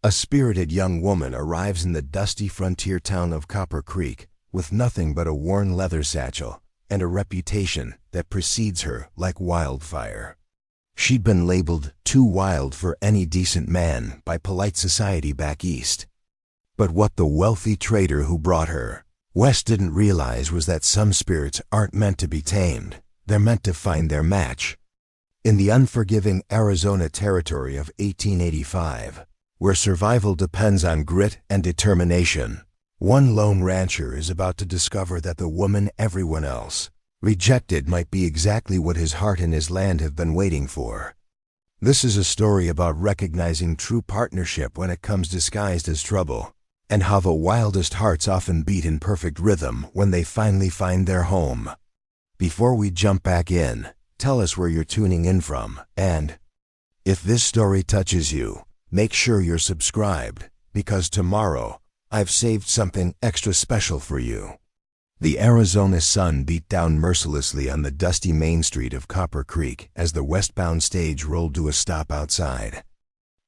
A spirited young woman arrives in the dusty frontier town of Copper Creek with nothing but a worn leather satchel and a reputation that precedes her like wildfire. She'd been labeled too wild for any decent man by polite society back east. But what the wealthy trader who brought her west didn't realize was that some spirits aren't meant to be tamed, they're meant to find their match. In the unforgiving Arizona territory of 1885, where survival depends on grit and determination, one lone rancher is about to discover that the woman everyone else rejected might be exactly what his heart and his land have been waiting for. This is a story about recognizing true partnership when it comes disguised as trouble, and how the wildest hearts often beat in perfect rhythm when they finally find their home. Before we jump back in, tell us where you're tuning in from, and if this story touches you, make sure you're subscribed, because tomorrow I've saved something extra special for you. The Arizona sun beat down mercilessly on the dusty main street of Copper Creek as the westbound stage rolled to a stop outside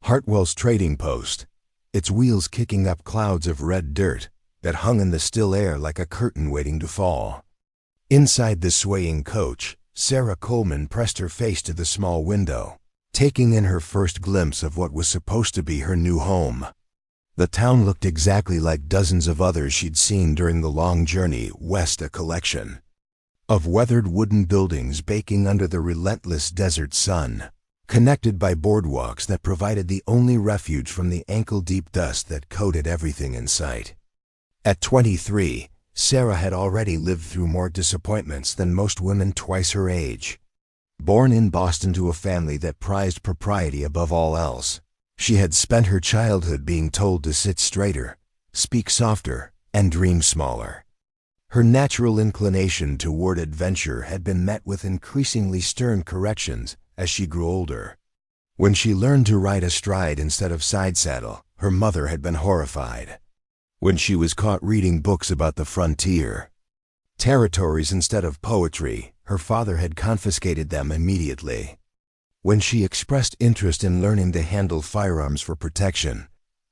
Hartwell's trading post, its wheels kicking up clouds of red dirt that hung in the still air like a curtain waiting to fall. Inside the swaying coach, Sarah Coleman pressed her face to the small window, taking in her first glimpse of what was supposed to be her new home. The town looked exactly like dozens of others she'd seen during the long journey west, a collection of weathered wooden buildings baking under the relentless desert sun, connected by boardwalks that provided the only refuge from the ankle-deep dust that coated everything in sight. At 23, Sarah had already lived through more disappointments than most women twice her age. Born in Boston to a family that prized propriety above all else, she had spent her childhood being told to sit straighter, speak softer, and dream smaller. Her natural inclination toward adventure had been met with increasingly stern corrections as she grew older. When she learned to ride astride instead of side saddle, her mother had been horrified. When she was caught reading books about the frontier territories instead of poetry, her father had confiscated them immediately. When she expressed interest in learning to handle firearms for protection,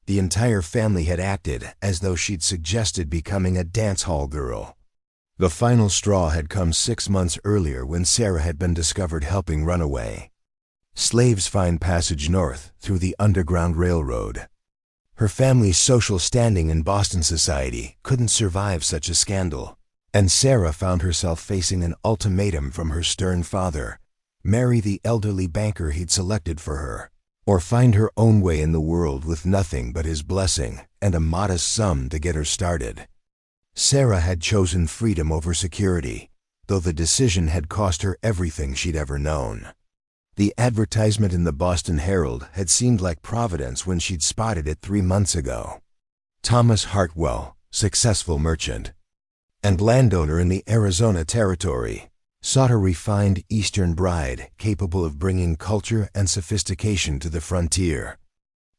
the entire family had acted as though she'd suggested becoming a dance hall girl. The final straw had come 6 months earlier when Sarah had been discovered helping runaway slaves find passage north through the Underground Railroad. Her family's social standing in Boston society couldn't survive such a scandal, and Sarah found herself facing an ultimatum from her stern father: marry the elderly banker he'd selected for her, or find her own way in the world with nothing but his blessing and a modest sum to get her started. Sarah had chosen freedom over security, though the decision had cost her everything she'd ever known. The advertisement in the Boston Herald had seemed like Providence when she'd spotted it 3 months ago. Thomas Hartwell, successful merchant and landowner in the Arizona territory, sought a refined Eastern bride capable of bringing culture and sophistication to the frontier.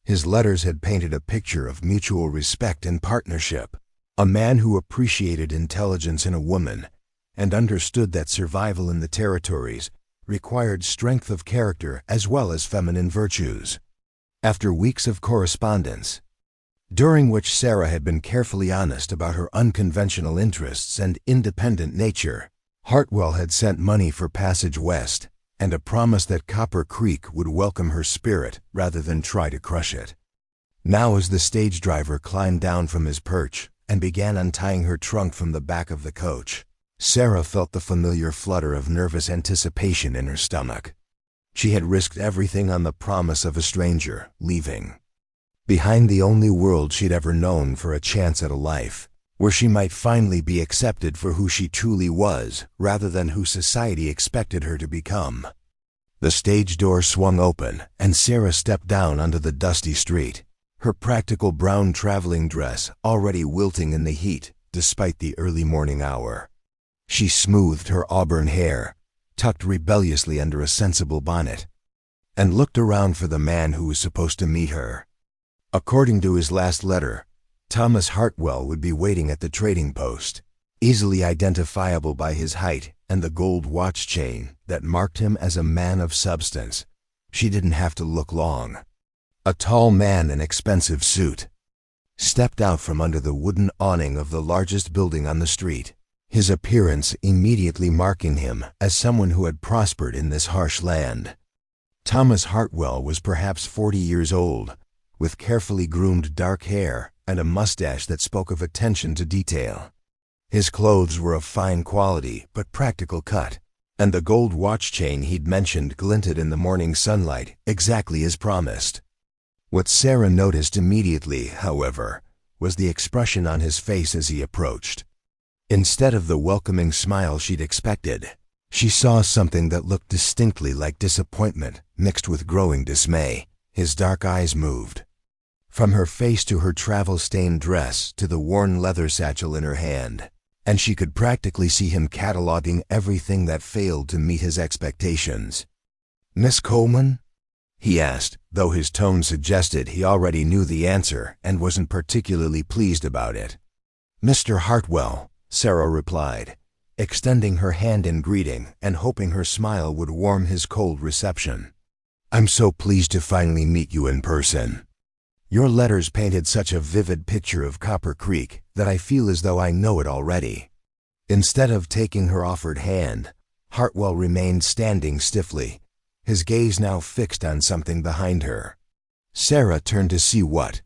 His letters had painted a picture of mutual respect and partnership, a man who appreciated intelligence in a woman and understood that survival in the territories required strength of character as well as feminine virtues. After weeks of correspondence, during which Sarah had been carefully honest about her unconventional interests and independent nature, Hartwell had sent money for passage west and a promise that Copper Creek would welcome her spirit rather than try to crush it. Now, as the stage driver climbed down from his perch and began untying her trunk from the back of the coach, Sarah felt the familiar flutter of nervous anticipation in her stomach. She had risked everything on the promise of a stranger leaving behind the only world she'd ever known for a chance at a life where she might finally be accepted for who she truly was rather than who society expected her to become. The stage door swung open and Sarah stepped down onto the dusty street, her practical brown traveling dress already wilting in the heat despite the early morning hour. She smoothed her auburn hair, tucked rebelliously under a sensible bonnet, and looked around for the man who was supposed to meet her. According to his last letter, Thomas Hartwell would be waiting at the trading post, easily identifiable by his height and the gold watch chain that marked him as a man of substance. She didn't have to look long. A tall man in expensive suit stepped out from under the wooden awning of the largest building on the street, his appearance immediately marking him as someone who had prospered in this harsh land. Thomas Hartwell was perhaps 40 years old, with carefully groomed dark hair and a mustache that spoke of attention to detail. His clothes were of fine quality but practical cut, and the gold watch chain he'd mentioned glinted in the morning sunlight exactly as promised. What Sarah noticed immediately, however, was the expression on his face as he approached. Instead of the welcoming smile she'd expected, she saw something that looked distinctly like disappointment mixed with growing dismay. His dark eyes moved from her face to her travel-stained dress to the worn leather satchel in her hand, and she could practically see him cataloging everything that failed to meet his expectations. "Miss Coleman?" he asked, though his tone suggested he already knew the answer and wasn't particularly pleased about it. "Mr. Hartwell," Sarah replied, extending her hand in greeting and hoping her smile would warm his cold reception. "I'm so pleased to finally meet you in person. Your letters painted such a vivid picture of Copper Creek that I feel as though I know it already." Instead of taking her offered hand, Hartwell remained standing stiffly, his gaze now fixed on something behind her. Sarah turned to see what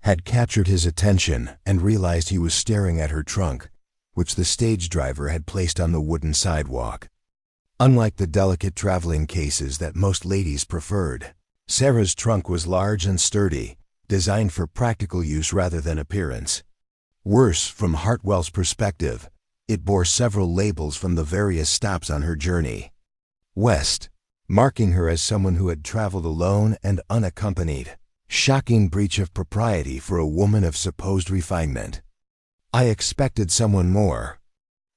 had captured his attention and realized he was staring at her trunk, which the stage driver had placed on the wooden sidewalk. Unlike the delicate traveling cases that most ladies preferred, Sarah's trunk was large and sturdy, designed for practical use rather than appearance. Worse, from Hartwell's perspective, it bore several labels from the various stops on her journey west, marking her as someone who had traveled alone and unaccompanied. Shocking breach of propriety for a woman of supposed refinement. "I expected someone more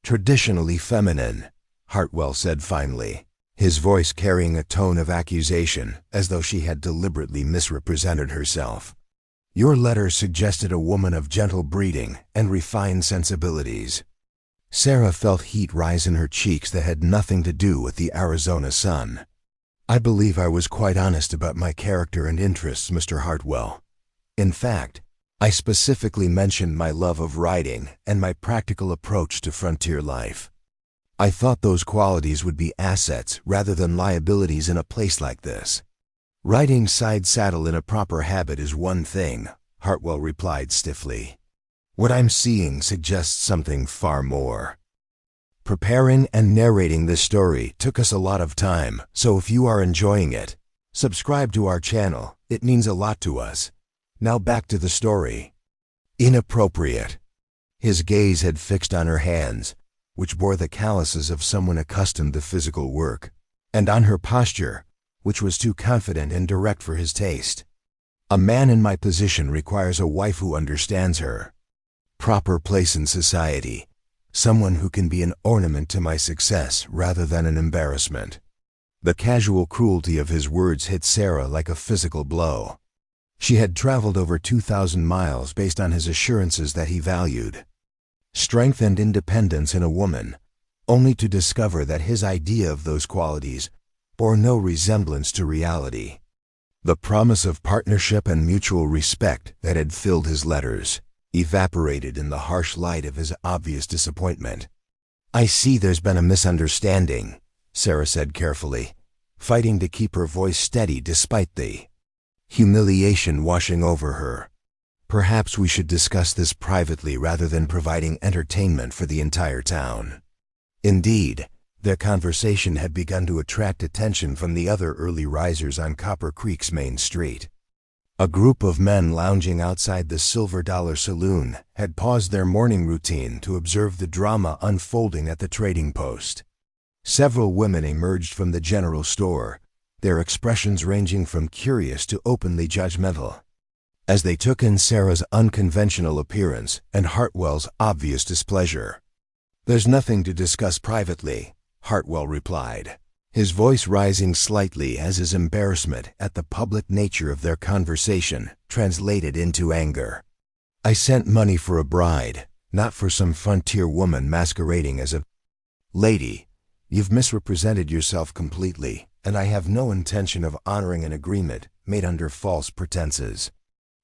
traditionally feminine," Hartwell said finally, his voice carrying a tone of accusation as though she had deliberately misrepresented herself. "Your letter suggested a woman of gentle breeding and refined sensibilities." Sarah felt heat rise in her cheeks that had nothing to do with the Arizona sun. "I believe I was quite honest about my character and interests, Mr. Hartwell. In fact, I specifically mentioned my love of riding and my practical approach to frontier life. I thought those qualities would be assets rather than liabilities in a place like this." "Riding side saddle in a proper habit is one thing," Hartwell replied stiffly. "What I'm seeing suggests something far more." Preparing and narrating this story took us a lot of time, so if you are enjoying it, subscribe to our channel. It means a lot to us. Now back to the story. "Inappropriate." His gaze had fixed on her hands, which bore the calluses of someone accustomed to physical work, and on her posture, which was too confident and direct for his taste. "A man in my position requires a wife who understands her. Proper place in society. Someone who can be an ornament to my success rather than an embarrassment." The casual cruelty of his words hit Sarah like a physical blow. She had traveled over 2,000 miles based on his assurances that he valued strength and independence in a woman, only to discover that his idea of those qualities bore no resemblance to reality. The promise of partnership and mutual respect that had filled his letters evaporated in the harsh light of his obvious disappointment. "I see there's been a misunderstanding," Sarah said carefully, fighting to keep her voice steady despite the humiliation washing over her. "Perhaps we should discuss this privately rather than providing entertainment for the entire town." Indeed, their conversation had begun to attract attention from the other early risers on Copper Creek's main street. A group of men lounging outside the Silver Dollar Saloon had paused their morning routine to observe the drama unfolding at the trading post. Several women emerged from the general store, their expressions ranging from curious to openly judgmental, as they took in Sarah's unconventional appearance and Hartwell's obvious displeasure. "There's nothing to discuss privately," Hartwell replied, his voice rising slightly as his embarrassment at the public nature of their conversation translated into anger. "I sent money for a bride, not for some frontier woman masquerading as a lady. You've misrepresented yourself completely, and I have no intention of honoring an agreement made under false pretenses.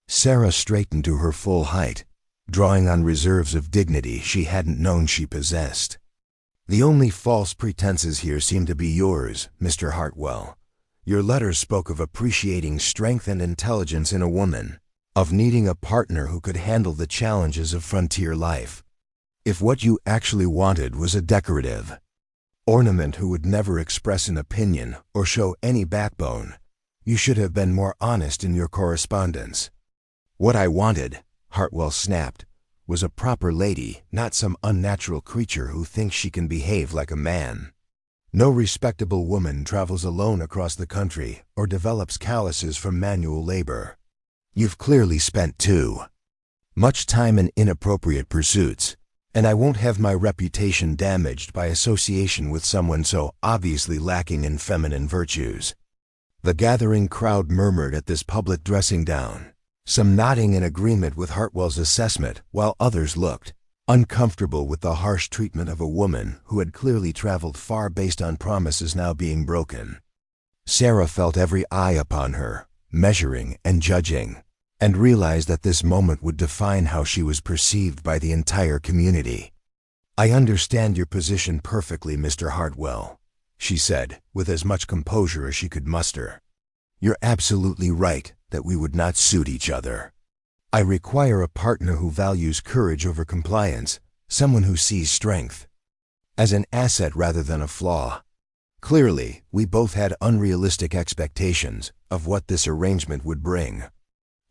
Sarah straightened to her full height, drawing on reserves of dignity she hadn't known she possessed. The only false pretenses here seem to be yours, Mr. Hartwell. Your letters spoke of appreciating strength and intelligence in a woman, of needing a partner who could handle the challenges of frontier life. If what you actually wanted was a decorative ornament who would never express an opinion or show any backbone, you should have been more honest in your correspondence. What I wanted, Hartwell snapped, was a proper lady, not some unnatural creature who thinks she can behave like a man. No respectable woman travels alone across the country or develops calluses from manual labor. You've clearly spent too much time in inappropriate pursuits, and I won't have my reputation damaged by association with someone so obviously lacking in feminine virtues. The gathering crowd murmured at this public dressing down, some nodding in agreement with Hartwell's assessment, while others looked uncomfortable with the harsh treatment of a woman who had clearly traveled far based on promises now being broken. Sarah felt every eye upon her, measuring and judging, and realized that this moment would define how she was perceived by the entire community. "I understand your position perfectly, Mr. Hartwell," she said, with as much composure as she could muster. "You're absolutely right that we would not suit each other. I require a partner who values courage over compliance, someone who sees strength as an asset rather than a flaw." Clearly, we both had unrealistic expectations of what this arrangement would bring.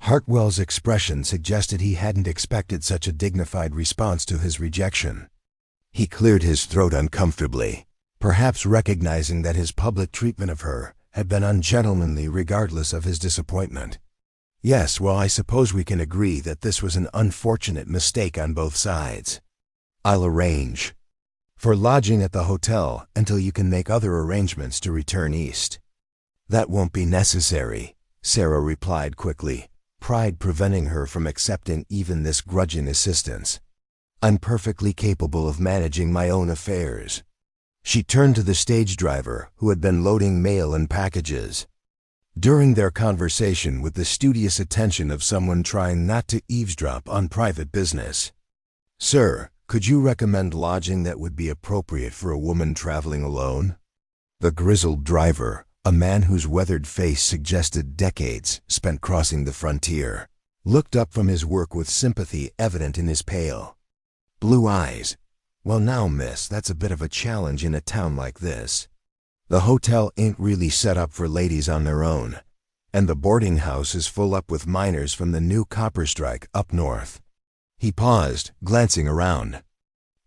Hartwell's expression suggested he hadn't expected such a dignified response to his rejection. He cleared his throat uncomfortably, perhaps recognizing that his public treatment of her had been ungentlemanly regardless of his disappointment. "Yes, well, I suppose we can agree that this was an unfortunate mistake on both sides. I'll arrange for lodging at the hotel until you can make other arrangements to return east." "That won't be necessary," Sarah replied quickly, pride preventing her from accepting even this grudging assistance. "I'm perfectly capable of managing my own affairs." She turned to the stage driver, who had been loading mail and packages. During their conversation with the studious attention of someone trying not to eavesdrop on private business, "Sir, could you recommend lodging that would be appropriate for a woman traveling alone?" The grizzled driver, a man whose weathered face suggested decades spent crossing the frontier, looked up from his work with sympathy evident in his pale blue eyes. "Well now, miss, that's a bit of a challenge in a town like this. The hotel ain't really set up for ladies on their own, and the boarding house is full up with miners from the new copper strike up north." He paused, glancing around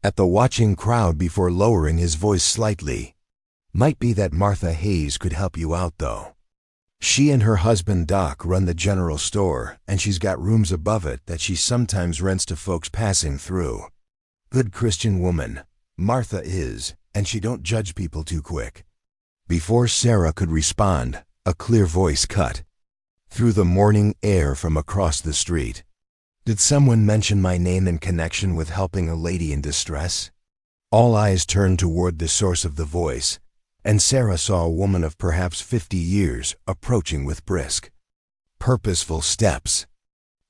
at the watching crowd before lowering his voice slightly. "Might be that Martha Hayes could help you out, though. She and her husband Doc run the general store, and she's got rooms above it that she sometimes rents to folks passing through. Good Christian woman, Martha is, and she don't judge people too quick." Before Sarah could respond, a clear voice cut through the morning air from across the street. "Did someone mention my name in connection with helping a lady in distress?" All eyes turned toward the source of the voice, and Sarah saw a woman of perhaps 50 years approaching with brisk, purposeful steps.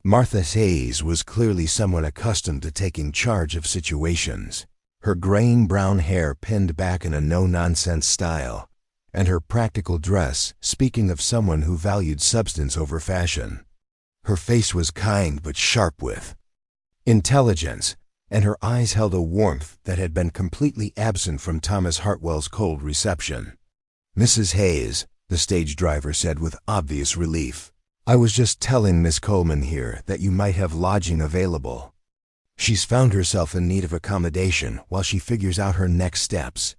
Martha Hayes was clearly someone accustomed to taking charge of situations, her graying brown hair pinned back in a no-nonsense style, and her practical dress speaking of someone who valued substance over fashion. Her face was kind but sharp with intelligence, and her eyes held a warmth that had been completely absent from Thomas Hartwell's cold reception. "Mrs. Hayes," the stage driver said with obvious relief, "I was just telling Miss Coleman here that you might have lodging available. She's found herself in need of accommodation while she figures out her next steps."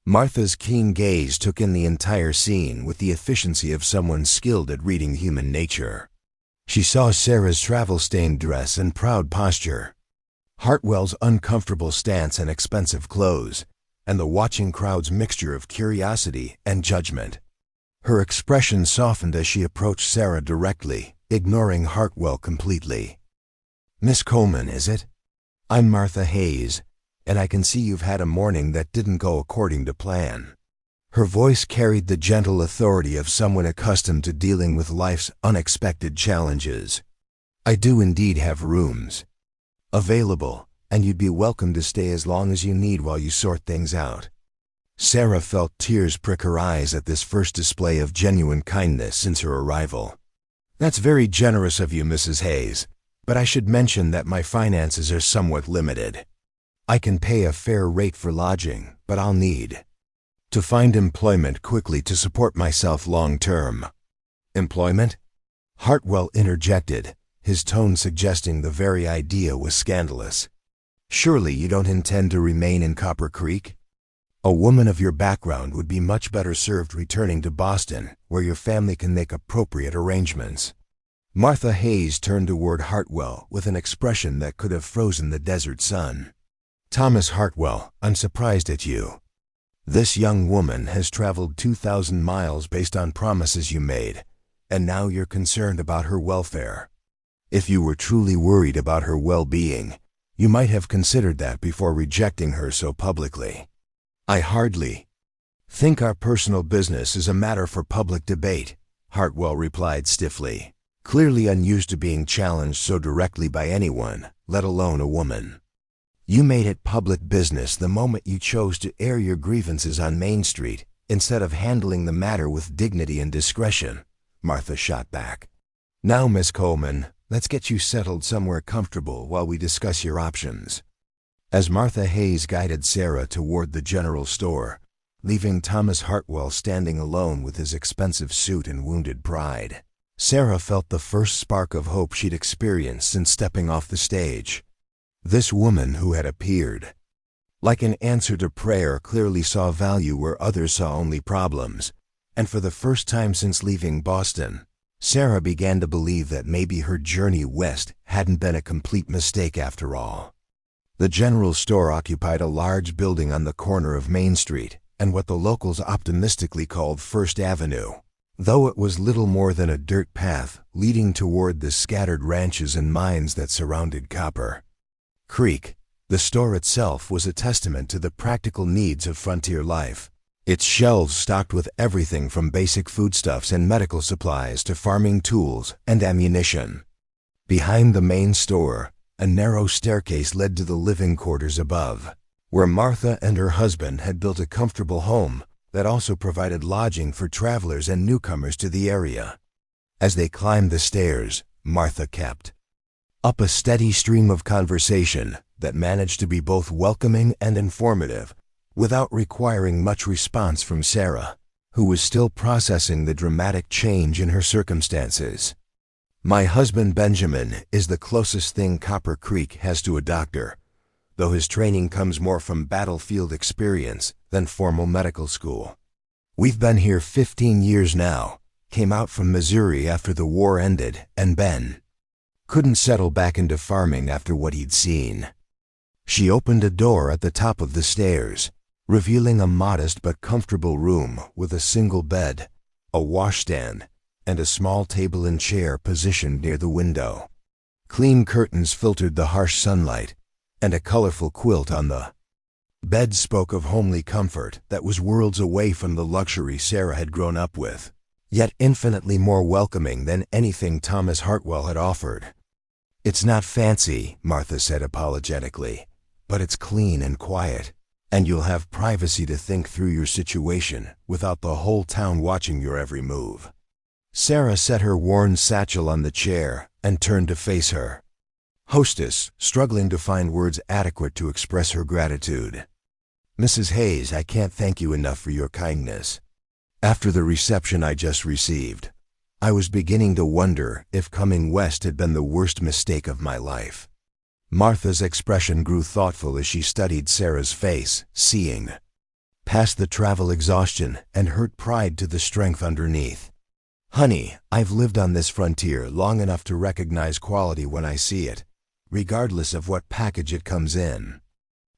Martha's keen gaze took in the entire scene with the efficiency of someone skilled at reading human nature. She saw Sarah's travel-stained dress and proud posture, Hartwell's uncomfortable stance and expensive clothes, and the watching crowd's mixture of curiosity and judgment. Her expression softened as she approached Sarah directly, ignoring Hartwell completely. "Miss Coleman, is it? I'm Martha Hayes, and I can see you've had a morning that didn't go according to plan." Her voice carried the gentle authority of someone accustomed to dealing with life's unexpected challenges. "I do indeed have rooms available, and you'd be welcome to stay as long as you need while you sort things out." Sarah felt tears prick her eyes at this first display of genuine kindness since her arrival. "That's very generous of you, Mrs. Hayes, but I should mention that my finances are somewhat limited. I can pay a fair rate for lodging, but I'll need to find employment quickly to support myself long term." "Employment?" Hartwell interjected, his tone suggesting the very idea was scandalous. "Surely you don't intend to remain in Copper Creek? A woman of your background would be much better served returning to Boston, where your family can make appropriate arrangements." Martha Hayes turned toward Hartwell with an expression that could have frozen the desert sun. "Thomas Hartwell, I'm surprised at you. This young woman has traveled 2,000 miles based on promises you made, and now you're concerned about her welfare. If you were truly worried about her well-being, you might have considered that before rejecting her so publicly." "I hardly think our personal business is a matter for public debate," Hartwell replied stiffly, clearly unused to being challenged so directly by anyone, let alone a woman. "You made it public business the moment you chose to air your grievances on Main Street instead of handling the matter with dignity and discretion," Martha shot back. "Now, Miss Coleman, let's get you settled somewhere comfortable while we discuss your options." As Martha Hayes guided Sarah toward the general store, leaving Thomas Hartwell standing alone with his expensive suit and wounded pride, Sarah felt the first spark of hope she'd experienced since stepping off the stage. This woman who had appeared like an answer to prayer clearly saw value where others saw only problems, and for the first time since leaving Boston, Sarah began to believe that maybe her journey west hadn't been a complete mistake after all. The general store occupied a large building on the corner of Main Street and what the locals optimistically called First Avenue, though it was little more than a dirt path leading toward the scattered ranches and mines that surrounded Copper Creek. The store itself was a testament to the practical needs of frontier life, its shelves stocked with everything from basic foodstuffs and medical supplies to farming tools and ammunition. Behind the main store, a narrow staircase led to the living quarters above, where Martha and her husband had built a comfortable home that also provided lodging for travelers and newcomers to the area. As they climbed the stairs, Martha kept up a steady stream of conversation that managed to be both welcoming and informative, without requiring much response from Sarah, who was still processing the dramatic change in her circumstances. "My husband Benjamin is the closest thing Copper Creek has to a doctor, though his training comes more from battlefield experience than formal medical school. We've been here 15 years now, came out from Missouri after the war ended, and Ben couldn't settle back into farming after what he'd seen." She opened a door at the top of the stairs, revealing a modest but comfortable room with a single bed, a washstand, and a small table and chair positioned near the window. Clean curtains filtered the harsh sunlight, and a colorful quilt on the bed spoke of homely comfort that was worlds away from the luxury Sarah had grown up with, yet infinitely more welcoming than anything Thomas Hartwell had offered. "It's not fancy," Martha said apologetically, "but it's clean and quiet, and you'll have privacy to think through your situation without the whole town watching your every move." Sarah set her worn satchel on the chair and turned to face her hostess, struggling to find words adequate to express her gratitude. "Mrs. Hayes, I can't thank you enough for your kindness. After the reception I just received, I was beginning to wonder if coming west had been the worst mistake of my life." Martha's expression grew thoughtful as she studied Sarah's face, seeing past the travel exhaustion and hurt pride to the strength underneath. "Honey, I've lived on this frontier long enough to recognize quality when I see it, regardless of what package it comes in.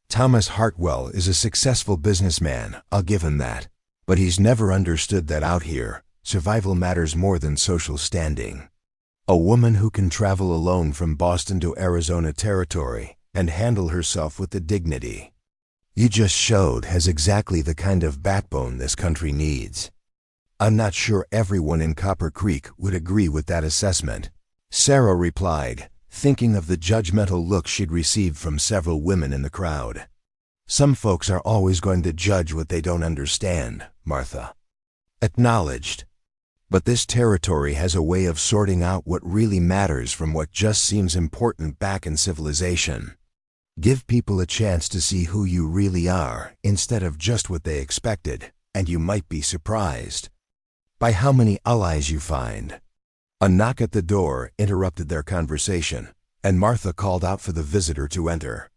Thomas Hartwell is a successful businessman, I'll give him that, but he's never understood that out here, survival matters more than social standing. A woman who can travel alone from Boston to Arizona territory and handle herself with the dignity You just showed has exactly the kind of backbone this country needs. I'm not sure everyone in Copper Creek would agree with that assessment, Sarah replied, thinking of the judgmental look she'd received from several women in the crowd. Some folks are always going to judge what they don't understand, Martha acknowledged. But this territory has a way of sorting out what really matters from what just seems important back in civilization. Give people a chance to see who you really are instead of just what they expected, and you might be surprised by how many allies you find. A knock at the door interrupted their conversation, and Martha called out for the visitor to enter.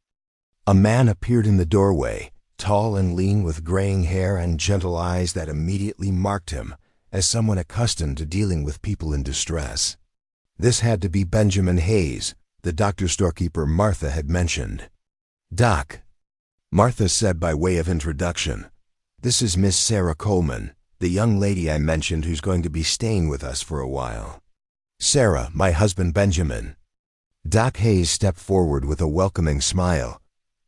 A man appeared in the doorway, tall and lean with graying hair and gentle eyes that immediately marked him as someone accustomed to dealing with people in distress. This had to be Benjamin Hayes, the doctor storekeeper Martha had mentioned. "Doc," Martha said by way of introduction, "this is Miss Sarah Coleman, the young lady I mentioned who's going to be staying with us for a while." "Sarah, my husband Benjamin." Doc Hayes stepped forward with a welcoming smile,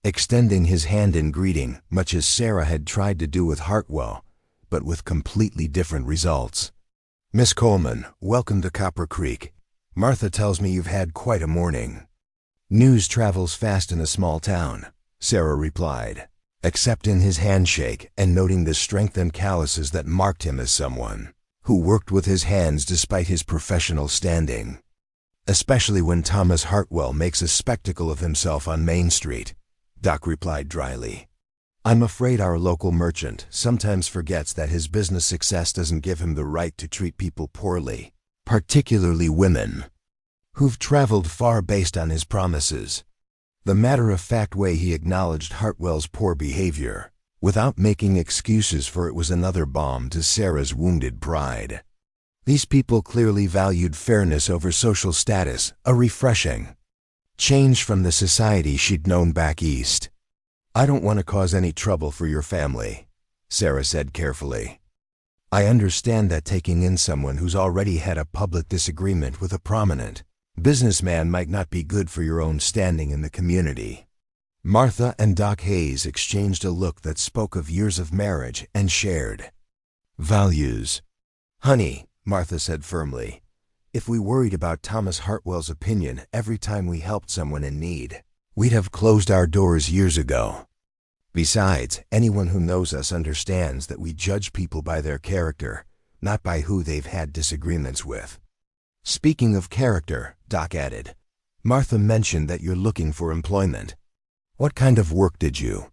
extending his hand in greeting, much as Sarah had tried to do with Hartwell, but with completely different results. "Miss Coleman, welcome to Copper Creek. Martha tells me you've had quite a morning." "News travels fast in a small town," Sarah replied, accepting his handshake and noting the strength and calluses that marked him as someone who worked with his hands despite his professional standing. "Especially when Thomas Hartwell makes a spectacle of himself on Main Street," Doc replied dryly. "I'm afraid our local merchant sometimes forgets that his business success doesn't give him the right to treat people poorly, particularly women who've traveled far based on his promises." The matter-of-fact way he acknowledged Hartwell's poor behavior, without making excuses for it, was another balm to Sarah's wounded pride. These people clearly valued fairness over social status, a refreshing change from the society she'd known back east. "I don't want to cause any trouble for your family," Sarah said carefully. "I understand that taking in someone who's already had a public disagreement with a prominent businessman might not be good for your own standing in the community." Martha and Doc Hayes exchanged a look that spoke of years of marriage and shared values. "Honey," Martha said firmly, "if we worried about Thomas Hartwell's opinion every time we helped someone in need, we'd have closed our doors years ago. Besides, anyone who knows us understands that we judge people by their character, not by who they've had disagreements with." "Speaking of character," Doc added, "Martha mentioned that you're looking for employment. What kind of work did you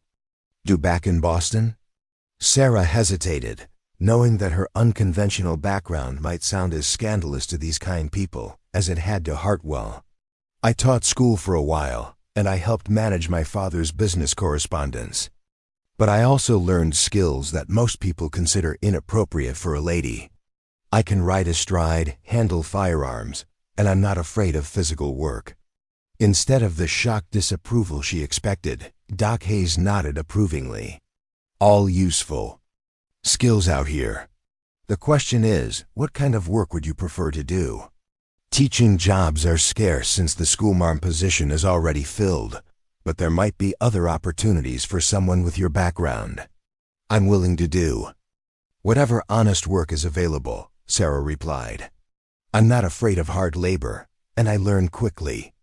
do back in Boston?" Sarah hesitated, knowing that her unconventional background might sound as scandalous to these kind people as it had to Hartwell. "I taught school for a while, and I helped manage my father's business correspondence. But I also learned skills that most people consider inappropriate for a lady. I can ride astride, handle firearms, and I'm not afraid of physical work." Instead of the shocked disapproval she expected, Doc Hayes nodded approvingly. "All useful skills out here. The question is, what kind of work would you prefer to do? Teaching jobs are scarce since the schoolmarm position is already filled, but there might be other opportunities for someone with your background. I'm willing to do whatever honest work is available," Sarah replied. "I'm not afraid of hard labor, and I learn quickly."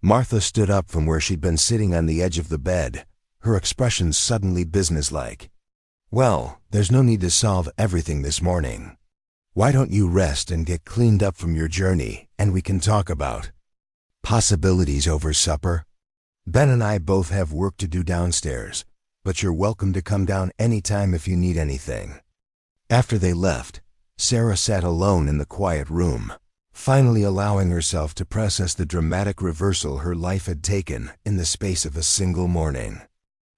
Martha stood up from where she'd been sitting on the edge of the bed, her expression suddenly businesslike. "Well, there's no need to solve everything this morning. Why don't you rest and get cleaned up from your journey, and we can talk about possibilities over supper? Ben and I both have work to do downstairs, but you're welcome to come down anytime if you need anything." After they left, Sarah sat alone in the quiet room, finally allowing herself to process the dramatic reversal her life had taken in the space of a single morning.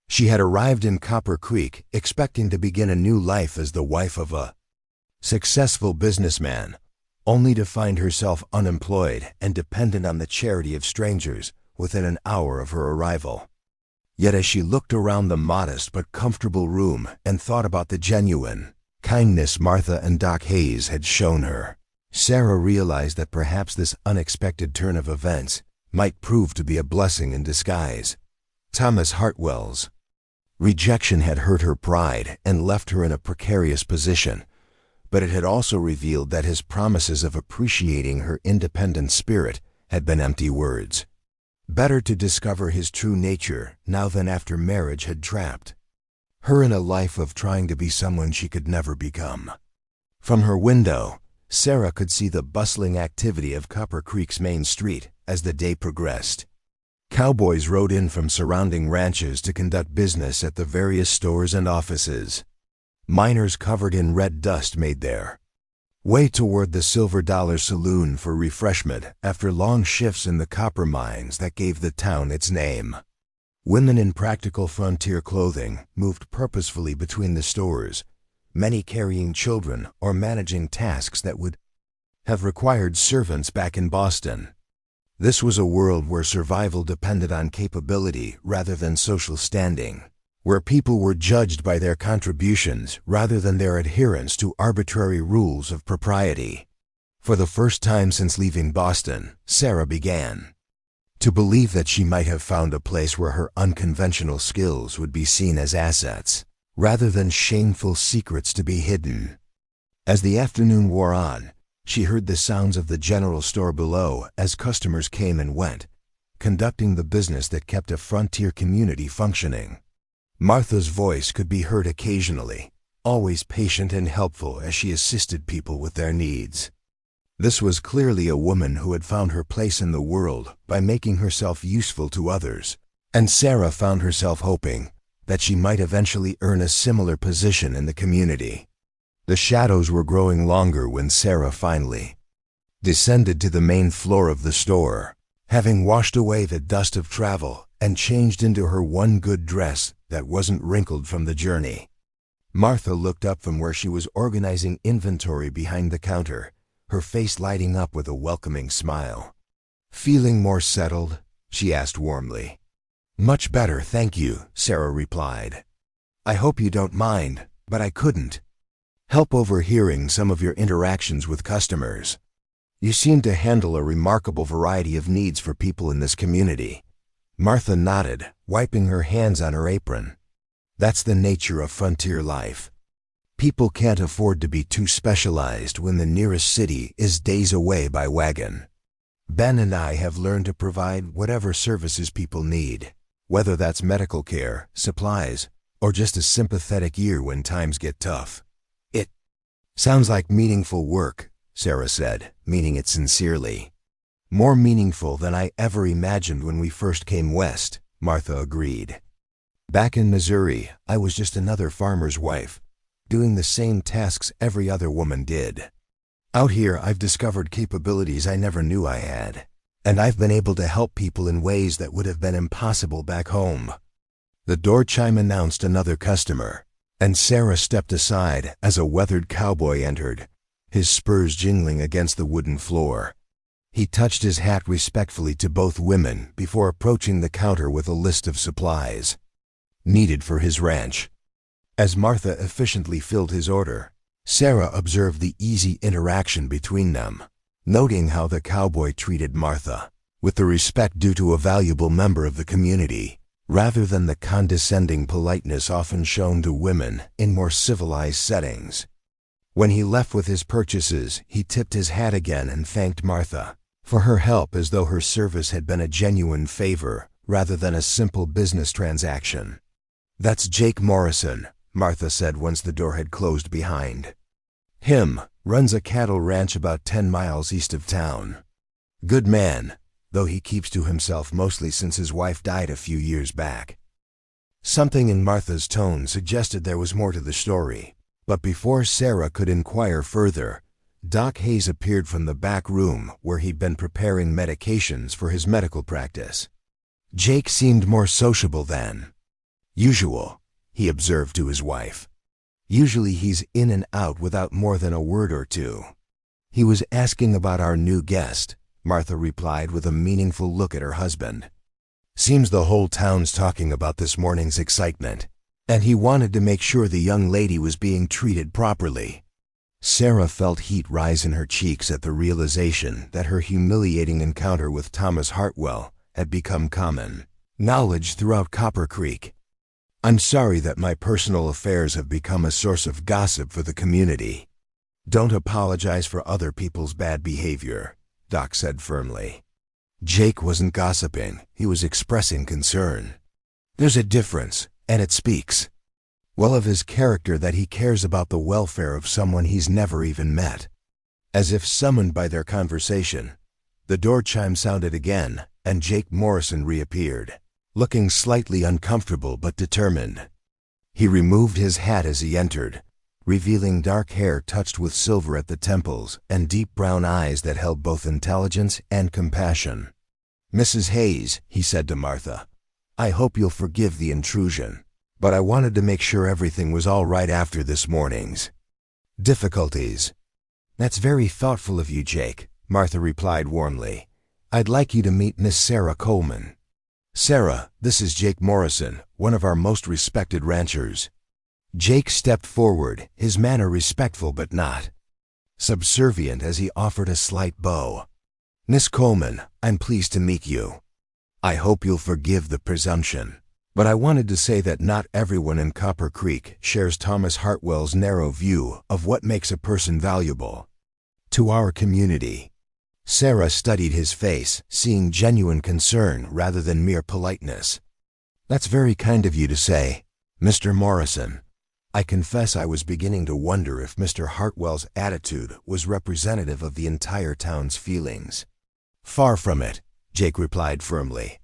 She had arrived in Copper Creek expecting to begin a new life as the wife of a successful businessman, only to find herself unemployed and dependent on the charity of strangers within an hour of her arrival. Yet as she looked around the modest but comfortable room and thought about the genuine kindness Martha and Doc Hayes had shown her, Sarah realized that perhaps this unexpected turn of events might prove to be a blessing in disguise. Thomas Hartwell's Rejection had hurt her pride and left her in a precarious position, but it had also revealed that his promises of appreciating her independent spirit had been empty words. Better to discover his true nature now than after marriage had trapped her in a life of trying to be someone she could never become. From her window, Sarah could see the bustling activity of Copper Creek's main street as the day progressed. Cowboys rode in from surrounding ranches to conduct business at the various stores and offices. Miners covered in red dust made their way toward the Silver Dollar Saloon for refreshment after long shifts in the copper mines that gave the town its name. Women in practical frontier clothing moved purposefully between the stores, many carrying children or managing tasks that would have required servants back in Boston. This was a world where survival depended on capability rather than social standing, where people were judged by their contributions rather than their adherence to arbitrary rules of propriety. For the first time since leaving Boston, Sarah began to believe that she might have found a place where her unconventional skills would be seen as assets, rather than shameful secrets to be hidden. As the afternoon wore on, she heard the sounds of the general store below as customers came and went, conducting the business that kept a frontier community functioning. Martha's voice could be heard occasionally, always patient and helpful as she assisted people with their needs. This was clearly a woman who had found her place in the world by making herself useful to others, and Sarah found herself hoping that she might eventually earn a similar position in the community. The shadows were growing longer when Sarah finally descended to the main floor of the store, having washed away the dust of travel and changed into her one good dress that wasn't wrinkled from the journey. Martha looked up from where she was organizing inventory behind the counter, her face lighting up with a welcoming smile. "Feeling more settled?" she asked warmly. "Much better, thank you," Sarah replied. "I hope you don't mind, but I couldn't help overhearing some of your interactions with customers. You seem to handle a remarkable variety of needs for people in this community." Martha nodded, wiping her hands on her apron. "That's the nature of frontier life. People can't afford to be too specialized when the nearest city is days away by wagon. Ben and I have learned to provide whatever services people need, whether that's medical care, supplies, or just a sympathetic ear when times get tough." "It sounds like meaningful work," Sarah said, meaning it sincerely. "More meaningful than I ever imagined when we first came west," Martha agreed. "Back in Missouri, I was just another farmer's wife, doing the same tasks every other woman did. Out here, I've discovered capabilities I never knew I had, and I've been able to help people in ways that would have been impossible back home." The door chime announced another customer, and Sarah stepped aside as a weathered cowboy entered, his spurs jingling against the wooden floor. He touched his hat respectfully to both women before approaching the counter with a list of supplies needed for his ranch. As Martha efficiently filled his order, Sarah observed the easy interaction between them, noting how the cowboy treated Martha with the respect due to a valuable member of the community, rather than the condescending politeness often shown to women in more civilized settings. When he left with his purchases, he tipped his hat again and thanked Martha for her help as though her service had been a genuine favor rather than a simple business transaction. "That's Jake Morrison," Martha said once the door had closed behind him. "Runs a cattle ranch about 10 miles east of town. Good man, though he keeps to himself mostly since his wife died a few years back." Something in Martha's tone suggested there was more to the story, but before Sarah could inquire further, Doc Hayes appeared from the back room where he'd been preparing medications for his medical practice. Jake seemed more sociable than usual, he observed to his wife. "Usually he's in and out without more than a word or two." "He was asking about our new guest," Martha replied with a meaningful look at her husband. "Seems the whole town's talking about this morning's excitement, and he wanted to make sure the young lady was being treated properly." Sarah felt heat rise in her cheeks at the realization that her humiliating encounter with Thomas Hartwell had become common knowledge throughout Copper Creek. I'm sorry that my personal affairs have become a source of gossip for the community. Don't apologize for other people's bad behavior, Doc said firmly. Jake wasn't gossiping, he was expressing concern. There's a difference, and it speaks well of his character that he cares about the welfare of someone he's never even met. As if summoned by their conversation, the door chime sounded again, and Jake Morrison reappeared, looking slightly uncomfortable but determined. He removed his hat as he entered, revealing dark hair touched with silver at the temples and deep brown eyes that held both intelligence and compassion. "Mrs. Hayes," he said to Martha, "I hope you'll forgive the intrusion, but I wanted to make sure everything was all right after this morning's difficulties." "That's very thoughtful of you, Jake," Martha replied warmly. "I'd like you to meet Miss Sarah Coleman." "Sarah, this is Jake Morrison, one of our most respected ranchers." Jake stepped forward, his manner respectful but not subservient as he offered a slight bow. "Miss Coleman, I'm pleased to meet you. I hope you'll forgive the presumption, but I wanted to say that not everyone in Copper Creek shares Thomas Hartwell's narrow view of what makes a person valuable to our community." Sarah studied his face, seeing genuine concern rather than mere politeness. "That's very kind of you to say, Mr. Morrison. I confess I was beginning to wonder if Mr. Hartwell's attitude was representative of the entire town's feelings." "Far from it," Jake replied firmly.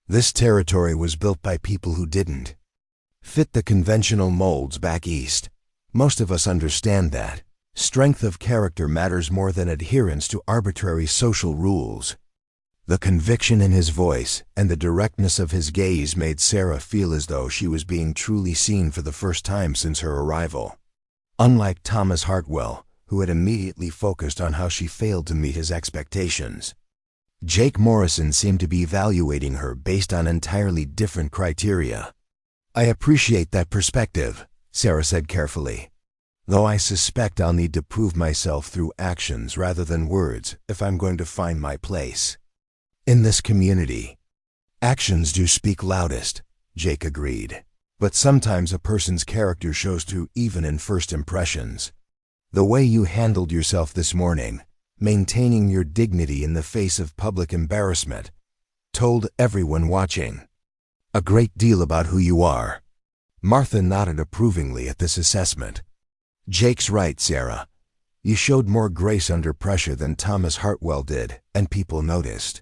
"This territory was built by people who didn't fit the conventional molds back east. Most of us understand that strength of character matters more than adherence to arbitrary social rules." The conviction in his voice and the directness of his gaze made Sarah feel as though she was being truly seen for the first time since her arrival. Unlike Thomas Hartwell, who had immediately focused on how she failed to meet his expectations, Jake Morrison seemed to be evaluating her based on entirely different criteria. "I appreciate that perspective," Sarah said carefully, "though I suspect I'll need to prove myself through actions rather than words if I'm going to find my place in this community." "Actions do speak loudest," Jake agreed, "but sometimes a person's character shows through even in first impressions. The way you handled yourself this morning, maintaining your dignity in the face of public embarrassment, told everyone watching a great deal about who you are." Martha nodded approvingly at this assessment. "Jake's right, Sarah. You showed more grace under pressure than Thomas Hartwell did, and people noticed."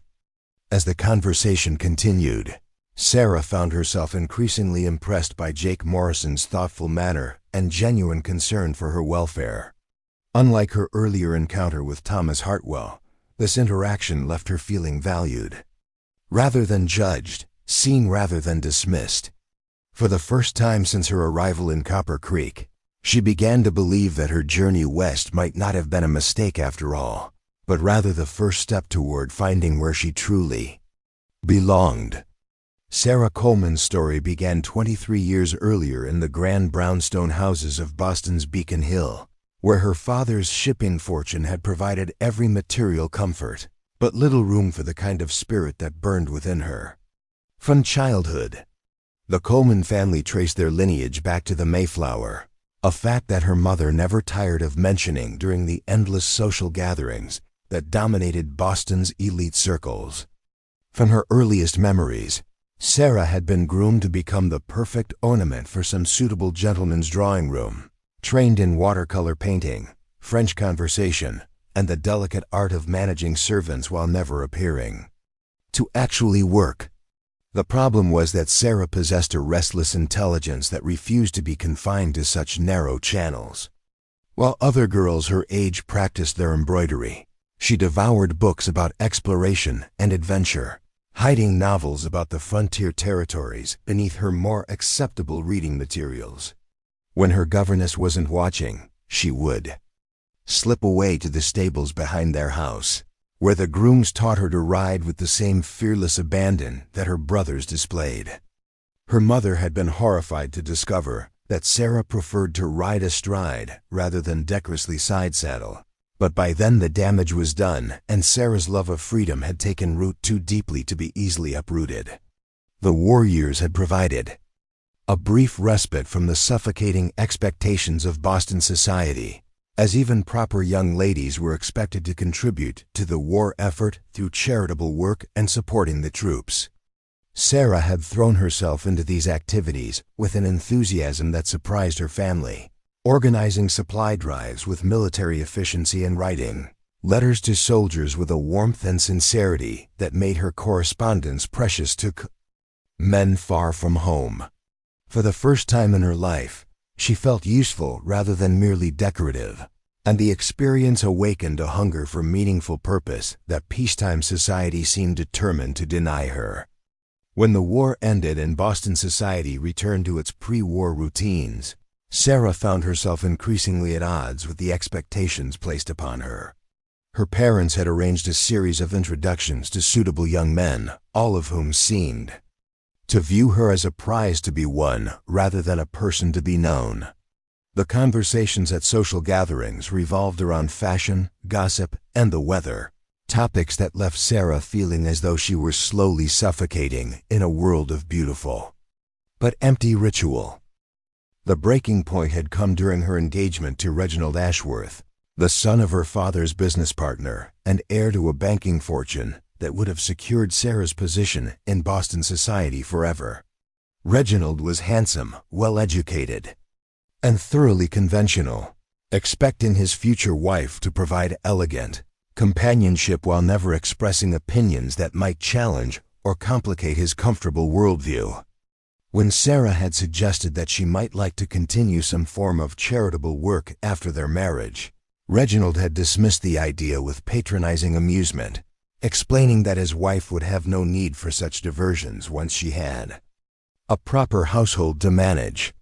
As the conversation continued, Sarah found herself increasingly impressed by Jake Morrison's thoughtful manner and genuine concern for her welfare. Unlike her earlier encounter with Thomas Hartwell, this interaction left her feeling valued rather than judged, seen rather than dismissed. For the first time since her arrival in Copper Creek, she began to believe that her journey west might not have been a mistake after all, but rather the first step toward finding where she truly belonged. Sarah Coleman's story began 23 years earlier in the grand brownstone houses of Boston's Beacon Hill, where her father's shipping fortune had provided every material comfort, but little room for the kind of spirit that burned within her. From childhood, the Coleman family traced their lineage back to the Mayflower, a fact that her mother never tired of mentioning during the endless social gatherings that dominated Boston's elite circles. From her earliest memories, Sarah had been groomed to become the perfect ornament for some suitable gentleman's drawing room, trained in watercolor painting, French conversation, and the delicate art of managing servants while never appearing to actually work. The problem was that Sarah possessed a restless intelligence that refused to be confined to such narrow channels. While other girls her age practiced their embroidery, she devoured books about exploration and adventure, hiding novels about the frontier territories beneath her more acceptable reading materials. When her governess wasn't watching, she would slip away to the stables behind their house, where the grooms taught her to ride with the same fearless abandon that her brothers displayed. Her mother had been horrified to discover that Sarah preferred to ride astride rather than decorously side-saddle. But by then the damage was done, and Sarah's love of freedom had taken root too deeply to be easily uprooted. The war years had provided A brief respite from the suffocating expectations of Boston society, as even proper young ladies were expected to contribute to the war effort through charitable work and supporting the troops. Sarah had thrown herself into these activities with an enthusiasm that surprised her family, organizing supply drives with military efficiency and writing letters to soldiers with a warmth and sincerity that made her correspondence precious to men far from home. For the first time in her life, she felt useful rather than merely decorative, and the experience awakened a hunger for meaningful purpose that peacetime society seemed determined to deny her. When the war ended and Boston society returned to its pre-war routines, Sarah found herself increasingly at odds with the expectations placed upon her. Her parents had arranged a series of introductions to suitable young men, all of whom seemed to view her as a prize to be won rather than a person to be known. The conversations at social gatherings revolved around fashion, gossip, and the weather, topics that left Sarah feeling as though she were slowly suffocating in a world of beautiful but empty ritual. The breaking point had come during her engagement to Reginald Ashworth, the son of her father's business partner and heir to a banking fortune that would have secured Sarah's position in Boston society forever. Reginald was handsome, well-educated, and thoroughly conventional, expecting his future wife to provide elegant companionship while never expressing opinions that might challenge or complicate his comfortable worldview. When Sarah had suggested that she might like to continue some form of charitable work after their marriage, Reginald had dismissed the idea with patronizing amusement, explaining that his wife would have no need for such diversions once she had a proper household to manage.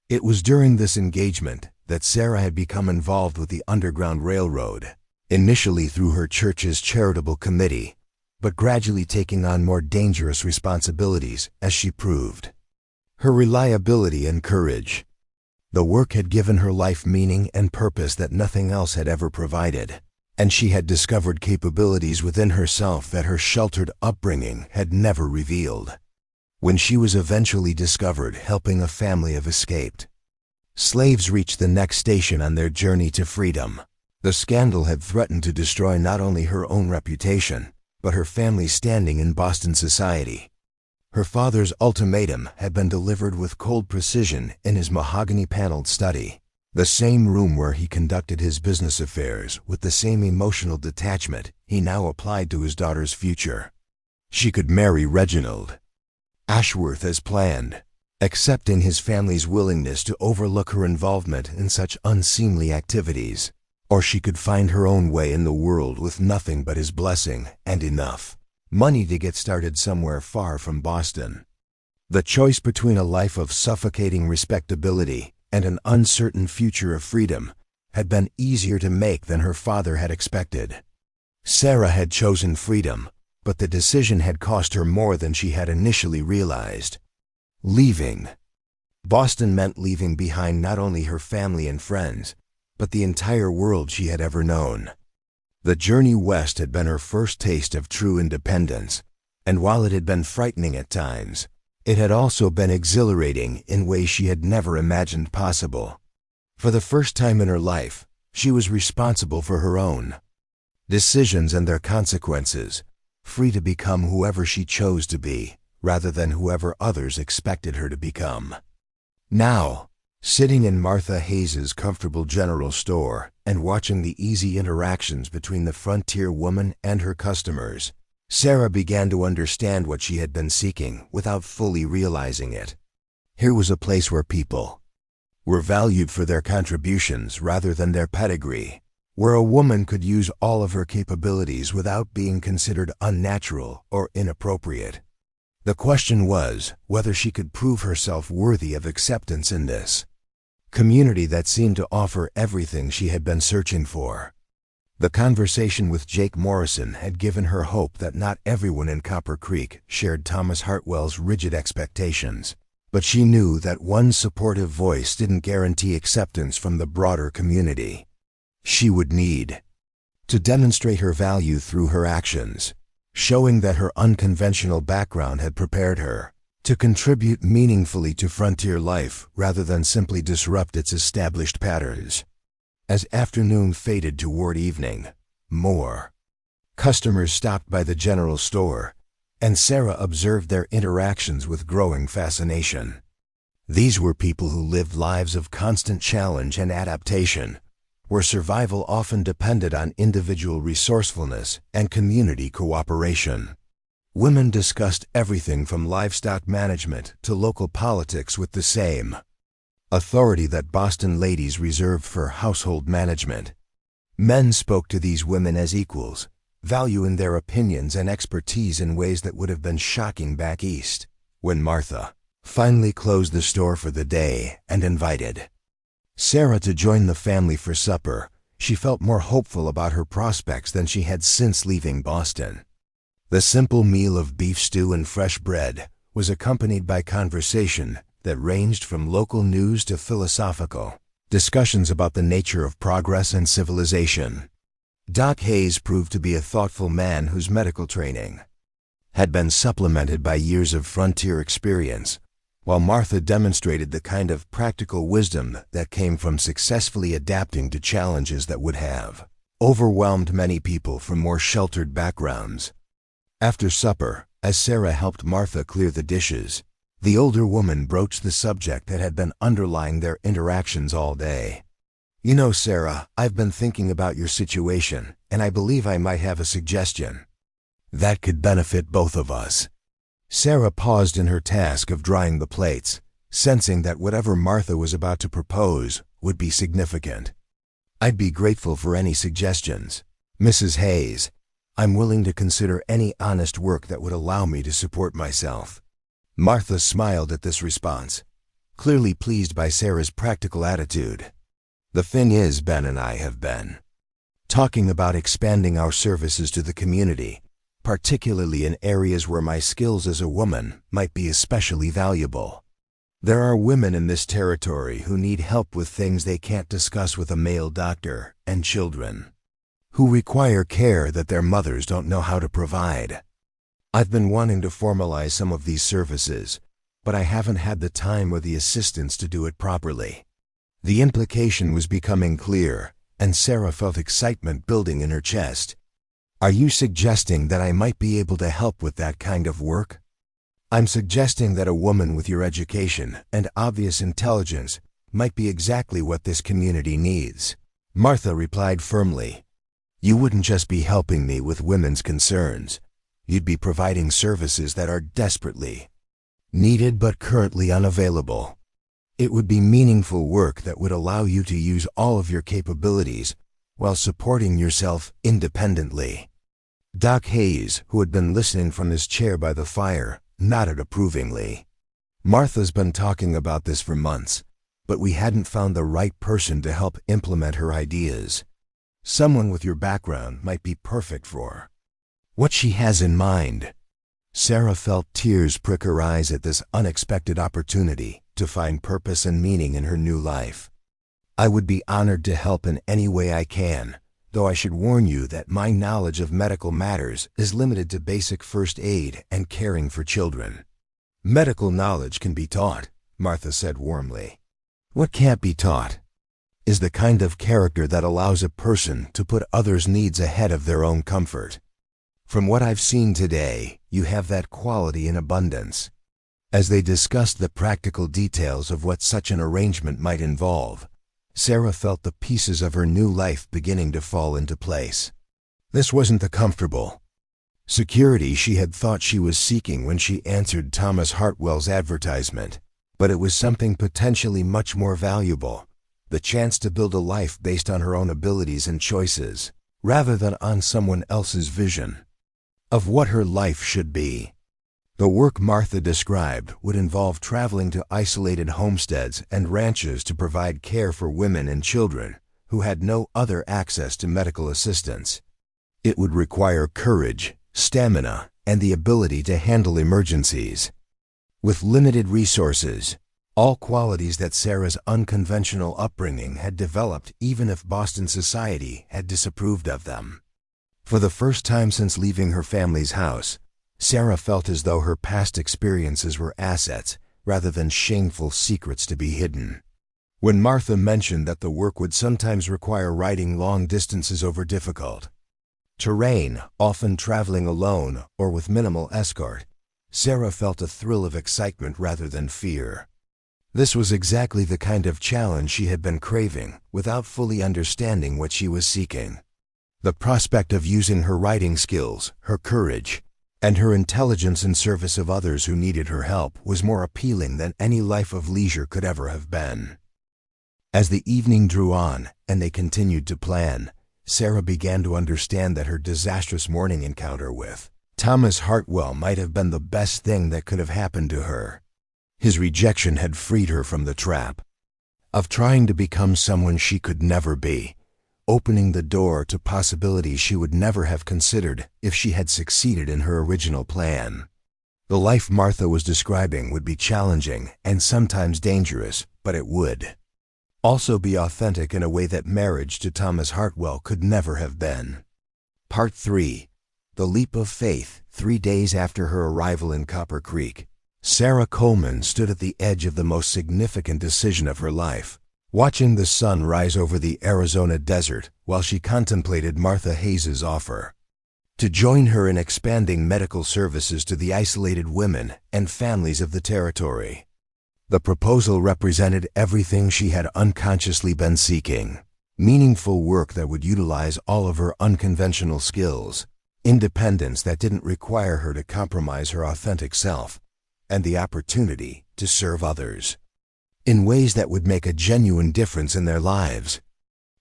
It was during this engagement that Sarah had become involved with the Underground Railroad, initially through her church's charitable committee, but gradually taking on more dangerous responsibilities as she proved her reliability and courage. The work had given her life meaning and purpose that nothing else had ever provided, and she had discovered capabilities within herself that her sheltered upbringing had never revealed. When she was eventually discovered helping a family of escaped slaves reach the next station on their journey to freedom, the scandal had threatened to destroy not only her own reputation, but her family's standing in Boston society. Her father's ultimatum had been delivered with cold precision in his mahogany-paneled study, the same room where he conducted his business affairs with the same emotional detachment he now applied to his daughter's future. She could marry Reginald Ashworth as planned, accepting his family's willingness to overlook her involvement in such unseemly activities, or she could find her own way in the world with nothing but his blessing and enough money to get started somewhere far from Boston. The choice between a life of suffocating respectability and an uncertain future of freedom had been easier to make than her father had expected. Sarah had chosen freedom, but the decision had cost her more than she had initially realized. Leaving Boston meant leaving behind not only her family and friends, but the entire world she had ever known. The journey west had been her first taste of true independence, and while it had been frightening at times, it had also been exhilarating in ways she had never imagined possible. For the first time in her life, she was responsible for her own decisions and their consequences, free to become whoever she chose to be, rather than whoever others expected her to become. Now, sitting in Martha Hayes's comfortable general store and watching the easy interactions between the frontier woman and her customers, Sarah began to understand what she had been seeking without fully realizing it. Here was a place where people were valued for their contributions rather than their pedigree, where a woman could use all of her capabilities without being considered unnatural or inappropriate. The question was whether she could prove herself worthy of acceptance in this community that seemed to offer everything she had been searching for. The conversation with Jake Morrison had given her hope that not everyone in Copper Creek shared Thomas Hartwell's rigid expectations, but she knew that one supportive voice didn't guarantee acceptance from the broader community. She would need to demonstrate her value through her actions, showing that her unconventional background had prepared her to contribute meaningfully to frontier life rather than simply disrupt its established patterns. As afternoon faded toward evening, more customers stopped by the general store, and Sarah observed their interactions with growing fascination. These were people who lived lives of constant challenge and adaptation, where survival often depended on individual resourcefulness and community cooperation. Women discussed everything from livestock management to local politics with the same authority that Boston ladies reserved for household management. Men spoke to these women as equals, valuing their opinions and expertise in ways that would have been shocking back east. When Martha finally closed the store for the day and invited Sarah to join the family for supper, she felt more hopeful about her prospects than she had since leaving Boston. The simple meal of beef stew and fresh bread was accompanied by conversation that ranged from local news to philosophical discussions about the nature of progress and civilization. Doc Hayes proved to be a thoughtful man whose medical training had been supplemented by years of frontier experience, while Martha demonstrated the kind of practical wisdom that came from successfully adapting to challenges that would have overwhelmed many people from more sheltered backgrounds. After supper, as Sarah helped Martha clear the dishes, the older woman broached the subject that had been underlying their interactions all day. "You know, Sarah, I've been thinking about your situation, and I believe I might have a suggestion that could benefit both of us." Sarah paused in her task of drying the plates, sensing that whatever Martha was about to propose would be significant. "I'd be grateful for any suggestions, Mrs. Hayes. I'm willing to consider any honest work that would allow me to support myself." Martha smiled at this response, clearly pleased by Sarah's practical attitude. "The thing is, Ben and I have been talking about expanding our services to the community, particularly in areas where my skills as a woman might be especially valuable. There are women in this territory who need help with things they can't discuss with a male doctor, and children who require care that their mothers don't know how to provide. I've been wanting to formalize some of these services, but I haven't had the time or the assistance to do it properly." The implication was becoming clear, and Sarah felt excitement building in her chest. "Are you suggesting that I might be able to help with that kind of work?" "I'm suggesting that a woman with your education and obvious intelligence might be exactly what this community needs," Martha replied firmly. "You wouldn't just be helping me with women's concerns. You'd be providing services that are desperately needed but currently unavailable. It would be meaningful work that would allow you to use all of your capabilities while supporting yourself independently." Doc Hayes, who had been listening from his chair by the fire, nodded approvingly. "Martha's been talking about this for months, but we hadn't found the right person to help implement her ideas. Someone with your background might be perfect for what she has in mind." Sarah felt tears prick her eyes at this unexpected opportunity to find purpose and meaning in her new life. "I would be honored to help in any way I can, though I should warn you that my knowledge of medical matters is limited to basic first aid and caring for children." "Medical knowledge can be taught," Martha said warmly. "What can't be taught is the kind of character that allows a person to put others' needs ahead of their own comfort. From what I've seen today, you have that quality in abundance." As they discussed the practical details of what such an arrangement might involve, Sarah felt the pieces of her new life beginning to fall into place. This wasn't the comfortable security she had thought she was seeking when she answered Thomas Hartwell's advertisement, but it was something potentially much more valuable: the chance to build a life based on her own abilities and choices, rather than on someone else's vision of what her life should be. The work Martha described would involve traveling to isolated homesteads and ranches to provide care for women and children who had no other access to medical assistance. It would require courage, stamina, and the ability to handle emergencies with limited resources, all qualities that Sarah's unconventional upbringing had developed even if Boston society had disapproved of them. For the first time since leaving her family's house, Sarah felt as though her past experiences were assets rather than shameful secrets to be hidden. When Martha mentioned that the work would sometimes require riding long distances over difficult terrain, often traveling alone or with minimal escort, Sarah felt a thrill of excitement rather than fear. This was exactly the kind of challenge she had been craving without fully understanding what she was seeking. The prospect of using her riding skills, her courage, and her intelligence in service of others who needed her help was more appealing than any life of leisure could ever have been. As the evening drew on and they continued to plan, Sarah began to understand that her disastrous morning encounter with Thomas Hartwell might have been the best thing that could have happened to her. His rejection had freed her from the trap of trying to become someone she could never be, opening the door to possibilities she would never have considered if she had succeeded in her original plan. The life Martha was describing would be challenging and sometimes dangerous, but it would also be authentic in a way that marriage to Thomas Hartwell could never have been. Part 3. The Leap of Faith. 3 days after her arrival in Copper Creek, Sarah Coleman stood at the edge of the most significant decision of her life, watching the sun rise over the Arizona desert while she contemplated Martha Hayes's offer to join her in expanding medical services to the isolated women and families of the territory. The proposal represented everything she had unconsciously been seeking: meaningful work that would utilize all of her unconventional skills, independence that didn't require her to compromise her authentic self, and the opportunity to serve others in ways that would make a genuine difference in their lives.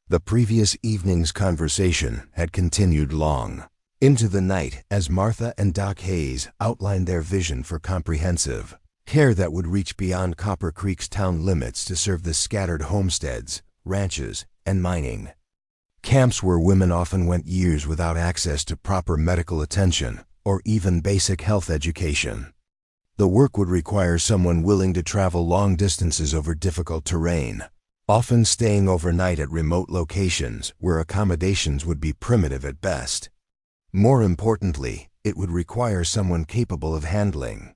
The previous evening's conversation had continued long into the night as Martha and Doc Hayes outlined their vision for comprehensive care that would reach beyond Copper Creek's town limits to serve the scattered homesteads, ranches, and mining camps where women often went years without access to proper medical attention or even basic health education. The work would require someone willing to travel long distances over difficult terrain, often staying overnight at remote locations where accommodations would be primitive at best. More importantly, it would require someone capable of handling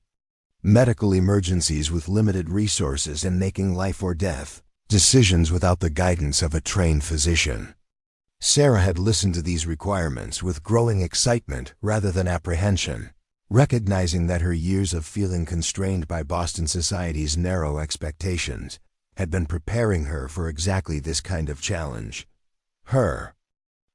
medical emergencies with limited resources and making life or death decisions without the guidance of a trained physician. Sarah had listened to these requirements with growing excitement rather than apprehension, recognizing that her years of feeling constrained by Boston society's narrow expectations had been preparing her for exactly this kind of challenge. Her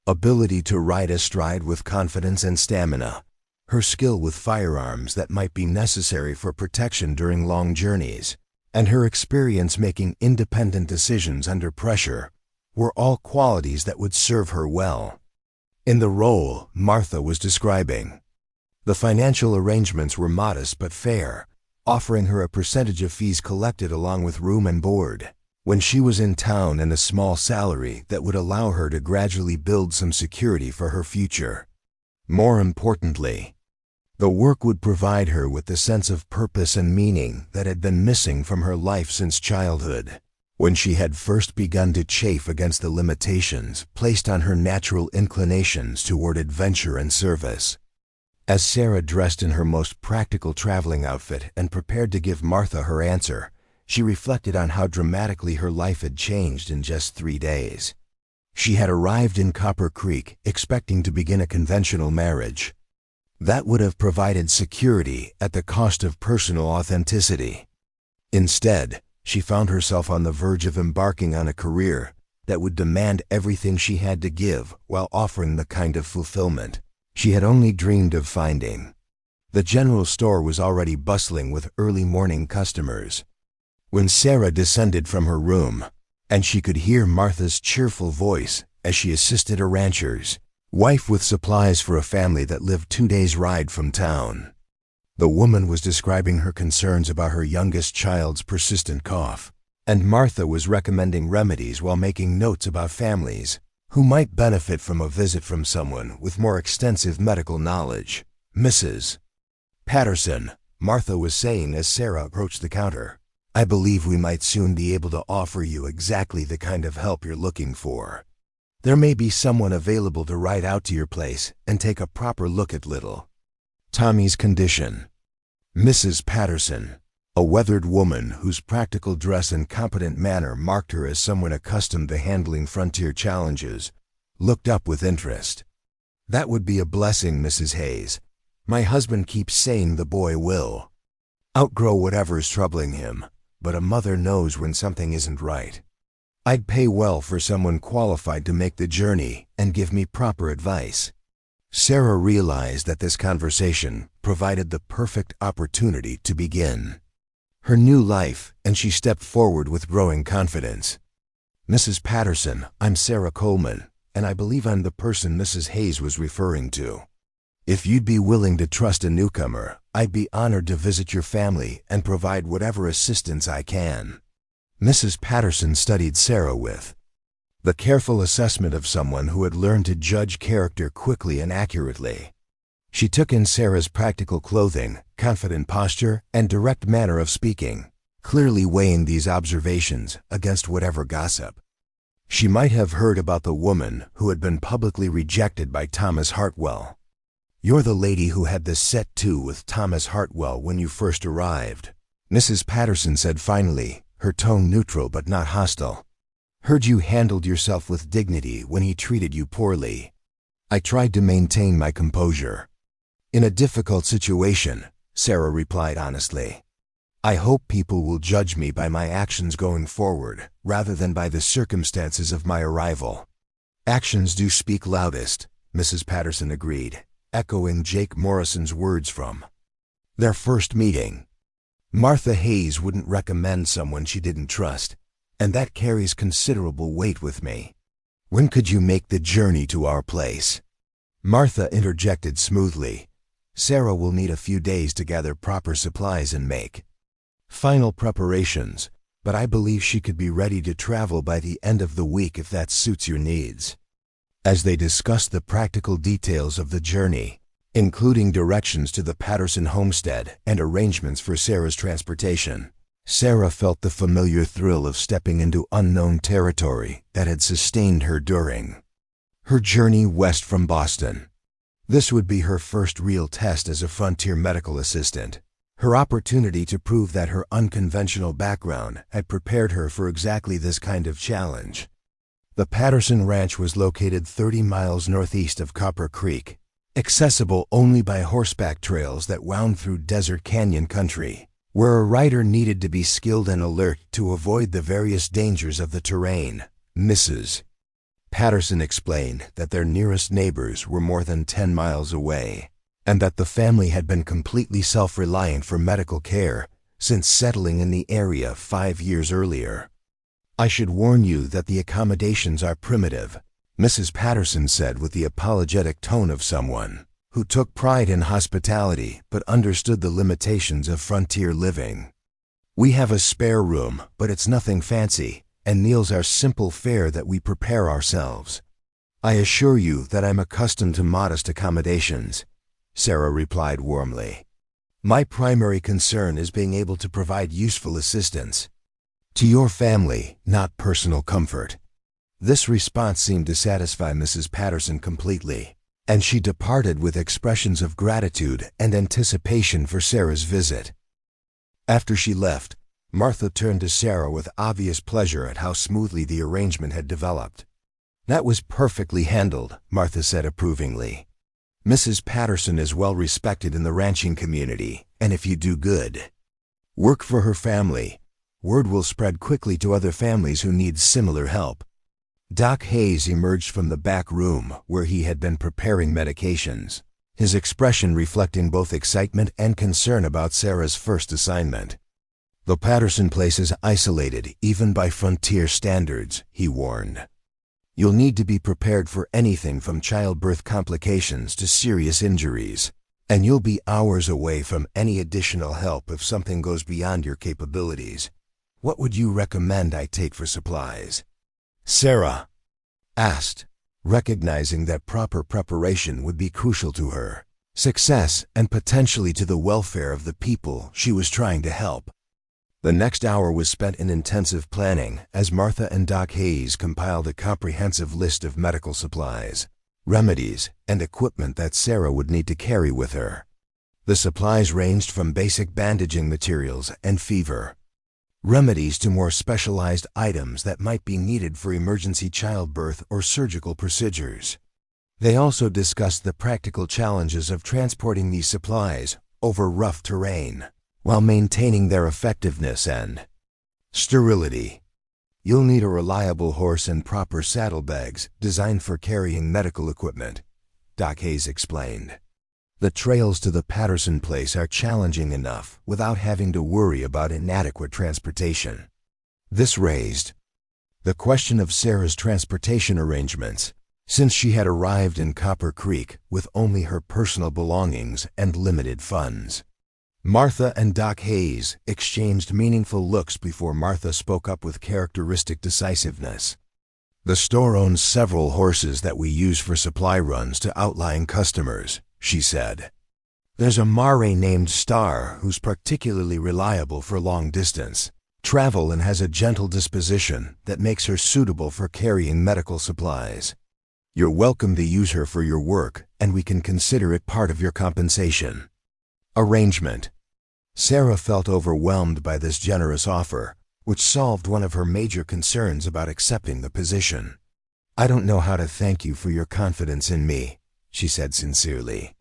ability to ride astride with confidence and stamina, her skill with firearms that might be necessary for protection during long journeys, and her experience making independent decisions under pressure were all qualities that would serve her well in the role Martha was describing. The financial arrangements were modest but fair, offering her a percentage of fees collected along with room and board when she was in town and a small salary that would allow her to gradually build some security for her future. More importantly, the work would provide her with the sense of purpose and meaning that had been missing from her life since childhood, when she had first begun to chafe against the limitations placed on her natural inclinations toward adventure and service. As Sarah dressed in her most practical traveling outfit and prepared to give Martha her answer, she reflected on how dramatically her life had changed in just 3 days. She had arrived in Copper Creek expecting to begin a conventional marriage that would have provided security at the cost of personal authenticity. Instead, she found herself on the verge of embarking on a career that would demand everything she had to give while offering the kind of fulfillment she had only dreamed of finding. The general store was already bustling with early morning customers when Sarah descended from her room, and she could hear Martha's cheerful voice as she assisted a rancher's wife with supplies for a family that lived 2 days' ride from town. The woman was describing her concerns about her youngest child's persistent cough, and Martha was recommending remedies while making notes about families who might benefit from a visit from someone with more extensive medical knowledge. "Mrs. Patterson," Martha was saying as Sarah approached the counter, "I believe we might soon be able to offer you exactly the kind of help you're looking for. There may be someone available to ride out to your place and take a proper look at little Tommy's condition. Mrs. Patterson, a weathered woman whose practical dress and competent manner marked her as someone accustomed to handling frontier challenges, looked up with interest. "That would be a blessing, Mrs. Hayes. My husband keeps saying the boy will outgrow whatever's troubling him, but a mother knows when something isn't right. I'd pay well for someone qualified to make the journey and give me proper advice." Sarah realized that this conversation provided the perfect opportunity to begin her new life, and she stepped forward with growing confidence. "Mrs. Patterson, I'm Sarah Coleman, and I believe I'm the person Mrs. Hayes was referring to. If you'd be willing to trust a newcomer, I'd be honored to visit your family and provide whatever assistance I can." Mrs. Patterson studied Sarah with the careful assessment of someone who had learned to judge character quickly and accurately. She took in Sarah's practical clothing, confident posture, and direct manner of speaking, clearly weighing these observations against whatever gossip she might have heard about the woman who had been publicly rejected by Thomas Hartwell. "You're the lady who had this set to with Thomas Hartwell when you first arrived," Mrs. Patterson said finally, her tone neutral but not hostile. "Heard you handled yourself with dignity when he treated you poorly." I tried to maintain my composure. "In a difficult situation," Sarah replied honestly. "I hope people will judge me by my actions going forward, rather than by the circumstances of my arrival." "Actions do speak loudest," Mrs. Patterson agreed, echoing Jake Morrison's words from their first meeting. "Martha Hayes wouldn't recommend someone she didn't trust, and that carries considerable weight with me. When could you make the journey to our place?" Martha interjected smoothly. "Sarah will need a few days to gather proper supplies and make final preparations, but I believe she could be ready to travel by the end of the week if that suits your needs." As they discussed the practical details of the journey, including directions to the Patterson homestead and arrangements for Sarah's transportation, Sarah felt the familiar thrill of stepping into unknown territory that had sustained her during her journey west from Boston. This would be her first real test as a frontier medical assistant, her opportunity to prove that her unconventional background had prepared her for exactly this kind of challenge. The Patterson Ranch was located 30 miles northeast of Copper Creek, accessible only by horseback trails that wound through desert canyon country, where a rider needed to be skilled and alert to avoid the various dangers of the terrain. Mrs. Patterson explained that their nearest neighbors were more than 10 miles away, and that the family had been completely self-reliant for medical care since settling in the area 5 years earlier. "I should warn you that the accommodations are primitive," Mrs. Patterson said with the apologetic tone of someone who took pride in hospitality but understood the limitations of frontier living. "We have a spare room, but it's nothing fancy, and meals are simple fare that we prepare ourselves." "I assure you that I'm accustomed to modest accommodations," Sarah replied warmly. "My primary concern is being able to provide useful assistance to your family, not personal comfort." This response seemed to satisfy Mrs. Patterson completely, and she departed with expressions of gratitude and anticipation for Sarah's visit. After she left, Martha turned to Sarah with obvious pleasure at how smoothly the arrangement had developed. "That was perfectly handled," Martha said approvingly. "Mrs. Patterson is well respected in the ranching community, and if you do good work for her family, word will spread quickly to other families who need similar help." Doc Hayes emerged from the back room where he had been preparing medications, his expression reflecting both excitement and concern about Sarah's first assignment. "The Patterson place is isolated even by frontier standards," he warned. "You'll need to be prepared for anything from childbirth complications to serious injuries, and you'll be hours away from any additional help if something goes beyond your capabilities. What would you recommend I take for supplies?" Sarah asked, recognizing that proper preparation would be crucial to her success and potentially to the welfare of the people she was trying to help. The next hour was spent in intensive planning as Martha and Doc Hayes compiled a comprehensive list of medical supplies, remedies, and equipment that Sarah would need to carry with her. The supplies ranged from basic bandaging materials and fever remedies to more specialized items that might be needed for emergency childbirth or surgical procedures. They also discussed the practical challenges of transporting these supplies over rough terrain while maintaining their effectiveness and sterility. You'll need a reliable horse and proper saddlebags designed for carrying medical equipment, Doc Hayes explained. The trails to the Patterson place are challenging enough without having to worry about inadequate transportation. This raised the question of Sarah's transportation arrangements, since she had arrived in Copper Creek with only her personal belongings and limited funds. Martha and Doc Hayes exchanged meaningful looks before Martha spoke up with characteristic decisiveness. The store owns several horses that we use for supply runs to outlying customers, she said. There's a Mare named Star who's particularly reliable for long distance travel and has a gentle disposition that makes her suitable for carrying medical supplies. You're welcome to use her for your work, and we can consider it part of your compensation arrangement. Sarah felt overwhelmed by this generous offer, which solved one of her major concerns about accepting the position. I don't know how to thank you for your confidence in me, she said sincerely.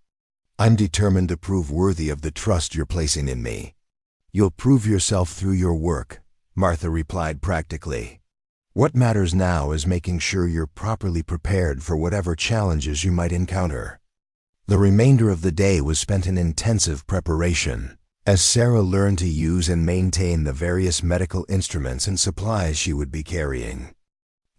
I'm determined to prove worthy of the trust you're placing in me. You'll prove yourself through your work, Martha replied practically. What matters now is making sure you're properly prepared for whatever challenges you might encounter. The remainder of the day was spent in intensive preparation, as Sarah learned to use and maintain the various medical instruments and supplies she would be carrying.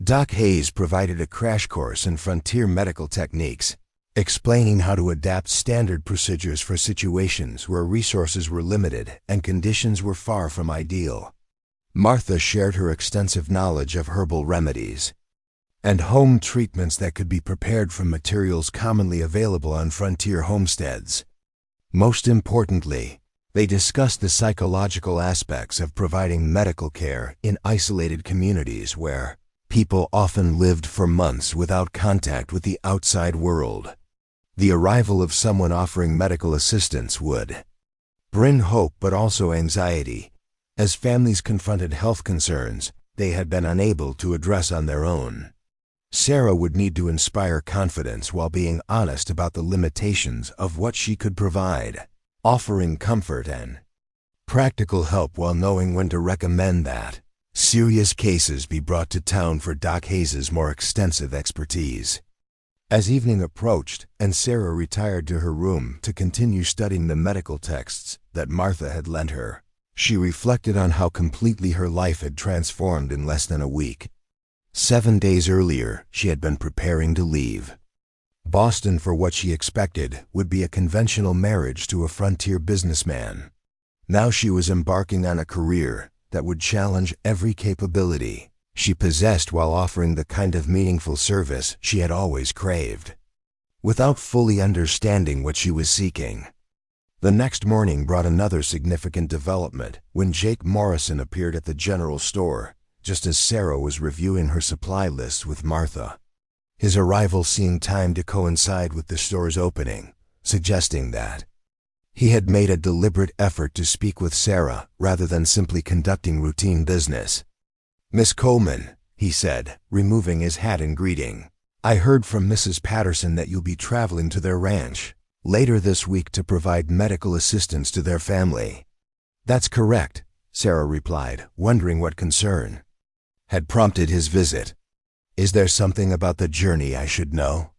Doc Hayes provided a crash course in frontier medical techniques, explaining how to adapt standard procedures for situations where resources were limited and conditions were far from ideal. Martha shared her extensive knowledge of herbal remedies and home treatments that could be prepared from materials commonly available on frontier homesteads. Most importantly, they discussed the psychological aspects of providing medical care in isolated communities where people often lived for months without contact with the outside world. The arrival of someone offering medical assistance would bring hope but also anxiety, as families confronted health concerns they had been unable to address on their own. Sarah would need to inspire confidence while being honest about the limitations of what she could provide, offering comfort and practical help while knowing when to recommend that serious cases be brought to town for Doc Hayes' more extensive expertise. As evening approached and Sarah retired to her room to continue studying the medical texts that Martha had lent her, she reflected on how completely her life had transformed in less than a week. 7 days earlier, she had been preparing to leave Boston for what she expected would be a conventional marriage to a frontier businessman. Now she was embarking on a career that would challenge every capability she possessed while offering the kind of meaningful service she had always craved, without fully understanding what she was seeking. The next morning brought another significant development when Jake Morrison appeared at the general store, just as Sarah was reviewing her supply lists with Martha. His arrival seemed timed to coincide with the store's opening, suggesting that he had made a deliberate effort to speak with Sarah rather than simply conducting routine business. Miss Coleman, he said, removing his hat in greeting. I heard from Mrs. Patterson that you'll be traveling to their ranch later this week to provide medical assistance to their family. That's correct, Sarah replied, wondering what concern had prompted his visit. Is there something about the journey I should know?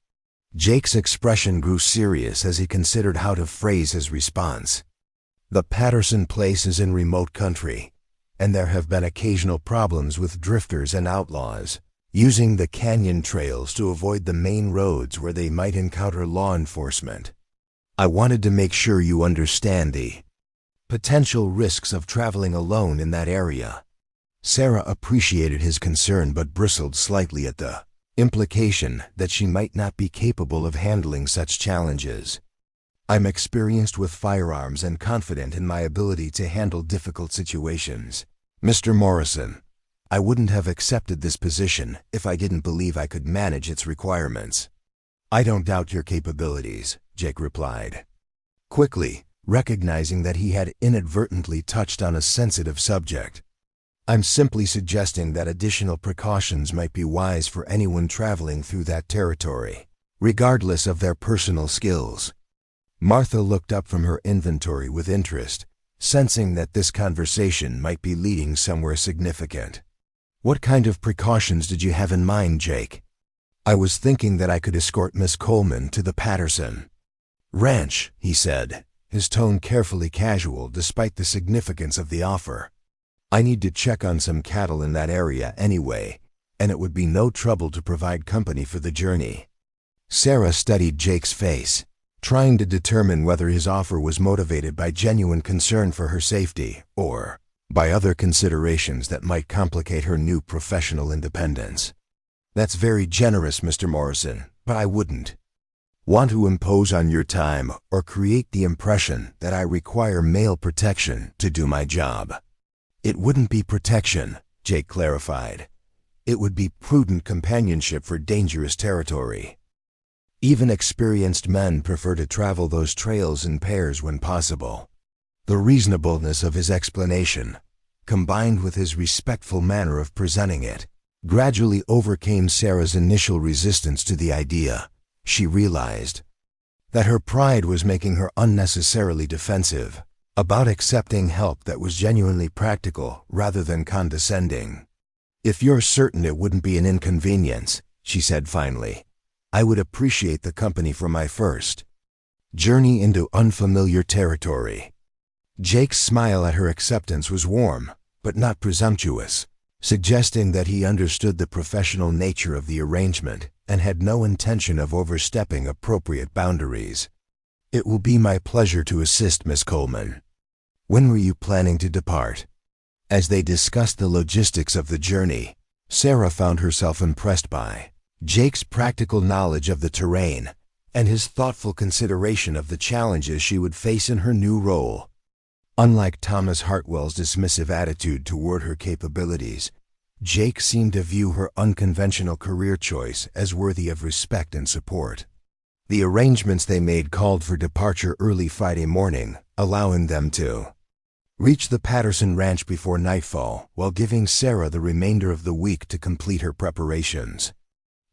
Jake's expression grew serious as he considered how to phrase his response. The Patterson place is in remote country, and there have been occasional problems with drifters and outlaws using the canyon trails to avoid the main roads where they might encounter law enforcement. I wanted to make sure you understand the potential risks of traveling alone in that area. Sarah appreciated his concern but bristled slightly at the implication that she might not be capable of handling such challenges. I'm experienced with firearms and confident in my ability to handle difficult situations. Mr. Morrison, I wouldn't have accepted this position if I didn't believe I could manage its requirements. I don't doubt your capabilities, Jake replied. Quickly, recognizing that he had inadvertently touched on a sensitive subject. "I'm simply suggesting that additional precautions might be wise for anyone traveling through that territory, regardless of their personal skills." Martha looked up from her inventory with interest, sensing that this conversation might be leading somewhere significant. "What kind of precautions did you have in mind, Jake?" "I was thinking that I could escort Miss Coleman to the Patterson Ranch," he said, his tone carefully casual despite the significance of the offer. "I need to check on some cattle in that area anyway, and it would be no trouble to provide company for the journey." Sarah studied Jake's face, trying to determine whether his offer was motivated by genuine concern for her safety or by other considerations that might complicate her new professional independence. "That's very generous, Mr. Morrison, but I wouldn't want to impose on your time or create the impression that I require male protection to do my job." "It wouldn't be protection," Jake clarified. "It would be prudent companionship for dangerous territory. Even experienced men prefer to travel those trails in pairs when possible." The reasonableness of his explanation, combined with his respectful manner of presenting it, gradually overcame Sarah's initial resistance to the idea. She realized that her pride was making her unnecessarily defensive about accepting help that was genuinely practical rather than condescending. "If you're certain it wouldn't be an inconvenience," she said finally, "I would appreciate the company for my first journey into unfamiliar territory." Jake's smile at her acceptance was warm, but not presumptuous, suggesting that he understood the professional nature of the arrangement and had no intention of overstepping appropriate boundaries. "It will be my pleasure to assist, Miss Coleman. When were you planning to depart?" As they discussed the logistics of the journey, Sarah found herself impressed by Jake's practical knowledge of the terrain and his thoughtful consideration of the challenges she would face in her new role. Unlike Thomas Hartwell's dismissive attitude toward her capabilities, Jake seemed to view her unconventional career choice as worthy of respect and support. The arrangements they made called for departure early Friday morning, allowing them to reach the Patterson Ranch before nightfall while giving Sarah the remainder of the week to complete her preparations.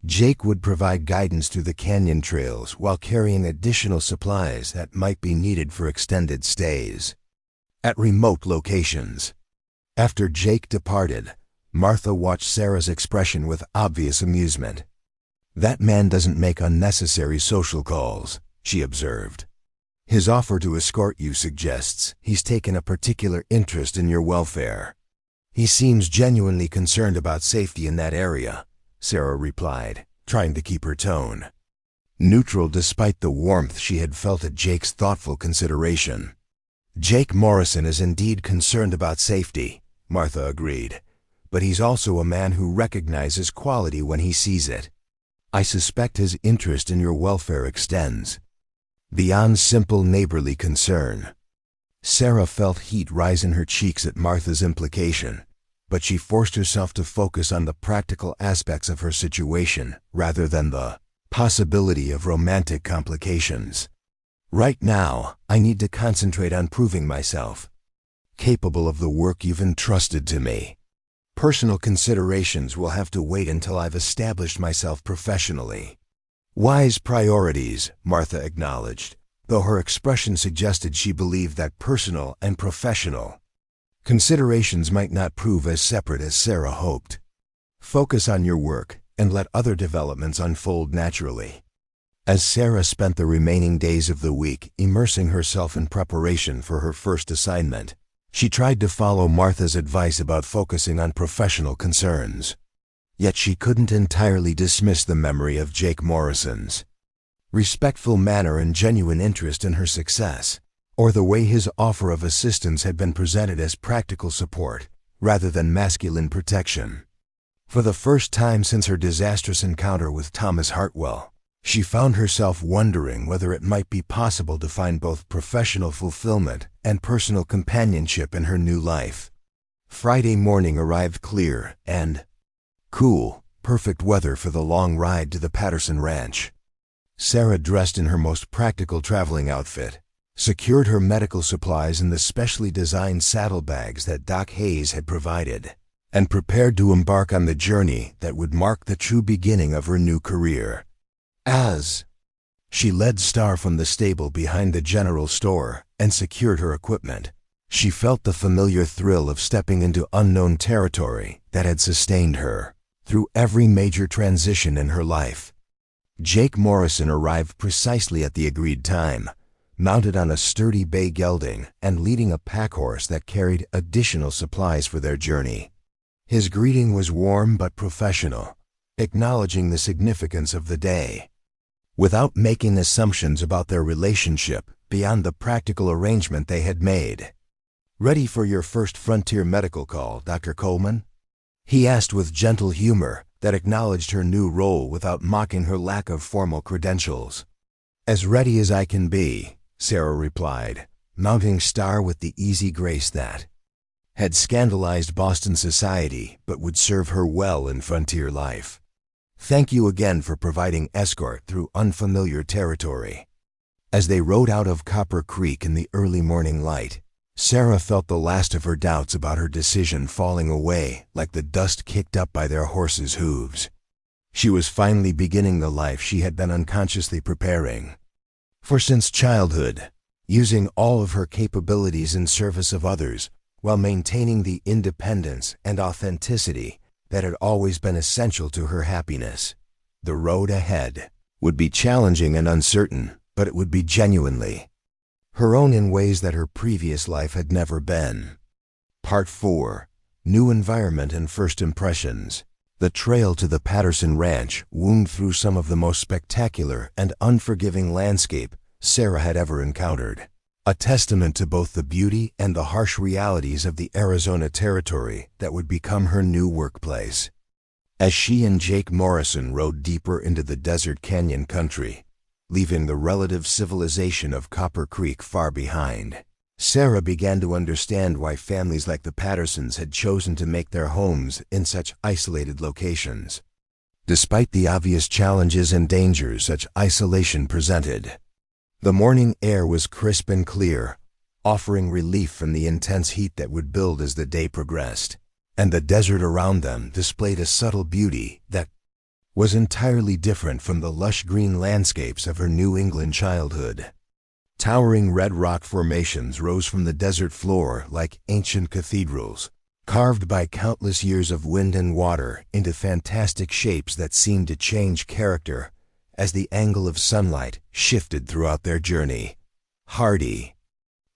Jake would provide guidance through the canyon trails while carrying additional supplies that might be needed for extended stays at remote locations. After Jake departed, Martha watched Sarah's expression with obvious amusement. "That man doesn't make unnecessary social calls," she observed. "His offer to escort you suggests he's taken a particular interest in your welfare." "He seems genuinely concerned about safety in that area," Sarah replied, trying to keep her tone neutral despite the warmth she had felt at Jake's thoughtful consideration. "Jake Morrison is indeed concerned about safety," Martha agreed, "but he's also a man who recognizes quality when he sees it. I suspect his interest in your welfare extends beyond simple neighborly concern." Sarah felt heat rise in her cheeks at Martha's implication, but she forced herself to focus on the practical aspects of her situation rather than the possibility of romantic complications. "Right now, I need to concentrate on proving myself capable of the work you've entrusted to me. Personal considerations will have to wait until I've established myself professionally." "Wise priorities," Martha acknowledged, though her expression suggested she believed that personal and professional considerations might not prove as separate as Sarah hoped. "Focus on your work and let other developments unfold naturally." As Sarah spent the remaining days of the week immersing herself in preparation for her first assignment, she tried to follow Martha's advice about focusing on professional concerns. Yet she couldn't entirely dismiss the memory of Jake Morrison's respectful manner and genuine interest in her success, or the way his offer of assistance had been presented as practical support rather than masculine protection. For the first time since her disastrous encounter with Thomas Hartwell, she found herself wondering whether it might be possible to find both professional fulfillment and personal companionship in her new life. Friday morning arrived clear and cool, perfect weather for the long ride to the Patterson Ranch. Sarah dressed in her most practical traveling outfit, secured her medical supplies in the specially designed saddlebags that Doc Hayes had provided, and prepared to embark on the journey that would mark the true beginning of her new career. As she led Star from the stable behind the general store and secured her equipment, she felt the familiar thrill of stepping into unknown territory that had sustained her through every major transition in her life. Jake Morrison arrived precisely at the agreed time, mounted on a sturdy bay gelding and leading a pack horse that carried additional supplies for their journey. His greeting was warm but professional, acknowledging the significance of the day. Without making assumptions about their relationship beyond the practical arrangement they had made. "Ready for your first frontier medical call, Dr. Coleman?" he asked with gentle humor that acknowledged her new role without mocking her lack of formal credentials. "As ready as I can be," Sarah replied, mounting Star with the easy grace that had scandalized Boston society but would serve her well in frontier life. "Thank you again for providing escort through unfamiliar territory." As they rode out of Copper Creek in the early morning light, Sarah felt the last of her doubts about her decision falling away like the dust kicked up by their horses' hooves. She was finally beginning the life she had been unconsciously preparing for since childhood, using all of her capabilities in service of others while maintaining the independence and authenticity that had always been essential to her happiness. The road ahead would be challenging and uncertain, but it would be genuinely her own in ways that her previous life had never been. Part 4. New Environment and First Impressions. The trail to the Patterson Ranch wound through some of the most spectacular and unforgiving landscape Sarah had ever encountered, a testament to both the beauty and the harsh realities of the Arizona territory that would become her new workplace. As she and Jake Morrison rode deeper into the desert canyon country, leaving the relative civilization of Copper Creek far behind, Sarah began to understand why families like the Pattersons had chosen to make their homes in such isolated locations. Despite the obvious challenges and dangers such isolation presented, the morning air was crisp and clear, offering relief from the intense heat that would build as the day progressed, and the desert around them displayed a subtle beauty that was entirely different from the lush green landscapes of her New England childhood. Towering red rock formations rose from the desert floor like ancient cathedrals, carved by countless years of wind and water into fantastic shapes that seemed to change character as the angle of sunlight shifted throughout their journey. Hardy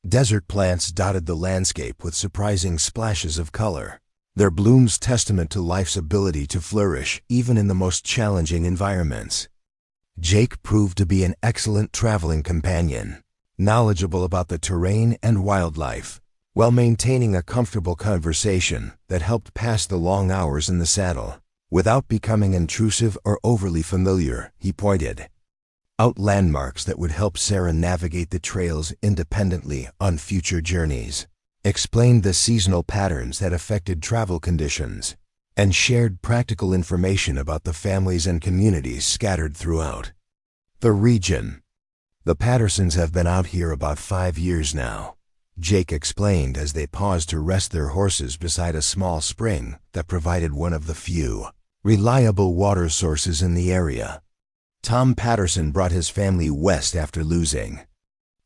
desert plants dotted the landscape with surprising splashes of color, their blooms testament to life's ability to flourish even in the most challenging environments. Jake proved to be an excellent traveling companion, knowledgeable about the terrain and wildlife, while maintaining a comfortable conversation that helped pass the long hours in the saddle. Without becoming intrusive or overly familiar, he pointed out landmarks that would help Sarah navigate the trails independently on future journeys, explained the seasonal patterns that affected travel conditions, and shared practical information about the families and communities scattered throughout the region. "The Pattersons have been out here about 5 years now," Jake explained as they paused to rest their horses beside a small spring that provided one of the few reliable water sources in the area. Tom Patterson brought his family west after losing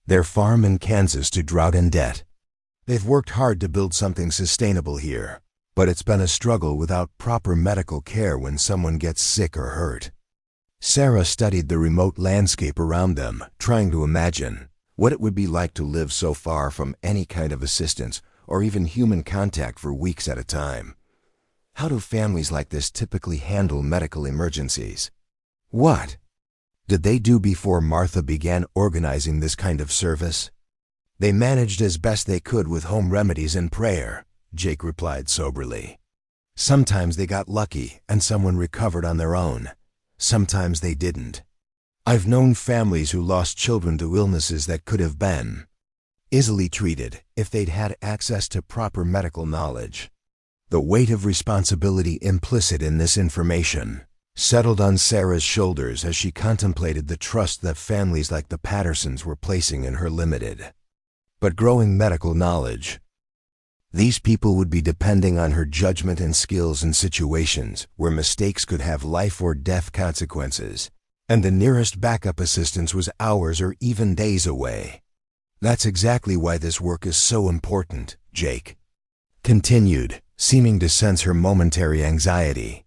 their farm in Kansas to drought and debt. They've worked hard to build something sustainable here, but it's been a struggle without proper medical care when someone gets sick or hurt. Sarah studied the remote landscape around them, trying to imagine what it would be like to live so far from any kind of assistance or even human contact for weeks at a time. How do families like this typically handle medical emergencies? What did they do before Martha began organizing this kind of service? "They managed as best they could with home remedies and prayer," Jake replied soberly. "Sometimes they got lucky and someone recovered on their own. Sometimes they didn't. I've known families who lost children to illnesses that could have been easily treated if they'd had access to proper medical knowledge." The weight of responsibility implicit in this information settled on Sarah's shoulders as she contemplated the trust that families like the Pattersons were placing in her limited but growing medical knowledge. These people would be depending on her judgment and skills in situations where mistakes could have life or death consequences, and the nearest backup assistance was hours or even days away. That's exactly why this work is so important, Jake continued, seeming to sense her momentary anxiety.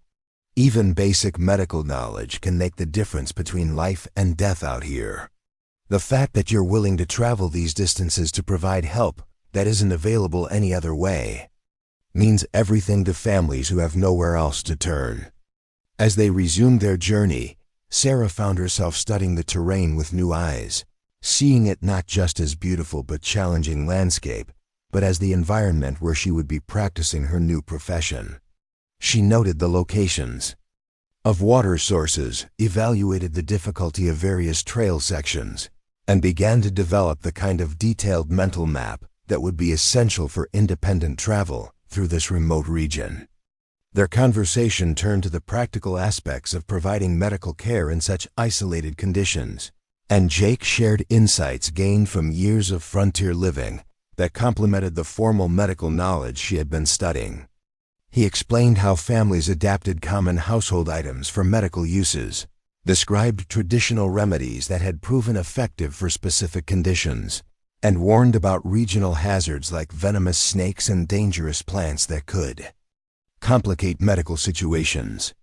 Even basic medical knowledge can make the difference between life and death out here. The fact that you're willing to travel these distances to provide help that isn't available any other way means everything to families who have nowhere else to turn. As they resumed their journey, Sarah found herself studying the terrain with new eyes, seeing it not just as beautiful but challenging landscape, but as the environment where she would be practicing her new profession. She noted the locations of water sources, evaluated the difficulty of various trail sections, and began to develop the kind of detailed mental map that would be essential for independent travel through this remote region. Their conversation turned to the practical aspects of providing medical care in such isolated conditions, and Jake shared insights gained from years of frontier living that complemented the formal medical knowledge she had been studying. He explained how families adapted common household items for medical uses, described traditional remedies that had proven effective for specific conditions, and warned about regional hazards like venomous snakes and dangerous plants that could complicate medical situations.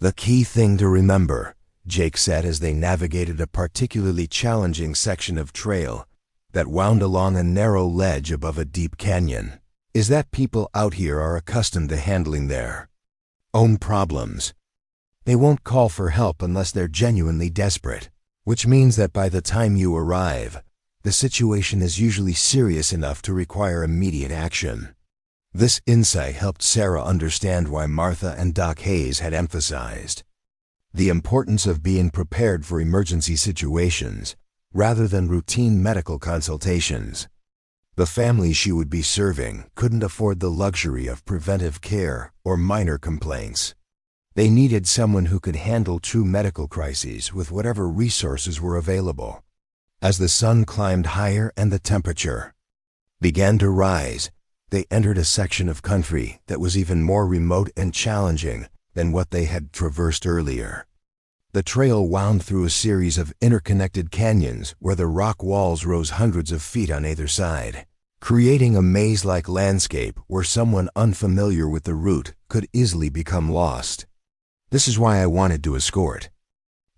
The key thing to remember, Jake said as they navigated a particularly challenging section of trail that wound along a narrow ledge above a deep canyon, is that people out here are accustomed to handling their own problems. They won't call for help unless they're genuinely desperate, which means that by the time you arrive, the situation is usually serious enough to require immediate action. This insight helped Sarah understand why Martha and Doc Hayes had emphasized the importance of being prepared for emergency situations rather than routine medical consultations. The families she would be serving couldn't afford the luxury of preventive care or minor complaints. They needed someone who could handle true medical crises with whatever resources were available. As the sun climbed higher and the temperature began to rise, they entered a section of country that was even more remote and challenging than what they had traversed earlier. The trail wound through a series of interconnected canyons where the rock walls rose hundreds of feet on either side, creating a maze-like landscape where someone unfamiliar with the route could easily become lost. This is why I wanted to escort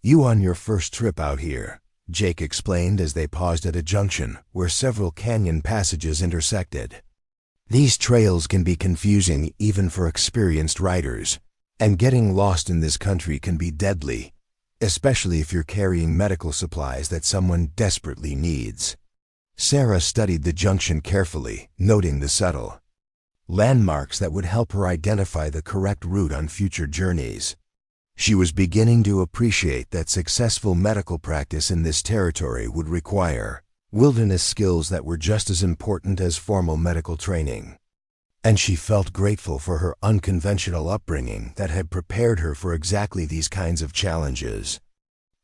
you on your first trip out here, Jake explained as they paused at a junction where several canyon passages intersected. These trails can be confusing even for experienced riders, and getting lost in this country can be deadly, especially if you're carrying medical supplies that someone desperately needs. Sarah studied the junction carefully, noting the subtle landmarks that would help her identify the correct route on future journeys. She was beginning to appreciate that successful medical practice in this territory would require wilderness skills that were just as important as formal medical training. And she felt grateful for her unconventional upbringing that had prepared her for exactly these kinds of challenges.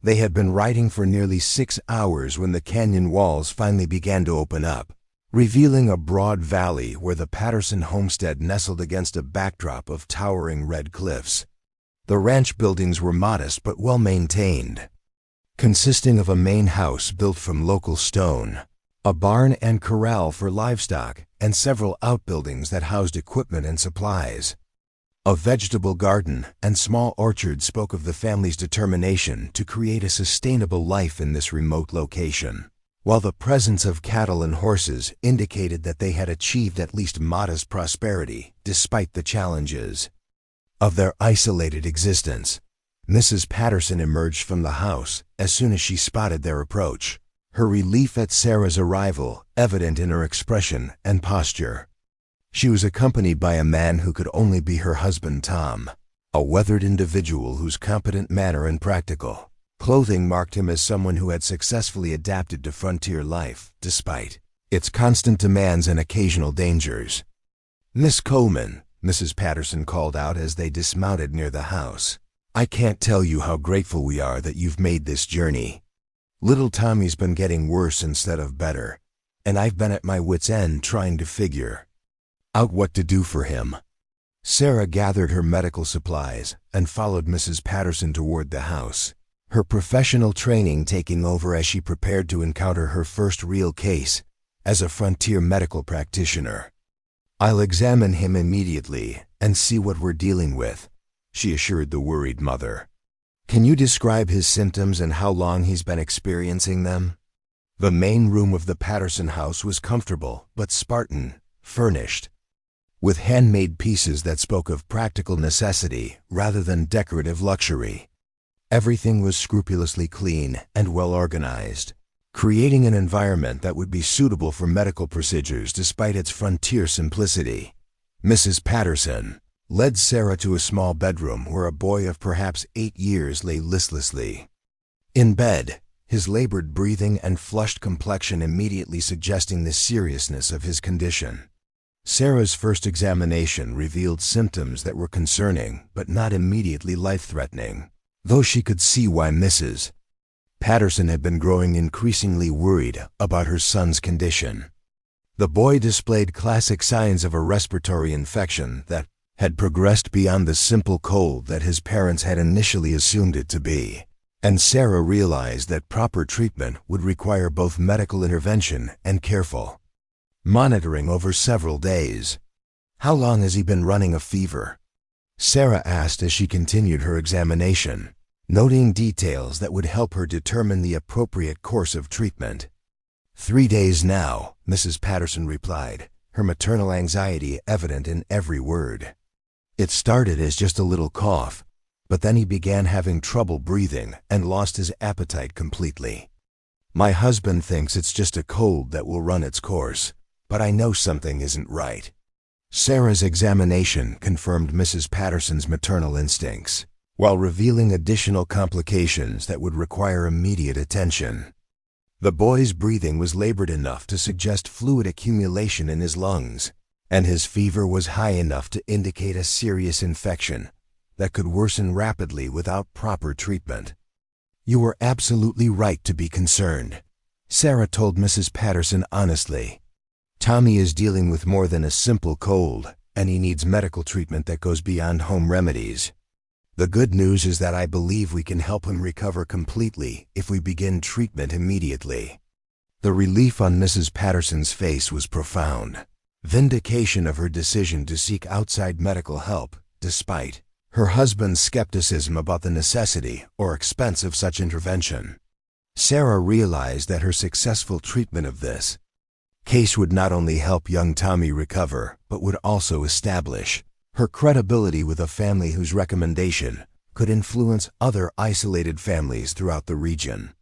They had been riding for nearly 6 hours when the canyon walls finally began to open up, revealing a broad valley where the Patterson homestead nestled against a backdrop of towering red cliffs. The ranch buildings were modest but well-maintained, consisting of a main house built from local stone, a barn and corral for livestock, and several outbuildings that housed equipment and supplies. A vegetable garden and small orchard spoke of the family's determination to create a sustainable life in this remote location, while the presence of cattle and horses indicated that they had achieved at least modest prosperity despite the challenges of their isolated existence. Mrs. Patterson emerged from the house as soon as she spotted their approach, her relief at Sarah's arrival evident in her expression and posture. She was accompanied by a man who could only be her husband Tom, a weathered individual whose competent manner and practical clothing marked him as someone who had successfully adapted to frontier life despite its constant demands and occasional dangers. "Miss Coleman," Mrs. Patterson called out as they dismounted near the house. I can't tell you how grateful we are that you've made this journey. Little Tommy's been getting worse instead of better, and I've been at my wit's end trying to figure out what to do for him." Sarah gathered her medical supplies and followed Mrs. Patterson toward the house, her professional training taking over as she prepared to encounter her first real case as a frontier medical practitioner. "I'll examine him immediately and see what we're dealing with," she assured the worried mother. "Can you describe his symptoms and how long he's been experiencing them?" The main room of the Patterson house was comfortable but Spartan, furnished with handmade pieces that spoke of practical necessity rather than decorative luxury. Everything was scrupulously clean and well organized, creating an environment that would be suitable for medical procedures despite its frontier simplicity. Mrs. Patterson led Sarah to a small bedroom where a boy of perhaps 8 years lay listlessly in bed, his labored breathing and flushed complexion immediately suggesting the seriousness of his condition. Sarah's first examination revealed symptoms that were concerning but not immediately life-threatening, though she could see why Mrs. Patterson had been growing increasingly worried about her son's condition. The boy displayed classic signs of a respiratory infection that had progressed beyond the simple cold that his parents had initially assumed it to be, and Sarah realized that proper treatment would require both medical intervention and careful monitoring over several days. "How long has he been running a fever?" Sarah asked as she continued her examination, noting details that would help her determine the appropriate course of treatment. 3 days now," Mrs. Patterson replied, her maternal anxiety evident in every word. "It started as just a little cough, but then he began having trouble breathing and lost his appetite completely. My husband thinks it's just a cold that will run its course, but I know something isn't right." Sarah's examination confirmed Mrs. Patterson's maternal instincts, while revealing additional complications that would require immediate attention. The boy's breathing was labored enough to suggest fluid accumulation in his lungs, and his fever was high enough to indicate a serious infection that could worsen rapidly without proper treatment. "You were absolutely right to be concerned," Sarah told Mrs. Patterson honestly. "Tommy is dealing with more than a simple cold, and he needs medical treatment that goes beyond home remedies. The good news is that I believe we can help him recover completely if we begin treatment immediately." The relief on Mrs. Patterson's face was profound, vindication of her decision to seek outside medical help, despite her husband's skepticism about the necessity or expense of such intervention. Sarah realized that her successful treatment of this case would not only help young Tommy recover, but would also establish her credibility with a family whose recommendation could influence other isolated families throughout the region.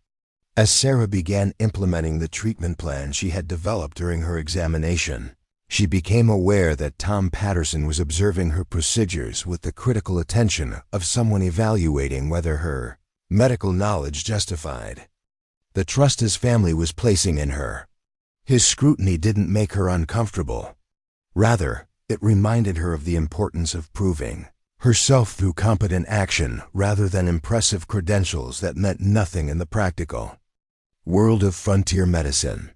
As Sarah began implementing the treatment plan she had developed during her examination, she became aware that Tom Patterson was observing her procedures with the critical attention of someone evaluating whether her medical knowledge justified the trust his family was placing in her. His scrutiny didn't make her uncomfortable. Rather, it reminded her of the importance of proving herself through competent action rather than impressive credentials that meant nothing in the practical world of frontier medicine.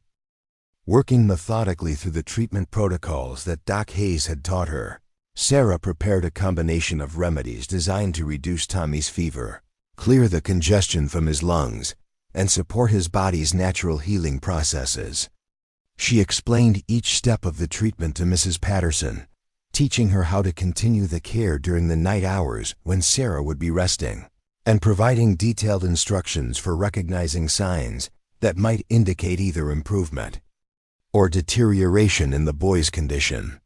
Working methodically through the treatment protocols that Doc Hayes had taught her, Sarah prepared a combination of remedies designed to reduce Tommy's fever, clear the congestion from his lungs, and support his body's natural healing processes. She explained each step of the treatment to Mrs. Patterson, teaching her how to continue the care during the night hours when Sarah would be resting, and providing detailed instructions for recognizing signs that might indicate either improvement or deterioration in the boy's condition.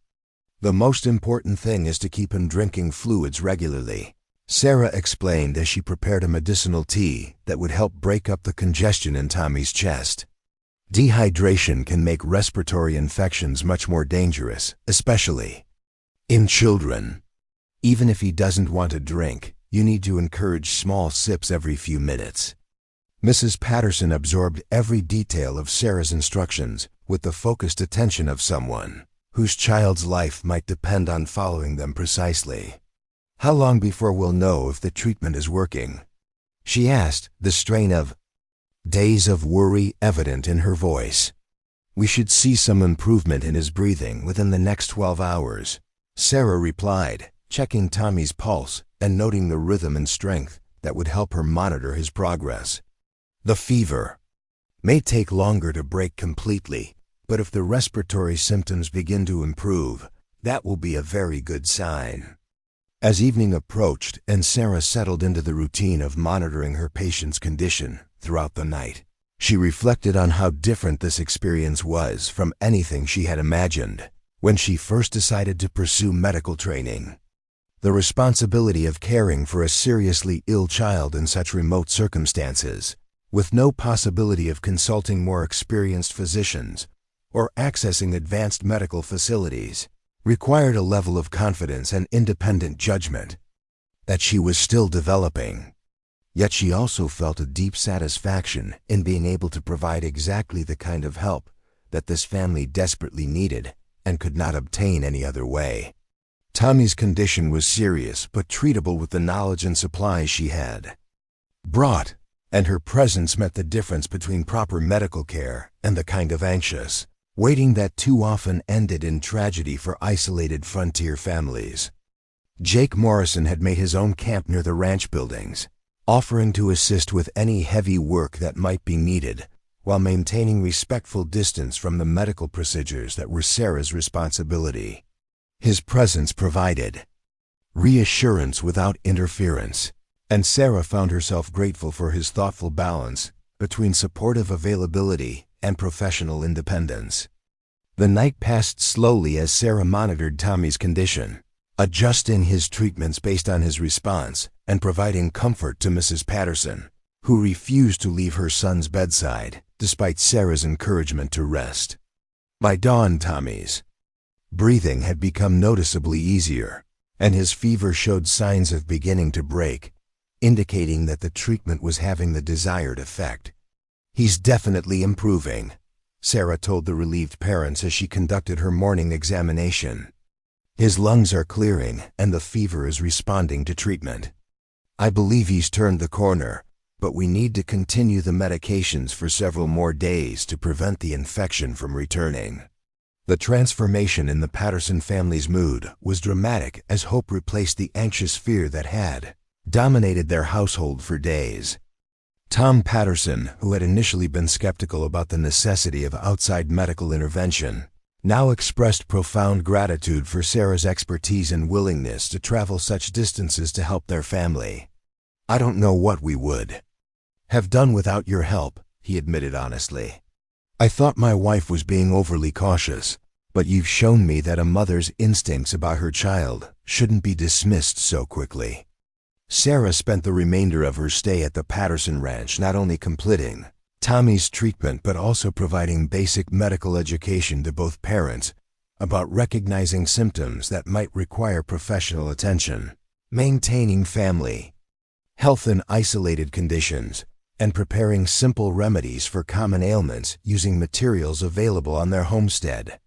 "The most important thing is to keep him drinking fluids regularly," Sarah explained as she prepared a medicinal tea that would help break up the congestion in Tommy's chest. Dehydration can make respiratory infections much more dangerous, especially in children. Even if he doesn't want to drink, you need to encourage small sips every few minutes. Mrs. Patterson absorbed every detail of Sarah's instructions with the focused attention of someone whose child's life might depend on following them precisely. How long before we'll know if the treatment is working? She asked, the strain of days of worry evident in her voice. We should see some improvement in his breathing within the next 12 hours, Sarah replied, checking Tommy's pulse and noting the rhythm and strength that would help her monitor his progress. The fever may take longer to break completely, but if the respiratory symptoms begin to improve, that will be a very good sign. As evening approached and Sarah settled into the routine of monitoring her patient's condition throughout the night, she reflected on how different this experience was from anything she had imagined when she first decided to pursue medical training. The responsibility of caring for a seriously ill child in such remote circumstances, with no possibility of consulting more experienced physicians or accessing advanced medical facilities, required a level of confidence and independent judgment that she was still developing. Yet she also felt a deep satisfaction in being able to provide exactly the kind of help that this family desperately needed and could not obtain any other way. Tommy's condition was serious but treatable with the knowledge and supplies she had brought, and her presence meant the difference between proper medical care and the kind of anxious waiting that too often ended in tragedy for isolated frontier families. Jake Morrison had made his own camp near the ranch buildings, offering to assist with any heavy work that might be needed, while maintaining respectful distance from the medical procedures that were Sarah's responsibility. His presence provided reassurance without interference, and Sarah found herself grateful for his thoughtful balance between supportive availability and professional independence. The night passed slowly as Sarah monitored Tommy's condition, adjusting his treatments based on his response and providing comfort to Mrs. Patterson, who refused to leave her son's bedside despite Sarah's encouragement to rest. By dawn, Tommy's breathing had become noticeably easier, and his fever showed signs of beginning to break, indicating that the treatment was having the desired effect. "He's definitely improving," Sarah told the relieved parents as she conducted her morning examination. "His lungs are clearing and the fever is responding to treatment. I believe he's turned the corner, but we need to continue the medications for several more days to prevent the infection from returning." The transformation in the Patterson family's mood was dramatic as hope replaced the anxious fear that had dominated their household for days. Tom Patterson, who had initially been skeptical about the necessity of outside medical intervention, now expressed profound gratitude for Sarah's expertise and willingness to travel such distances to help their family. "I don't know what we would have done without your help," he admitted honestly. "I thought my wife was being overly cautious, but you've shown me that a mother's instincts about her child shouldn't be dismissed so quickly." Sarah spent the remainder of her stay at the Patterson Ranch not only completing Tommy's treatment but also providing basic medical education to both parents about recognizing symptoms that might require professional attention, maintaining family health in isolated conditions, and preparing simple remedies for common ailments using materials available on their homestead.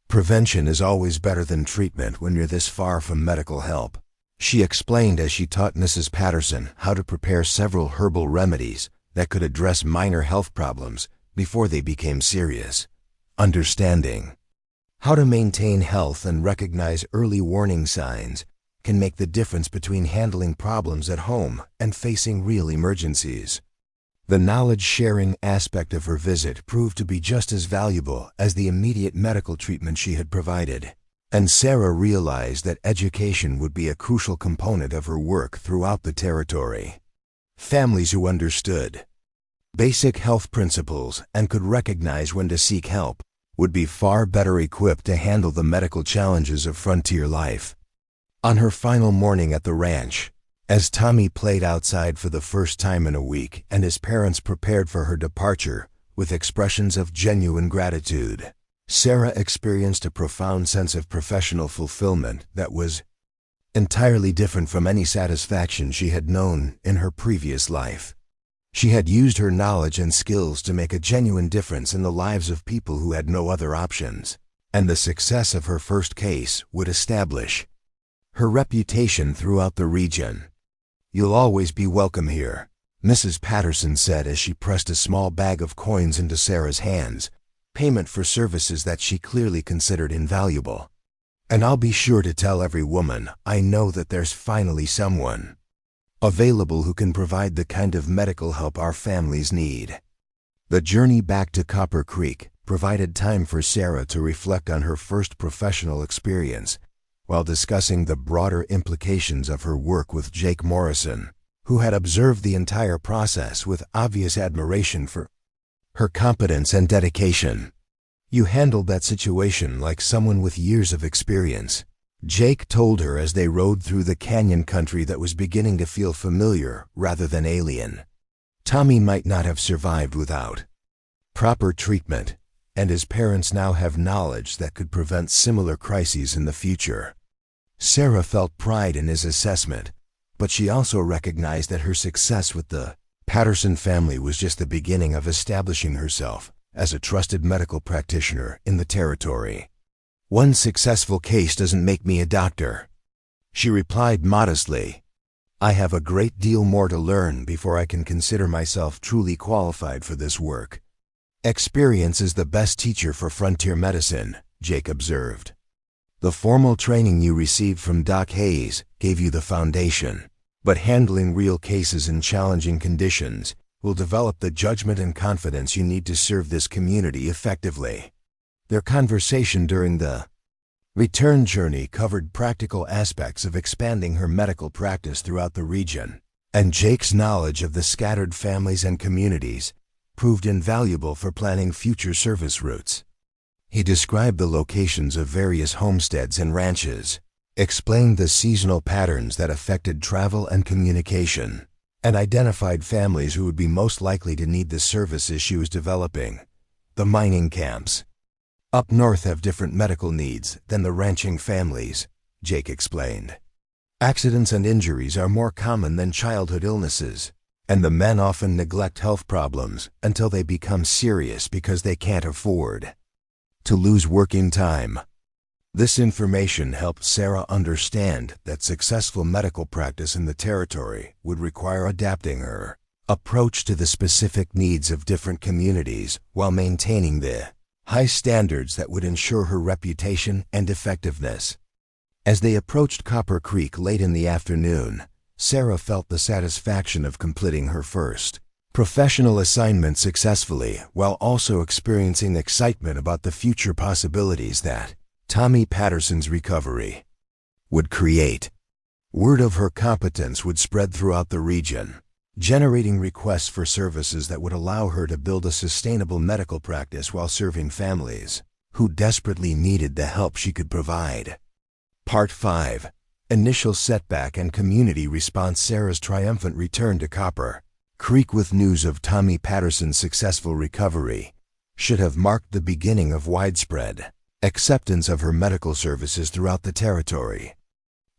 "Prevention is always better than treatment when you're this far from medical help," she explained as she taught Mrs. Patterson how to prepare several herbal remedies that could address minor health problems before they became serious. Understanding how to maintain health and recognize early warning signs can make the difference between handling problems at home and facing real emergencies. The knowledge-sharing aspect of her visit proved to be just as valuable as the immediate medical treatment she had provided, and Sarah realized that education would be a crucial component of her work throughout the territory. Families who understood basic health principles and could recognize when to seek help would be far better equipped to handle the medical challenges of frontier life. On her final morning at the ranch, as Tommy played outside for the first time in a week and his parents prepared for her departure with expressions of genuine gratitude, Sarah experienced a profound sense of professional fulfillment that was entirely different from any satisfaction she had known in her previous life. She had used her knowledge and skills to make a genuine difference in the lives of people who had no other options, and the success of her first case would establish her reputation throughout the region. "You'll always be welcome here," Mrs. Patterson said as she pressed a small bag of coins into Sarah's hands, payment for services that she clearly considered invaluable. "And I'll be sure to tell every woman I know that there's finally someone available who can provide the kind of medical help our families need." The journey back to Copper Creek provided time for Sarah to reflect on her first professional experience while discussing the broader implications of her work with Jake Morrison, who had observed the entire process with obvious admiration for her competence and dedication. "You handled that situation like someone with years of experience," Jake told her as they rode through the canyon country that was beginning to feel familiar rather than alien. Tommy might not have survived without proper treatment, and his parents now have knowledge that could prevent similar crises in the future. Sarah felt pride in his assessment, but she also recognized that her success with the Patterson family was just the beginning of establishing herself as a trusted medical practitioner in the territory. "One successful case doesn't make me a doctor," she replied modestly. "I have a great deal more to learn before I can consider myself truly qualified for this work." "Experience is the best teacher for frontier medicine," Jake observed. "The formal training you received from Doc Hayes gave you the foundation, but handling real cases in challenging conditions will develop the judgment and confidence you need to serve this community effectively." Their conversation during the return journey covered practical aspects of expanding her medical practice throughout the region, and Jake's knowledge of the scattered families and communities proved invaluable for planning future service routes. He described the locations of various homesteads and ranches, explained the seasonal patterns that affected travel and communication, and identified families who would be most likely to need the services she was developing. "The mining camps up north have different medical needs than the ranching families," Jake explained. "Accidents and injuries are more common than childhood illnesses, and the men often neglect health problems until they become serious because they can't afford to lose working time." This information helped Sarah understand that successful medical practice in the territory would require adapting her approach to the specific needs of different communities while maintaining the high standards that would ensure her reputation and effectiveness. As they approached Copper Creek late in the afternoon, Sarah felt the satisfaction of completing her first professional assignment successfully while also experiencing excitement about the future possibilities that Tommy Patterson's recovery would create. Word of her competence would spread throughout the region, generating requests for services that would allow her to build a sustainable medical practice while serving families who desperately needed the help she could provide. Part 5. Initial setback and community response. Sarah's triumphant return to Copper Creek with news of Tommy Patterson's successful recovery should have marked the beginning of widespread acceptance of her medical services throughout the territory.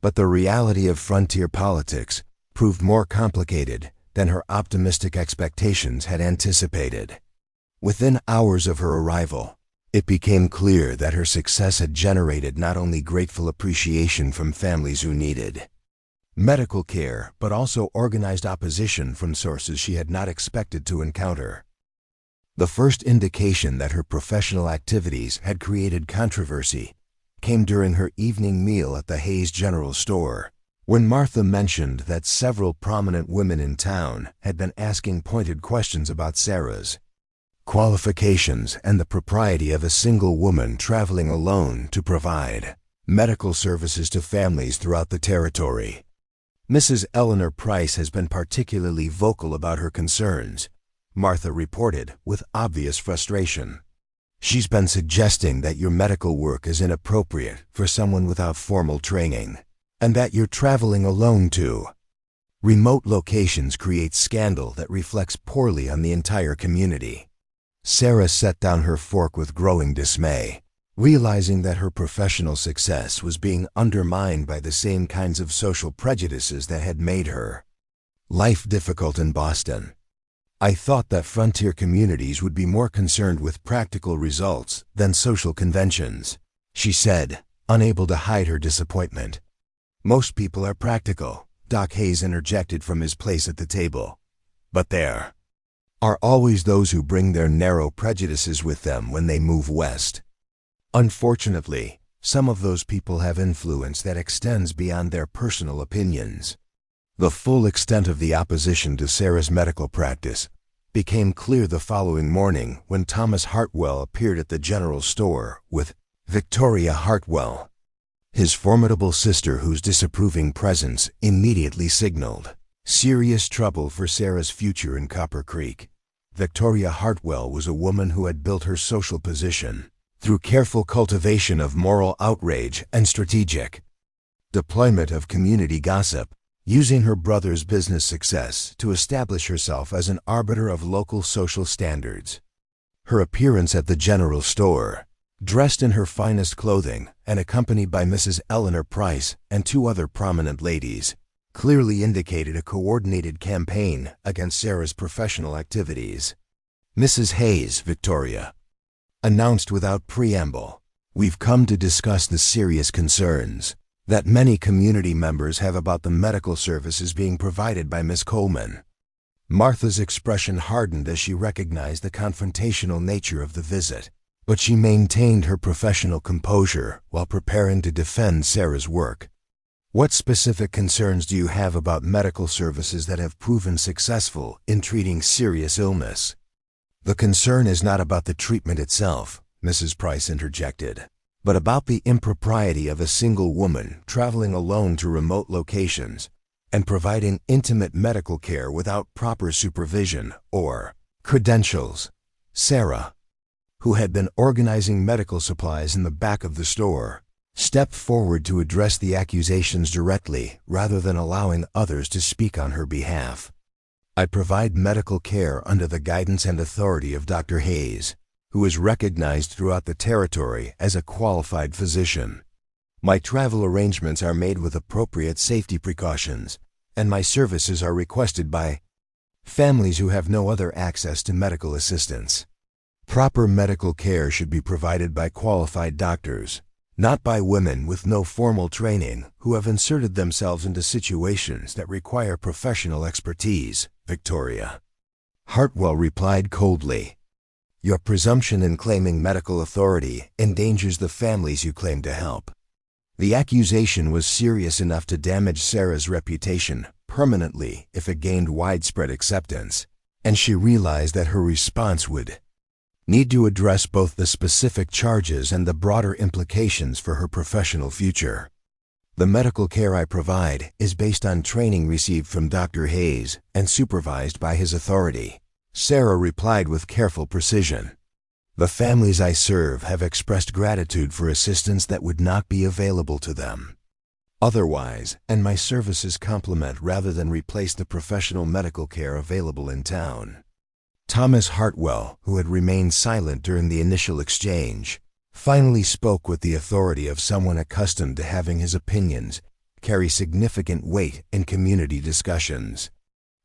But the reality of frontier politics proved more complicated than her optimistic expectations had anticipated. Within hours of her arrival, it became clear that her success had generated not only grateful appreciation from families who needed medical care, but also organized opposition from sources she had not expected to encounter. The first indication that her professional activities had created controversy came during her evening meal at the Hayes General Store, when Martha mentioned that several prominent women in town had been asking pointed questions about Sarah's qualifications and the propriety of a single woman traveling alone to provide medical services to families throughout the territory. "Mrs. Eleanor Price has been particularly vocal about her concerns," Martha reported with obvious frustration. "She's been suggesting that your medical work is inappropriate for someone without formal training, and that you're traveling alone to remote locations creates scandal that reflects poorly on the entire community." Sarah set down her fork with growing dismay, realizing that her professional success was being undermined by the same kinds of social prejudices that had made her life difficult in Boston. "I thought that frontier communities would be more concerned with practical results than social conventions," she said, unable to hide her disappointment. Most people are practical, Doc Hayes interjected from his place at the table. But there are always those who bring their narrow prejudices with them when they move west. Unfortunately, some of those people have influence that extends beyond their personal opinions. The full extent of the opposition to Sarah's medical practice became clear the following morning when Thomas Hartwell appeared at the general store with Victoria Hartwell, his formidable sister, whose disapproving presence immediately signaled serious trouble for Sarah's future in Copper Creek. Victoria Hartwell was a woman who had built her social position through careful cultivation of moral outrage and strategic deployment of community gossip, using her brother's business success to establish herself as an arbiter of local social standards. Her appearance at the general store, dressed in her finest clothing and accompanied by Mrs. Eleanor Price and two other prominent ladies, clearly indicated a coordinated campaign against Sarah's professional activities. "Mrs. Hayes, Victoria announced without preamble, "we've come to discuss the serious concerns that many community members have about the medical services being provided by Miss Coleman." Martha's expression hardened as she recognized the confrontational nature of the visit, but she maintained her professional composure while preparing to defend Sarah's work. "What specific concerns do you have about medical services that have proven successful in treating serious illness?" "The concern is not about the treatment itself," Mrs. Price interjected, "but about the impropriety of a single woman traveling alone to remote locations and providing intimate medical care without proper supervision or credentials." Sarah, who had been organizing medical supplies in the back of the store, stepped forward to address the accusations directly rather than allowing others to speak on her behalf. "I provide medical care under the guidance and authority of Dr. Hayes, who is recognized throughout the territory as a qualified physician. My travel arrangements are made with appropriate safety precautions, and my services are requested by families who have no other access to medical assistance. Proper medical care should be provided by qualified doctors, not by women with no formal training who have inserted themselves into situations that require professional expertise," Victoria Hartwell replied coldly. "Your presumption in claiming medical authority endangers the families you claim to help." The accusation was serious enough to damage Sarah's reputation permanently if it gained widespread acceptance, and she realized that her response would need to address both the specific charges and the broader implications for her professional future. "The medical care I provide is based on training received from Dr. Hayes and supervised by his authority," Sarah replied with careful precision. "The families I serve have expressed gratitude for assistance that would not be available to them otherwise, and my services complement rather than replace the professional medical care available in town." Thomas Hartwell, who had remained silent during the initial exchange, finally spoke with the authority of someone accustomed to having his opinions carry significant weight in community discussions.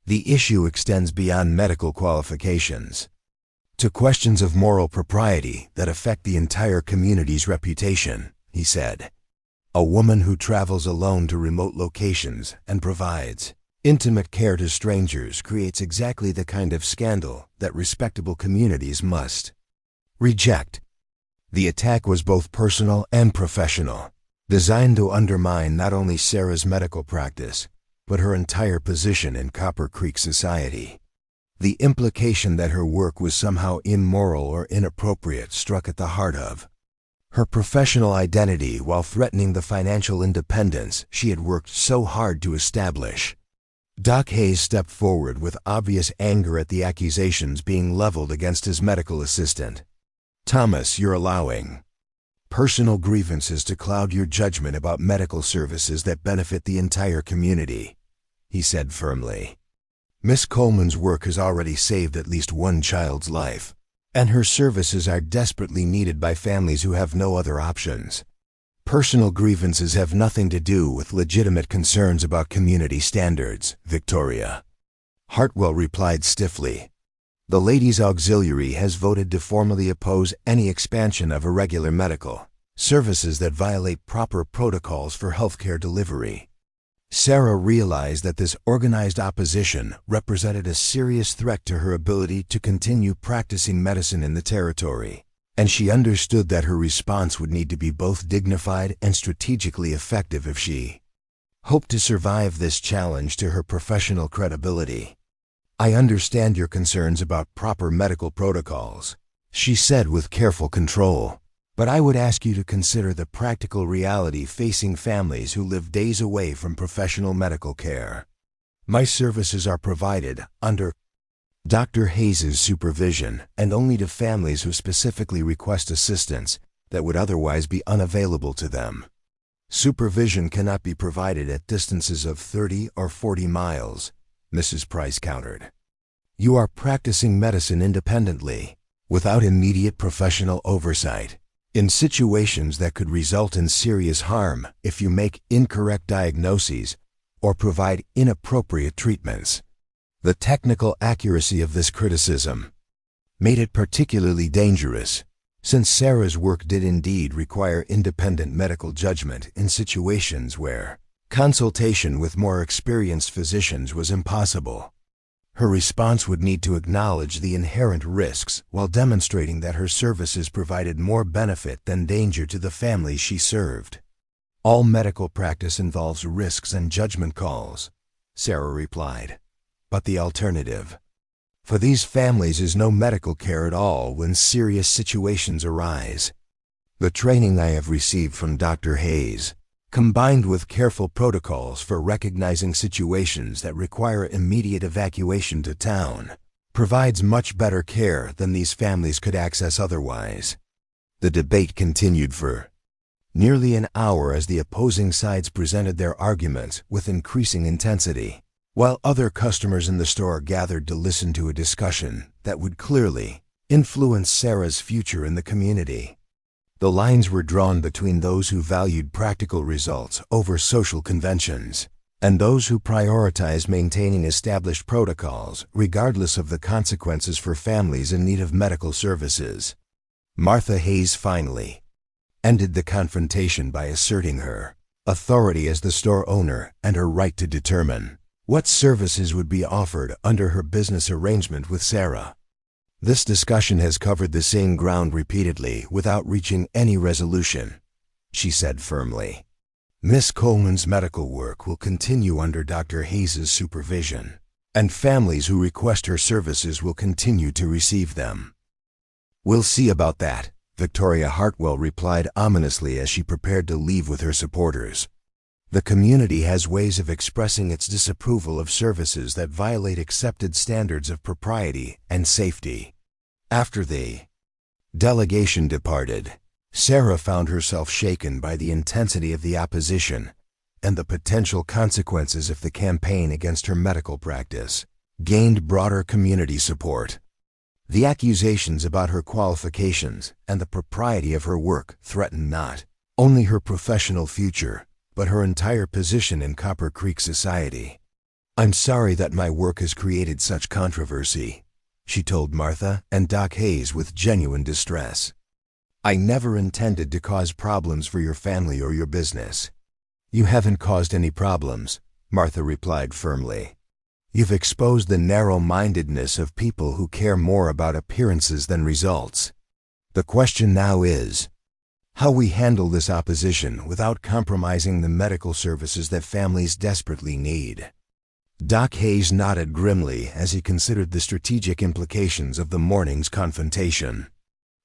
"The issue extends beyond medical qualifications to questions of moral propriety that affect the entire community's reputation," he said. "A woman who travels alone to remote locations and provides intimate care to strangers creates exactly the kind of scandal that respectable communities must reject." The attack was both personal and professional, designed to undermine not only Sarah's medical practice, but her entire position in Copper Creek society. The implication that her work was somehow immoral or inappropriate struck at the heart of her professional identity while threatening the financial independence she had worked so hard to establish. Doc Hayes stepped forward with obvious anger at the accusations being leveled against his medical assistant. "Thomas, you're allowing personal grievances to cloud your judgment about medical services that benefit the entire community," he said firmly. "Miss Coleman's work has already saved at least one child's life, and her services are desperately needed by families who have no other options. Personal grievances have nothing to do with legitimate concerns about community standards," Victoria Hartwell replied stiffly. "The Ladies' Auxiliary has voted to formally oppose any expansion of irregular medical services that violate proper protocols for healthcare delivery." Sarah realized that this organized opposition represented a serious threat to her ability to continue practicing medicine in the territory, and she understood that her response would need to be both dignified and strategically effective if she hoped to survive this challenge to her professional credibility. "I understand your concerns about proper medical protocols," she said with careful control, "but I would ask you to consider the practical reality facing families who live days away from professional medical care. My services are provided under Dr. Hayes' supervision and only to families who specifically request assistance that would otherwise be unavailable to them. Supervision cannot be provided at distances of 30 or 40 miles, Mrs. Price countered. You are practicing medicine independently, without immediate professional oversight, in situations that could result in serious harm if you make incorrect diagnoses or provide inappropriate treatments. The technical accuracy of this criticism made it particularly dangerous, since Sarah's work did indeed require independent medical judgment in situations where consultation with more experienced physicians was impossible. Her response would need to acknowledge the inherent risks while demonstrating that her services provided more benefit than danger to the families she served. All medical practice involves risks and judgment calls, Sarah replied. But the alternative for these families is no medical care at all when serious situations arise. The training I have received from Dr. Hayes, combined with careful protocols for recognizing situations that require immediate evacuation to town, provides much better care than these families could access otherwise. The debate continued for nearly an hour as the opposing sides presented their arguments with increasing intensity, while other customers in the store gathered to listen to a discussion that would clearly influence Sarah's future in the community. The lines were drawn between those who valued practical results over social conventions, and those who prioritized maintaining established protocols regardless of the consequences for families in need of medical services. Martha Hayes finally ended the confrontation by asserting her authority as the store owner and her right to determine what services would be offered under her business arrangement with Sarah. This discussion has covered the same ground repeatedly without reaching any resolution, she said firmly. Miss Coleman's medical work will continue under Dr. Hayes' supervision, and families who request her services will continue to receive them. We'll see about that, Victoria Hartwell replied ominously as she prepared to leave with her supporters. The community has ways of expressing its disapproval of services that violate accepted standards of propriety and safety. After the delegation departed, Sarah found herself shaken by the intensity of the opposition and the potential consequences if the campaign against her medical practice gained broader community support. The accusations about her qualifications and the propriety of her work threatened not only her professional future, but her entire position in Copper Creek society. I'm sorry that my work has created such controversy, she told Martha and Doc Hayes with genuine distress. I never intended to cause problems for your family or your business. You haven't caused any problems, Martha replied firmly. You've exposed the narrow-mindedness of people who care more about appearances than results. The question now is how we handle this opposition without compromising the medical services that families desperately need. Doc Hayes nodded grimly as he considered the strategic implications of the morning's confrontation.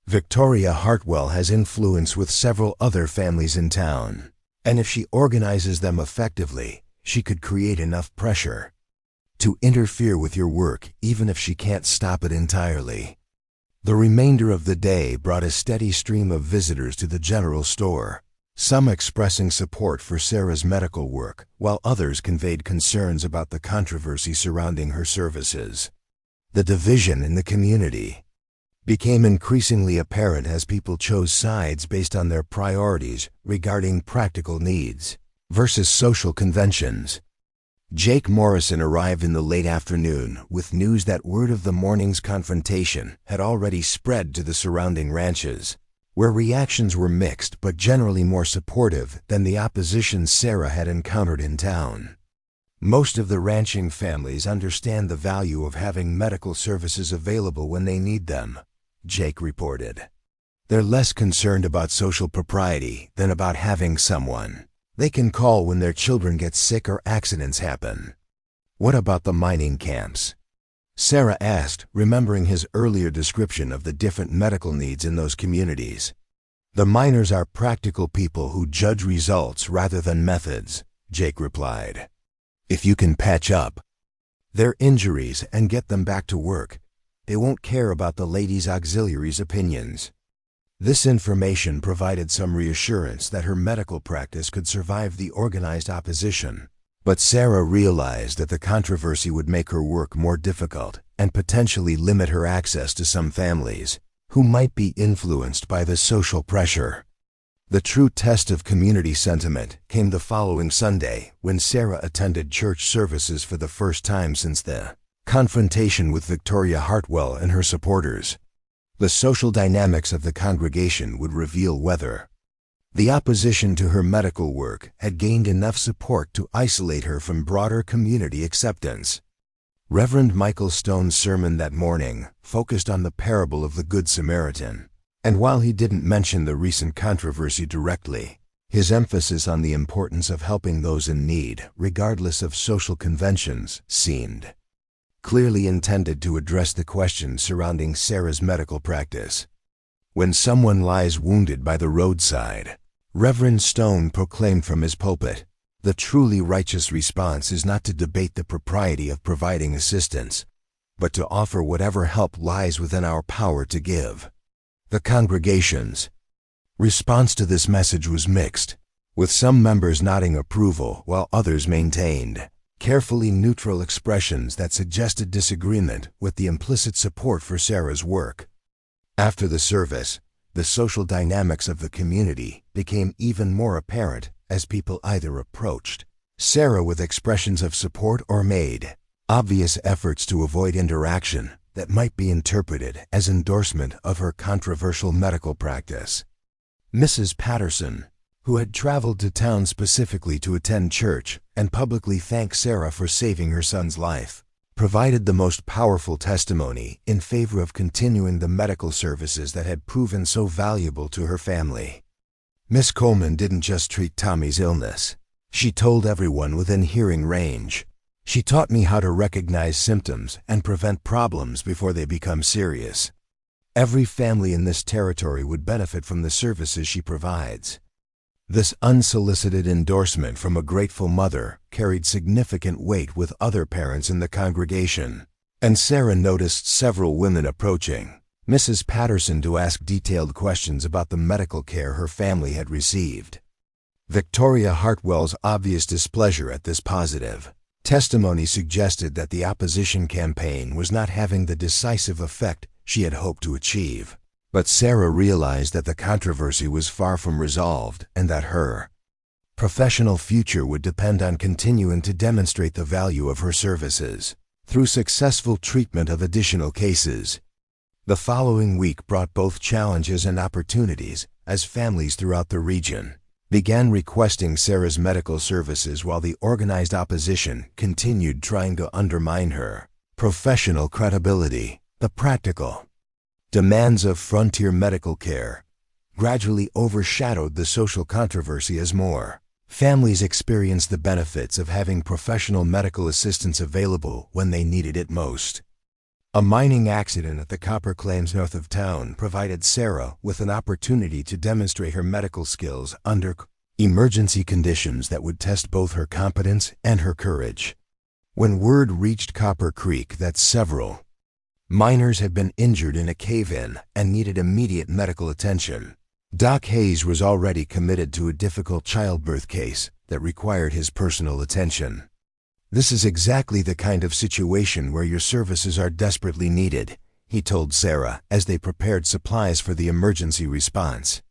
Victoria Hartwell has influence with several other families in town, and if she organizes them effectively, she could create enough pressure to interfere with your work even if she can't stop it entirely. The remainder of the day brought a steady stream of visitors to the general store, some expressing support for Sarah's medical work, while others conveyed concerns about the controversy surrounding her services. The division in the community became increasingly apparent as people chose sides based on their priorities regarding practical needs versus social conventions. Jake Morrison arrived in the late afternoon with news that word of the morning's confrontation had already spread to the surrounding ranches. where reactions were mixed but generally more supportive than the opposition Sarah had encountered in town. Most of the ranching families understand the value of having medical services available when they need them, Jake reported. They're less concerned about social propriety than about having someone they can call when their children get sick or accidents happen. What about the mining camps? Sarah asked, remembering his earlier description of the different medical needs in those communities. The miners are practical people who judge results rather than methods, Jake replied. If you can patch up their injuries and get them back to work, they won't care about the ladies' auxiliaries' opinions. This information provided some reassurance that her medical practice could survive the organized opposition. But Sarah realized that the controversy would make her work more difficult and potentially limit her access to some families who might be influenced by the social pressure. The true test of community sentiment came the following Sunday when Sarah attended church services for the first time since the confrontation with Victoria Hartwell and her supporters. The social dynamics of the congregation would reveal whether the opposition to her medical work had gained enough support to isolate her from broader community acceptance. Reverend Michael Stone's sermon that morning focused on the parable of the Good Samaritan, and while he didn't mention the recent controversy directly, his emphasis on the importance of helping those in need, regardless of social conventions, seemed clearly intended to address the questions surrounding Sarah's medical practice. When someone lies wounded by the roadside, Reverend Stone proclaimed from his pulpit, the truly righteous response is not to debate the propriety of providing assistance, but to offer whatever help lies within our power to give. The congregation's response to this message was mixed, with some members nodding approval while others maintained carefully neutral expressions that suggested disagreement with the implicit support for Sarah's work. After the service, the social dynamics of the community became even more apparent as people either approached Sarah with expressions of support or made obvious efforts to avoid interaction that might be interpreted as endorsement of her controversial medical practice. Mrs. Patterson, who had traveled to town specifically to attend church and publicly thank Sarah for saving her son's life, provided the most powerful testimony in favor of continuing the medical services that had proven so valuable to her family. Miss Coleman didn't just treat Tommy's illness. She told everyone within hearing range. She taught me how to recognize symptoms and prevent problems before they become serious. Every family in this territory would benefit from the services she provides. This unsolicited endorsement from a grateful mother carried significant weight with other parents in the congregation, and Sarah noticed several women approaching Mrs. Patterson to ask detailed questions about the medical care her family had received. Victoria Hartwell's obvious displeasure at this positive testimony suggested that the opposition campaign was not having the decisive effect she had hoped to achieve. But Sarah realized that the controversy was far from resolved and that her professional future would depend on continuing to demonstrate the value of her services through successful treatment of additional cases. The following week brought both challenges and opportunities as families throughout the region began requesting Sarah's medical services while the organized opposition continued trying to undermine her professional credibility. The practical demands of frontier medical care gradually overshadowed the social controversy as more families experienced the benefits of having professional medical assistance available when they needed it most. A mining accident at the copper claims north of town provided Sarah with an opportunity to demonstrate her medical skills under emergency conditions that would test both her competence and her courage. When word reached Copper Creek that several miners had been injured in a cave-in and needed immediate medical attention, Doc Hayes was already committed to a difficult childbirth case that required his personal attention. "This is exactly the kind of situation where your services are desperately needed," he told Sarah as they prepared supplies for the emergency response.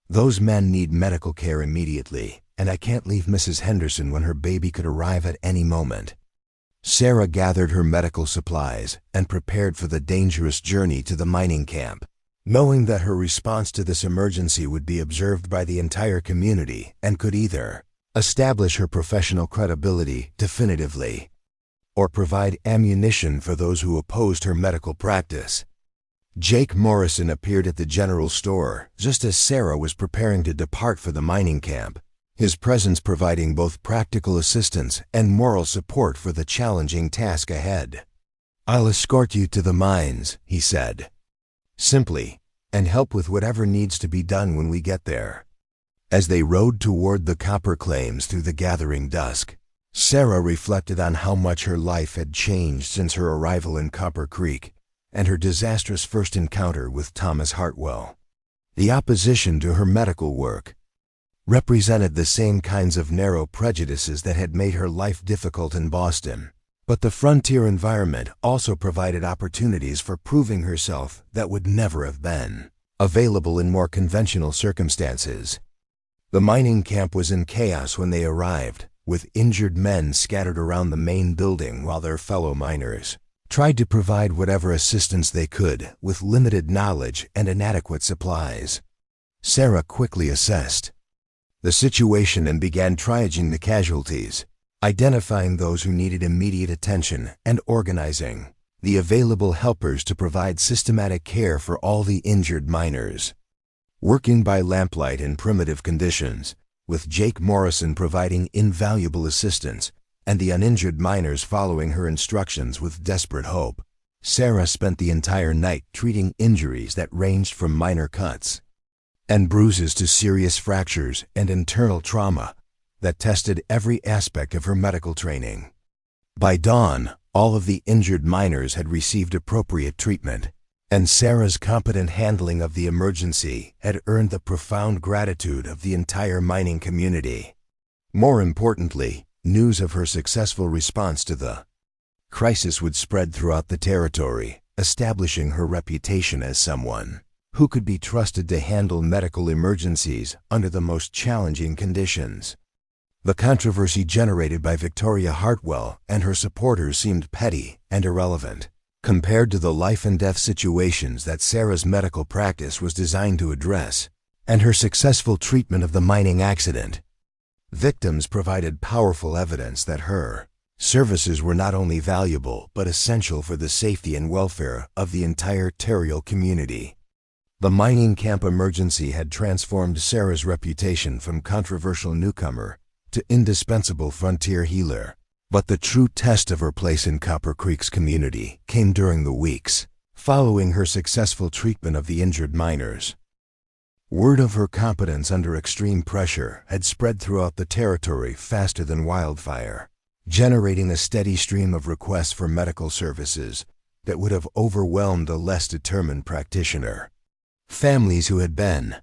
"Those men need medical care immediately, and I can't leave Mrs. Henderson when her baby could arrive at any moment." Sarah gathered her medical supplies and prepared for the dangerous journey to the mining camp. knowing that her response to this emergency would be observed by the entire community and could either establish her professional credibility definitively or provide ammunition for those who opposed her medical practice. Jake Morrison appeared at the general store just as Sarah was preparing to depart for the mining camp, his presence providing both practical assistance and moral support for the challenging task ahead. "I'll escort you to the mines," he said, simply, "and help with whatever needs to be done when we get there." As they rode toward the copper claims through the gathering dusk, Sarah reflected on how much her life had changed since her arrival in Copper Creek and her disastrous first encounter with Thomas Hartwell. The opposition to her medical work represented the same kinds of narrow prejudices that had made her life difficult in Boston, but the frontier environment also provided opportunities for proving herself that would never have been available in more conventional circumstances. The mining camp was in chaos when they arrived, with injured men scattered around the main building while their fellow miners tried to provide whatever assistance they could with limited knowledge and inadequate supplies. Sarah quickly assessed the situation and began triaging the casualties, identifying those who needed immediate attention and organizing the available helpers to provide systematic care for all the injured miners. Working by lamplight in primitive conditions, with Jake Morrison providing invaluable assistance and the uninjured miners following her instructions with desperate hope, Sarah spent the entire night treating injuries that ranged from minor cuts and bruises to serious fractures and internal trauma that tested every aspect of her medical training. By dawn, all of the injured miners had received appropriate treatment, and Sarah's competent handling of the emergency had earned the profound gratitude of the entire mining community. More importantly, news of her successful response to the crisis would spread throughout the territory, establishing her reputation as someone who could be trusted to handle medical emergencies under the most challenging conditions. The controversy generated by Victoria Hartwell and her supporters seemed petty and irrelevant compared to the life-and-death situations that Sarah's medical practice was designed to address, and her successful treatment of the mining accident. Victims provided powerful evidence that her services were not only valuable but essential for the safety and welfare of the entire Terrial community. The mining camp emergency had transformed Sarah's reputation from controversial newcomer to indispensable frontier healer. But the true test of her place in Copper Creek's community came during the weeks following her successful treatment of the injured miners. Word of her competence under extreme pressure had spread throughout the territory faster than wildfire, generating a steady stream of requests for medical services that would have overwhelmed a less determined practitioner. Families who had been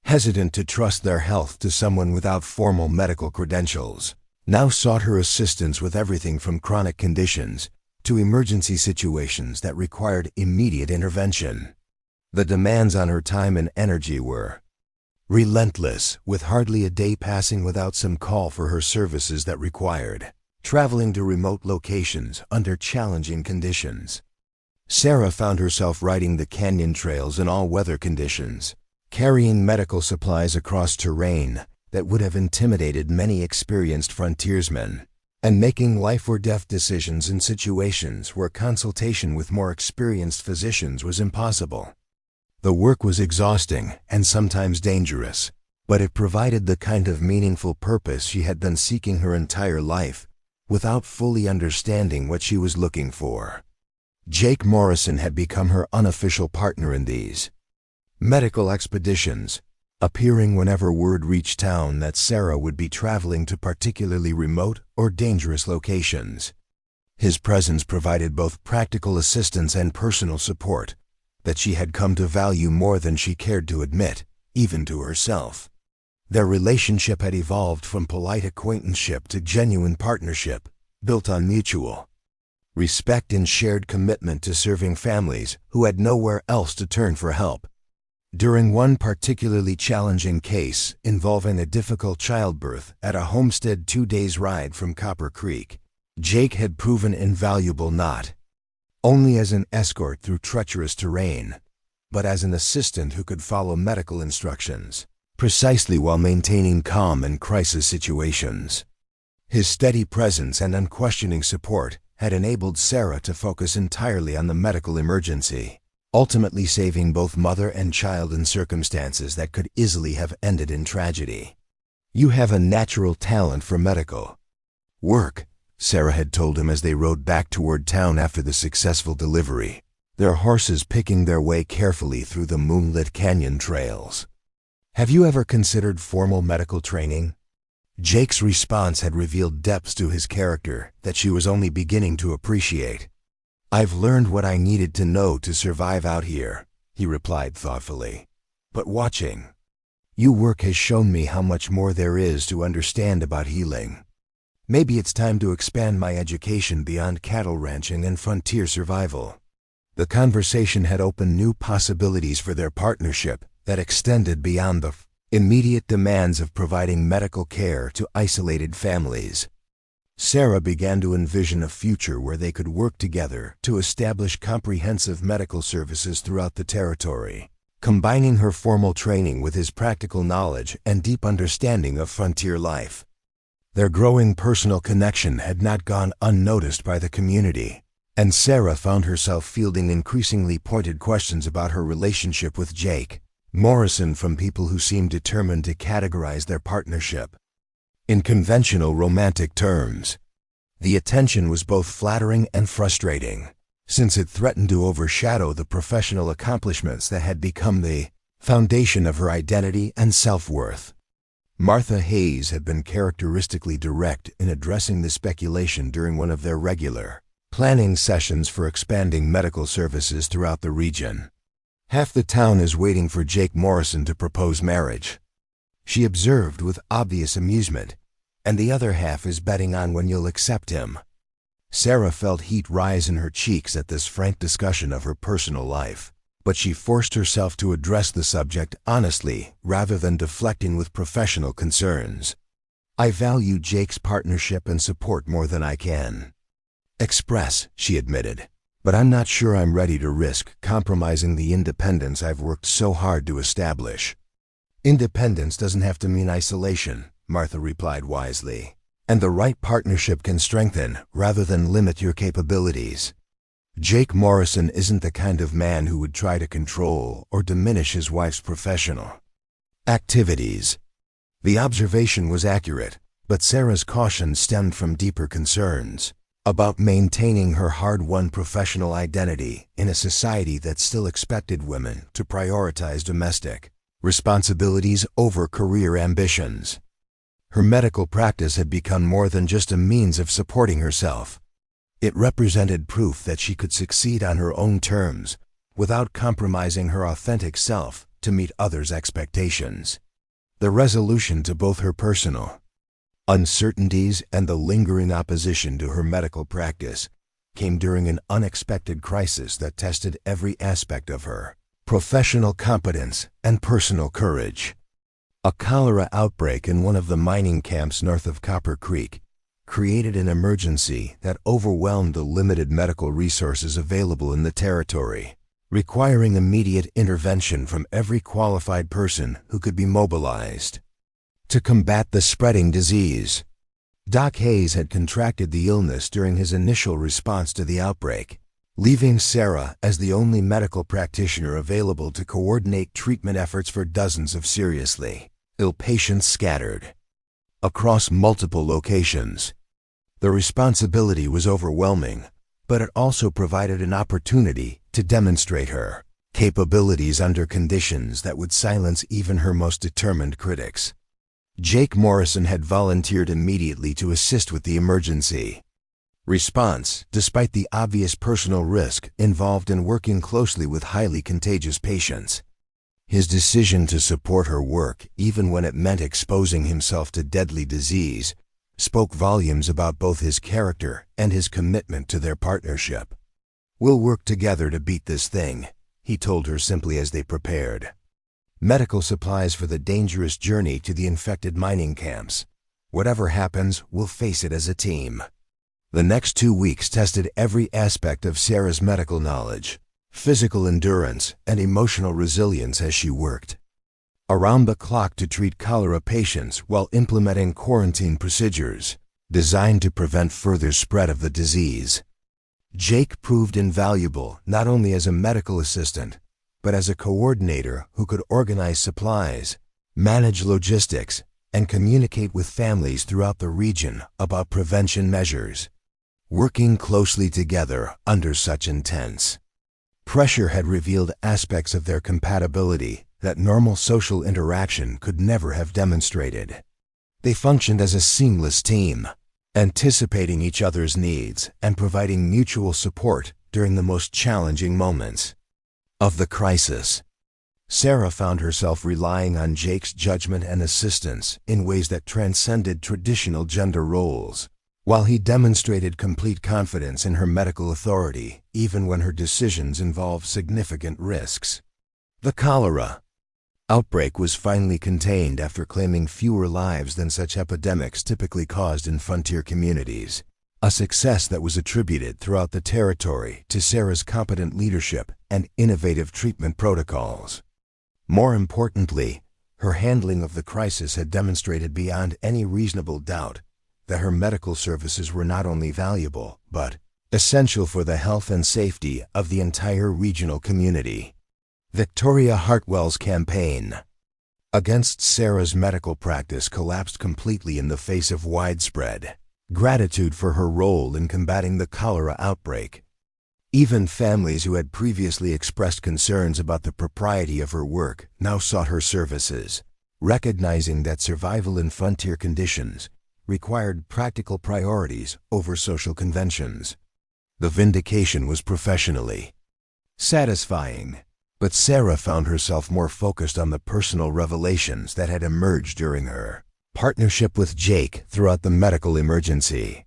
hesitant to trust their health to someone without formal medical credentials now sought her assistance with everything from chronic conditions to emergency situations that required immediate intervention. The demands on her time and energy were relentless, with hardly a day passing without some call for her services that required traveling to remote locations under challenging conditions. Sarah found herself riding the canyon trails in all weather conditions, carrying medical supplies across terrain that would have intimidated many experienced frontiersmen, and making life-or-death decisions in situations where consultation with more experienced physicians was impossible. The work was exhausting and sometimes dangerous, but it provided the kind of meaningful purpose she had been seeking her entire life, without fully understanding what she was looking for. Jake Morrison had become her unofficial partner in these medical expeditions, appearing whenever word reached town that Sarah would be traveling to particularly remote or dangerous locations. His presence provided both practical assistance and personal support that she had come to value more than she cared to admit, even to herself. Their relationship had evolved from polite acquaintanceship to genuine partnership, built on mutual respect and shared commitment to serving families who had nowhere else to turn for help. During one particularly challenging case involving a difficult childbirth at a homestead 2 days' ride from Copper Creek, Jake had proven invaluable not only as an escort through treacherous terrain, but as an assistant who could follow medical instructions precisely while maintaining calm in crisis situations. His steady presence and unquestioning support had enabled Sarah to focus entirely on the medical emergency, ultimately saving both mother and child in circumstances that could easily have ended in tragedy. "You have a natural talent for medical work," Sarah had told him as they rode back toward town after the successful delivery, their horses picking their way carefully through the moonlit canyon trails. "Have you ever considered formal medical training?" Jake's response had revealed depths to his character that she was only beginning to appreciate. "I've learned what I needed to know to survive out here," he replied thoughtfully. "But watching you work has shown me how much more there is to understand about healing. Maybe it's time to expand my education beyond cattle ranching and frontier survival." The conversation had opened new possibilities for their partnership that extended beyond the immediate demands of providing medical care to isolated families. Sarah began to envision a future where they could work together to establish comprehensive medical services throughout the territory, combining her formal training with his practical knowledge and deep understanding of frontier life. Their growing personal connection had not gone unnoticed by the community, and Sarah found herself fielding increasingly pointed questions about her relationship with Jake Morrison from people who seemed determined to categorize their partnership in conventional romantic terms. The attention was both flattering and frustrating, since it threatened to overshadow the professional accomplishments that had become the foundation of her identity and self-worth. Martha Hayes had been characteristically direct in addressing the speculation during one of their regular planning sessions for expanding medical services throughout the region. "Half the town is waiting for Jake Morrison to propose marriage," she observed with obvious amusement, "and the other half is betting on when you'll accept him." Sarah felt heat rise in her cheeks at this frank discussion of her personal life, but she forced herself to address the subject honestly rather than deflecting with professional concerns. "I value Jake's partnership and support more than I can express," she admitted, "but I'm not sure I'm ready to risk compromising the independence I've worked so hard to establish." "Independence doesn't have to mean isolation," Martha replied wisely, "and the right partnership can strengthen rather than limit your capabilities. Jake Morrison isn't the kind of man who would try to control or diminish his wife's professional activities." The observation was accurate, but Sarah's caution stemmed from deeper concerns about maintaining her hard-won professional identity in a society that still expected women to prioritize domestic responsibilities over career ambitions. Her medical practice had become more than just a means of supporting herself. It represented proof that she could succeed on her own terms without compromising her authentic self to meet others' expectations. The resolution to both her personal uncertainties and the lingering opposition to her medical practice came during an unexpected crisis that tested every aspect of her professional competence and personal courage. A cholera outbreak in one of the mining camps north of Copper Creek created an emergency that overwhelmed the limited medical resources available in the territory, requiring immediate intervention from every qualified person who could be mobilized to combat the spreading disease. Doc Hayes had contracted the illness during his initial response to the outbreak, leaving Sarah as the only medical practitioner available to coordinate treatment efforts for dozens of seriously ill patients scattered across multiple locations. The responsibility was overwhelming, but it also provided an opportunity to demonstrate her capabilities under conditions that would silence even her most determined critics. Jake Morrison had volunteered immediately to assist with the emergency response, despite the obvious personal risk involved in working closely with highly contagious patients. His decision to support her work, even when it meant exposing himself to deadly disease, spoke volumes about both his character and his commitment to their partnership. "We'll work together to beat this thing," he told her simply as they prepared medical supplies for the dangerous journey to the infected mining camps. "Whatever happens, we'll face it as a team." The next 2 weeks tested every aspect of Sarah's medical knowledge, physical endurance, and emotional resilience as she worked around the clock to treat cholera patients while implementing quarantine procedures designed to prevent further spread of the disease. Jake proved invaluable not only as a medical assistant, but as a coordinator who could organize supplies, manage logistics, and communicate with families throughout the region about prevention measures. Working closely together under such intense pressure had revealed aspects of their compatibility that normal social interaction could never have demonstrated. They functioned as a seamless team, anticipating each other's needs and providing mutual support during the most challenging moments of the crisis. Sarah found herself relying on Jake's judgment and assistance in ways that transcended traditional gender roles, while he demonstrated complete confidence in her medical authority even when her decisions involved significant risks. The cholera outbreak was finally contained after claiming fewer lives than such epidemics typically caused in frontier communities, a success that was attributed throughout the territory to Sarah's competent leadership and innovative treatment protocols. More importantly, her handling of the crisis had demonstrated beyond any reasonable doubt that her medical services were not only valuable, but essential for the health and safety of the entire regional community. Victoria Hartwell's campaign against Sarah's medical practice collapsed completely in the face of widespread gratitude for her role in combating the cholera outbreak. Even families who had previously expressed concerns about the propriety of her work now sought her services, recognizing that survival in frontier conditions required practical priorities over social conventions. The vindication was professionally satisfying, but Sarah found herself more focused on the personal revelations that had emerged during her partnership with Jake throughout the medical emergency.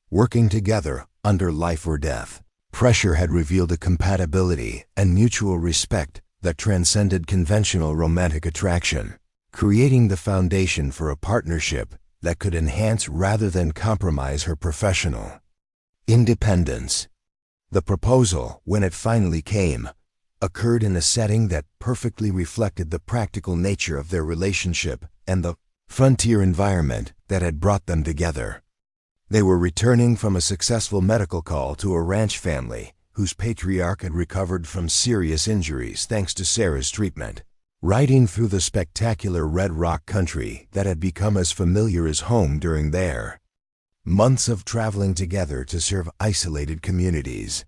Working together under life or death pressure had revealed a compatibility and mutual respect that transcended conventional romantic attraction, creating the foundation for a partnership that could enhance rather than compromise her professional independence. The proposal, when it finally came, occurred in a setting that perfectly reflected the practical nature of their relationship and the frontier environment that had brought them together. They were returning from a successful medical call to a ranch family whose patriarch had recovered from serious injuries thanks to Sarah's treatment, riding through the spectacular Red Rock country that had become as familiar as home during their months of traveling together to serve isolated communities.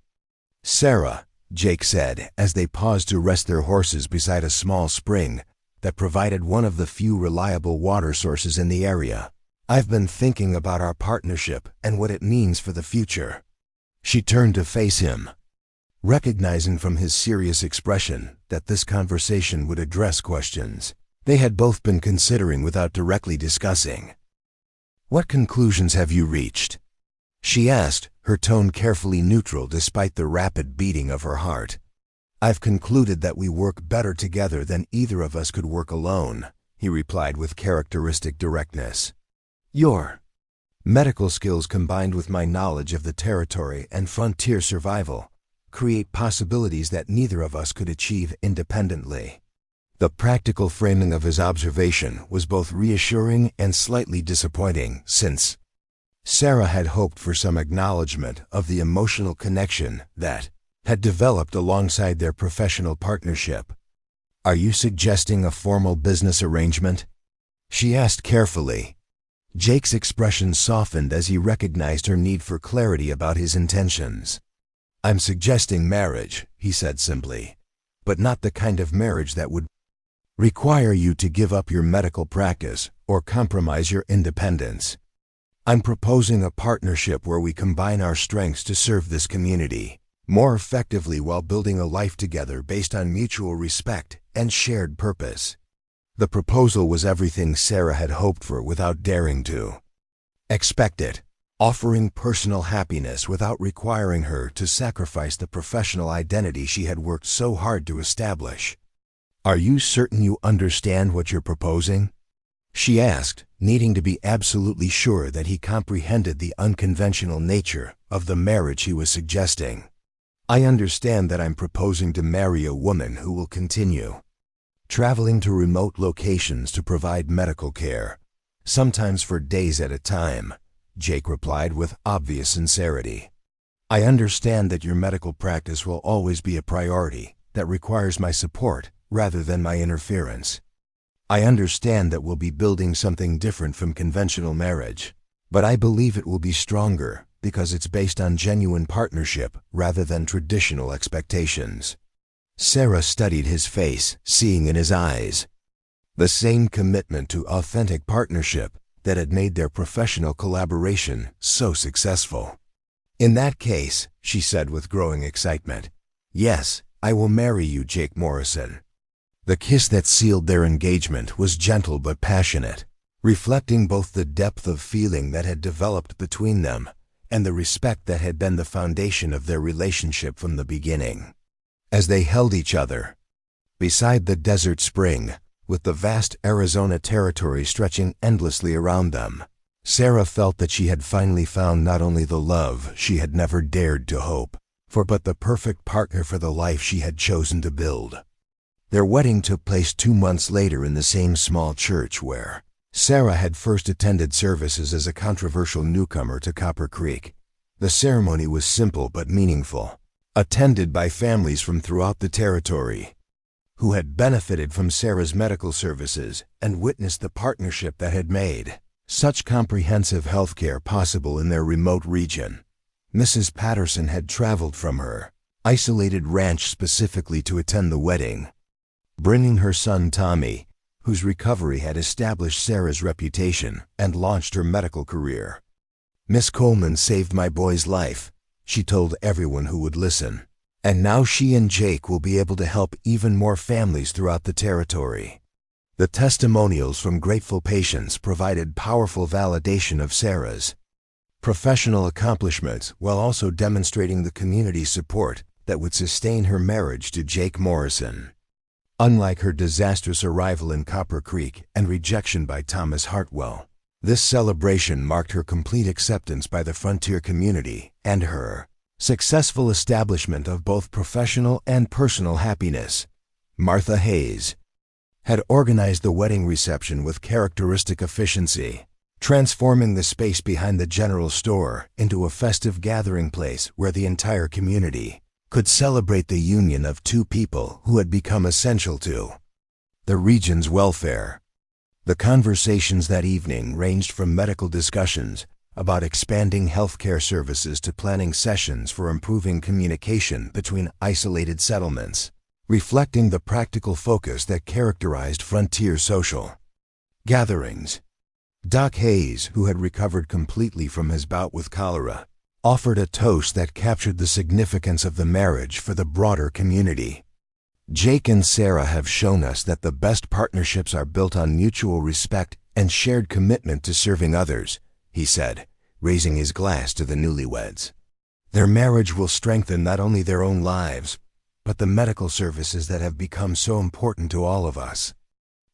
"Sarah," Jake said as they paused to rest their horses beside a small spring that provided one of the few reliable water sources in the area, "I've been thinking about our partnership and what it means for the future." She turned to face him, recognizing from his serious expression that this conversation would address questions they had both been considering without directly discussing. "What conclusions have you reached?" she asked, her tone carefully neutral despite the rapid beating of her heart. "I've concluded that we work better together than either of us could work alone," he replied with characteristic directness. "Your medical skills combined with my knowledge of the territory and frontier survival create possibilities that neither of us could achieve independently." The practical framing of his observation was both reassuring and slightly disappointing, since Sarah had hoped for some acknowledgement of the emotional connection that had developed alongside their professional partnership. "Are you suggesting a formal business arrangement?" she asked carefully. Jake's expression softened as he recognized her need for clarity about his intentions. "I'm suggesting marriage," he said simply, "but not the kind of marriage that would require you to give up your medical practice or compromise your independence. I'm proposing a partnership where we combine our strengths to serve this community more effectively while building a life together based on mutual respect and shared purpose." The proposal was everything Sarah had hoped for without daring to expect it, offering personal happiness without requiring her to sacrifice the professional identity she had worked so hard to establish. "Are you certain you understand what you're proposing?" she asked, needing to be absolutely sure that he comprehended the unconventional nature of the marriage he was suggesting. I understand that I'm proposing to marry a woman who will continue traveling to remote locations to provide medical care, sometimes for days at a time," Jake replied with obvious sincerity. "I understand that your medical practice will always be a priority that requires my support rather than my interference. I understand that we'll be building something different from conventional marriage, but I believe it will be stronger because it's based on genuine partnership rather than traditional expectations." Sarah studied his face, seeing in his eyes the same commitment to authentic partnership that had made their professional collaboration so successful. "In that case," she said with growing excitement, "yes, I will marry you, Jake Morrison." The kiss that sealed their engagement was gentle but passionate, reflecting both the depth of feeling that had developed between them and the respect that had been the foundation of their relationship from the beginning. As they held each other beside the desert spring, with the vast Arizona territory stretching endlessly around them, Sarah felt that she had finally found not only the love she had never dared to hope for, but the perfect partner for the life she had chosen to build. Their wedding took place 2 months later in the same small church where Sarah had first attended services as a controversial newcomer to Copper Creek. The ceremony was simple but meaningful, attended by families from throughout the territory who had benefited from Sarah's medical services and witnessed the partnership that had made such comprehensive health care possible in their remote region. Mrs. Patterson had traveled from her isolated ranch specifically to attend the wedding, bringing her son Tommy, whose recovery had established Sarah's reputation and launched her medical career. "Miss Coleman saved my boy's life," she told everyone who would listen, "and now she and Jake will be able to help even more families throughout the territory." The testimonials from grateful patients provided powerful validation of Sarah's professional accomplishments while also demonstrating the community support that would sustain her marriage to Jake Morrison. Unlike her disastrous arrival in Copper Creek and rejection by Thomas Hartwell, this celebration marked her complete acceptance by the frontier community and her successful establishment of both professional and personal happiness. Martha Hayes had organized the wedding reception with characteristic efficiency, transforming the space behind the general store into a festive gathering place where the entire community could celebrate the union of two people who had become essential to the region's welfare. The conversations that evening ranged from medical discussions about expanding healthcare services to planning sessions for improving communication between isolated settlements, reflecting the practical focus that characterized frontier social gatherings. Doc Hayes, who had recovered completely from his bout with cholera, offered a toast that captured the significance of the marriage for the broader community. "Jake and Sarah have shown us that the best partnerships are built on mutual respect and shared commitment to serving others," he said, raising his glass to the newlyweds. "Their marriage will strengthen not only their own lives, but the medical services that have become so important to all of us."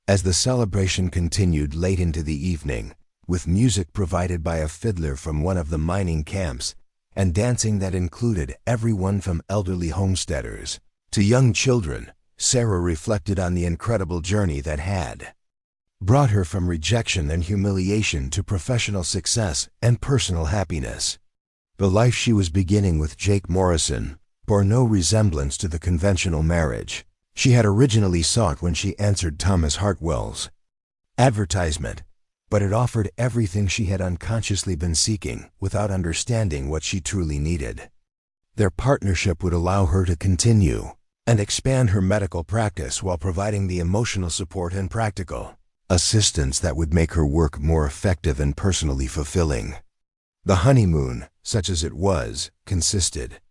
As the celebration continued late into the evening, with music provided by a fiddler from one of the mining camps, and dancing that included everyone from elderly homesteaders to young children, Sarah reflected on the incredible journey that had brought her from rejection and humiliation to professional success and personal happiness. The life she was beginning with Jake Morrison bore no resemblance to the conventional marriage she had originally sought when she answered Thomas Hartwell's advertisement, but it offered everything she had unconsciously been seeking without understanding what she truly needed. Their partnership would allow her to continue and expand her medical practice while providing the emotional support and practical assistance that would make her work more effective and personally fulfilling. The honeymoon, such as it was, consisted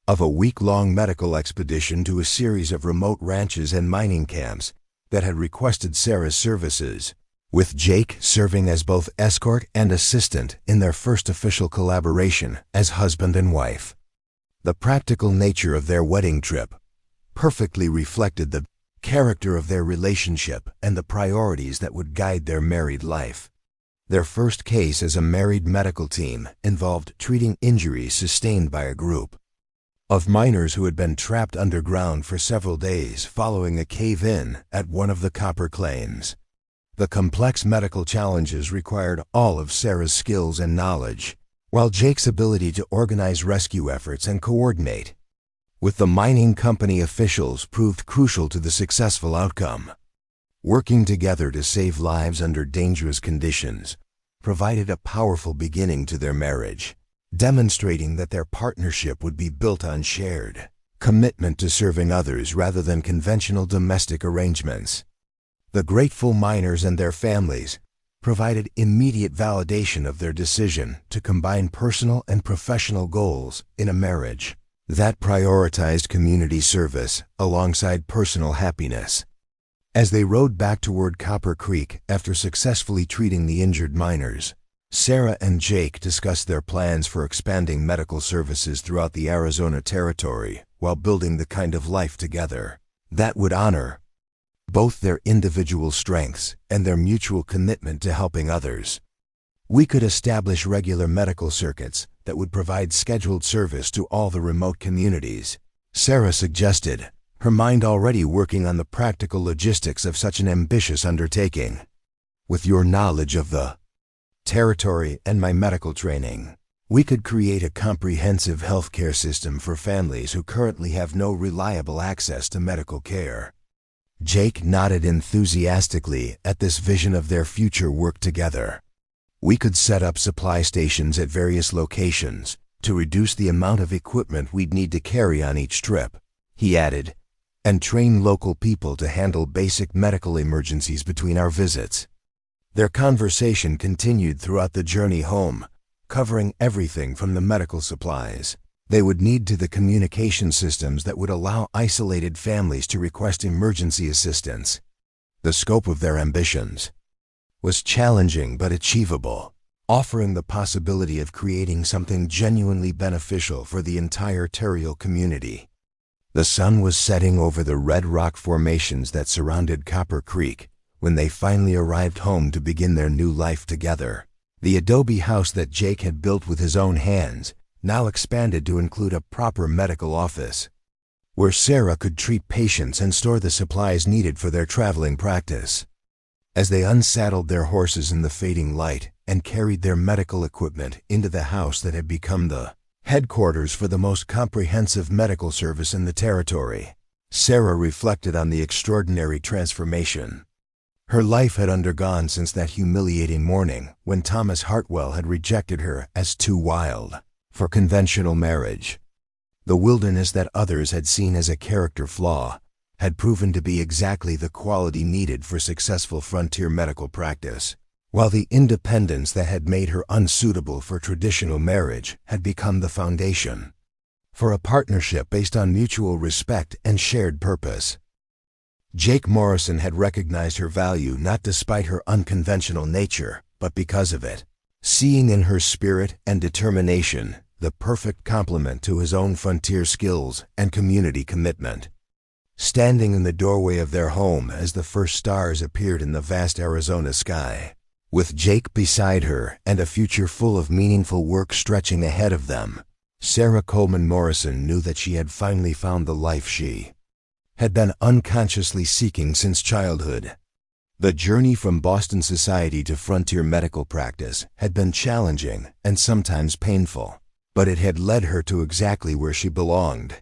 of a week-long medical expedition to a series of remote ranches and mining camps that had requested Sarah's services, with Jake serving as both escort and assistant in their first official collaboration as husband and wife. The practical nature of their wedding trip perfectly reflected the character of their relationship and the priorities that would guide their married life. Their first case as a married medical team involved treating injuries sustained by a group of miners who had been trapped underground for several days following a cave-in at one of the copper claims. The complex medical challenges required all of Sarah's skills and knowledge, while Jake's ability to organize rescue efforts and coordinate with the mining company officials proved crucial to the successful outcome. Working together to save lives under dangerous conditions provided a powerful beginning to their marriage, demonstrating that their partnership would be built on shared commitment to serving others rather than conventional domestic arrangements. The grateful miners and their families provided immediate validation of their decision to combine personal and professional goals in a marriage that prioritized community service alongside personal happiness. As they rode back toward Copper Creek after successfully treating the injured miners, Sarah and Jake discussed their plans for expanding medical services throughout the Arizona territory while building the kind of life together that would honor both their individual strengths and their mutual commitment to helping others. We could establish regular medical circuits that would provide scheduled service to all the remote communities, Sarah suggested, her mind already working on the practical logistics of such an ambitious undertaking. With your knowledge of the territory and my medical training, we could create a comprehensive healthcare system for families who currently have no reliable access to medical care. Jake nodded enthusiastically at this vision of their future work together. We could set up supply stations at various locations to reduce the amount of equipment we'd need to carry on each trip, he added, and train local people to handle basic medical emergencies between our visits. Their conversation continued throughout the journey home, covering everything from the medical supplies they would need to the communication systems that would allow isolated families to request emergency assistance. The scope of their ambitions was challenging but achievable, offering the possibility of creating something genuinely beneficial for the entire Terriel community. The sun was setting over the red rock formations that surrounded Copper Creek when they finally arrived home to begin their new life together. The adobe house that Jake had built with his own hands now expanded to include a proper medical office, where Sarah could treat patients and store the supplies needed for their traveling practice. As they unsaddled their horses in the fading light and carried their medical equipment into the house that had become the headquarters for the most comprehensive medical service in the territory, Sarah reflected on the extraordinary transformation her life had undergone since that humiliating morning when Thomas Hartwell had rejected her as too wild for conventional marriage. The wilderness that others had seen as a character flaw had proven to be exactly the quality needed for successful frontier medical practice, while the independence that had made her unsuitable for traditional marriage had become the foundation for a partnership based on mutual respect and shared purpose. Jake Morrison had recognized her value not despite her unconventional nature, but because of it, seeing in her spirit and determination the perfect complement to his own frontier skills and community commitment. Standing in the doorway of their home as the first stars appeared in the vast Arizona sky, with Jake beside her and a future full of meaningful work stretching ahead of them, Sarah Coleman Morrison knew that she had finally found the life she had been unconsciously seeking since childhood. The journey from Boston society to frontier medical practice had been challenging and sometimes painful, but it had led her to exactly where she belonged.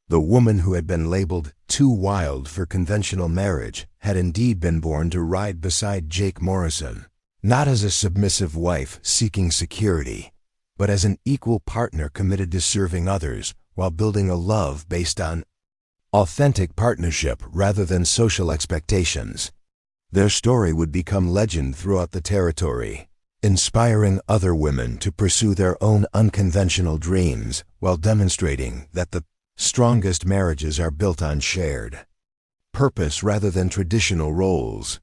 The woman who had been labeled too wild for conventional marriage had indeed been born to ride beside Jake Morrison, not as a submissive wife seeking security, but as an equal partner committed to serving others while building a love based on authentic partnership rather than social expectations. Their story would become legend throughout the territory, inspiring other women to pursue their own unconventional dreams while demonstrating that the strongest marriages are built on shared purpose rather than traditional roles.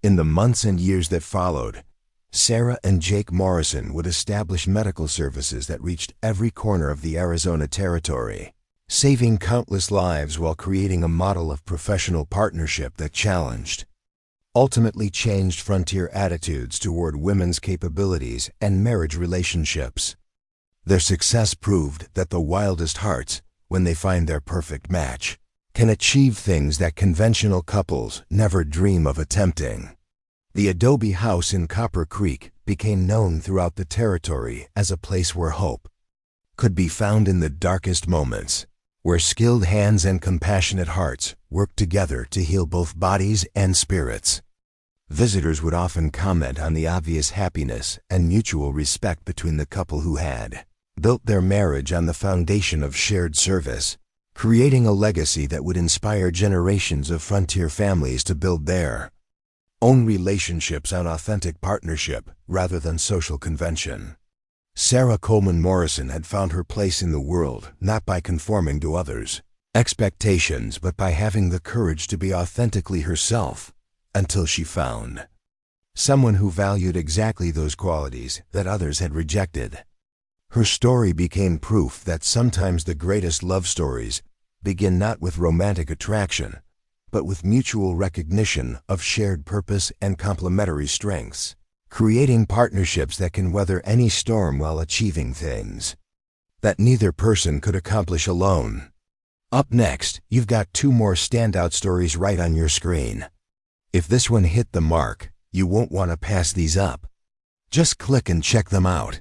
In the months and years that followed, Sarah and Jake Morrison would establish medical services that reached every corner of the Arizona territory, saving countless lives while creating a model of professional partnership that ultimately changed frontier attitudes toward women's capabilities and marriage relationships. Their success proved that the wildest hearts when they find their perfect match, can achieve things that conventional couples never dream of attempting. The adobe house in Copper Creek became known throughout the territory as a place where hope could be found in the darkest moments, where skilled hands and compassionate hearts worked together to heal both bodies and spirits. Visitors would often comment on the obvious happiness and mutual respect between the couple who had built their marriage on the foundation of shared service, creating a legacy that would inspire generations of frontier families to build their own relationships on authentic partnership rather than social convention. Sarah Coleman Morrison had found her place in the world not by conforming to others' expectations but by having the courage to be authentically herself, until she found someone who valued exactly those qualities that others had rejected. Her story became proof that sometimes the greatest love stories begin not with romantic attraction, but with mutual recognition of shared purpose and complementary strengths, creating partnerships that can weather any storm while achieving things that neither person could accomplish alone. Up next, you've got 2 more standout stories right on your screen. If this one hit the mark, you won't want to pass these up. Just click and check them out.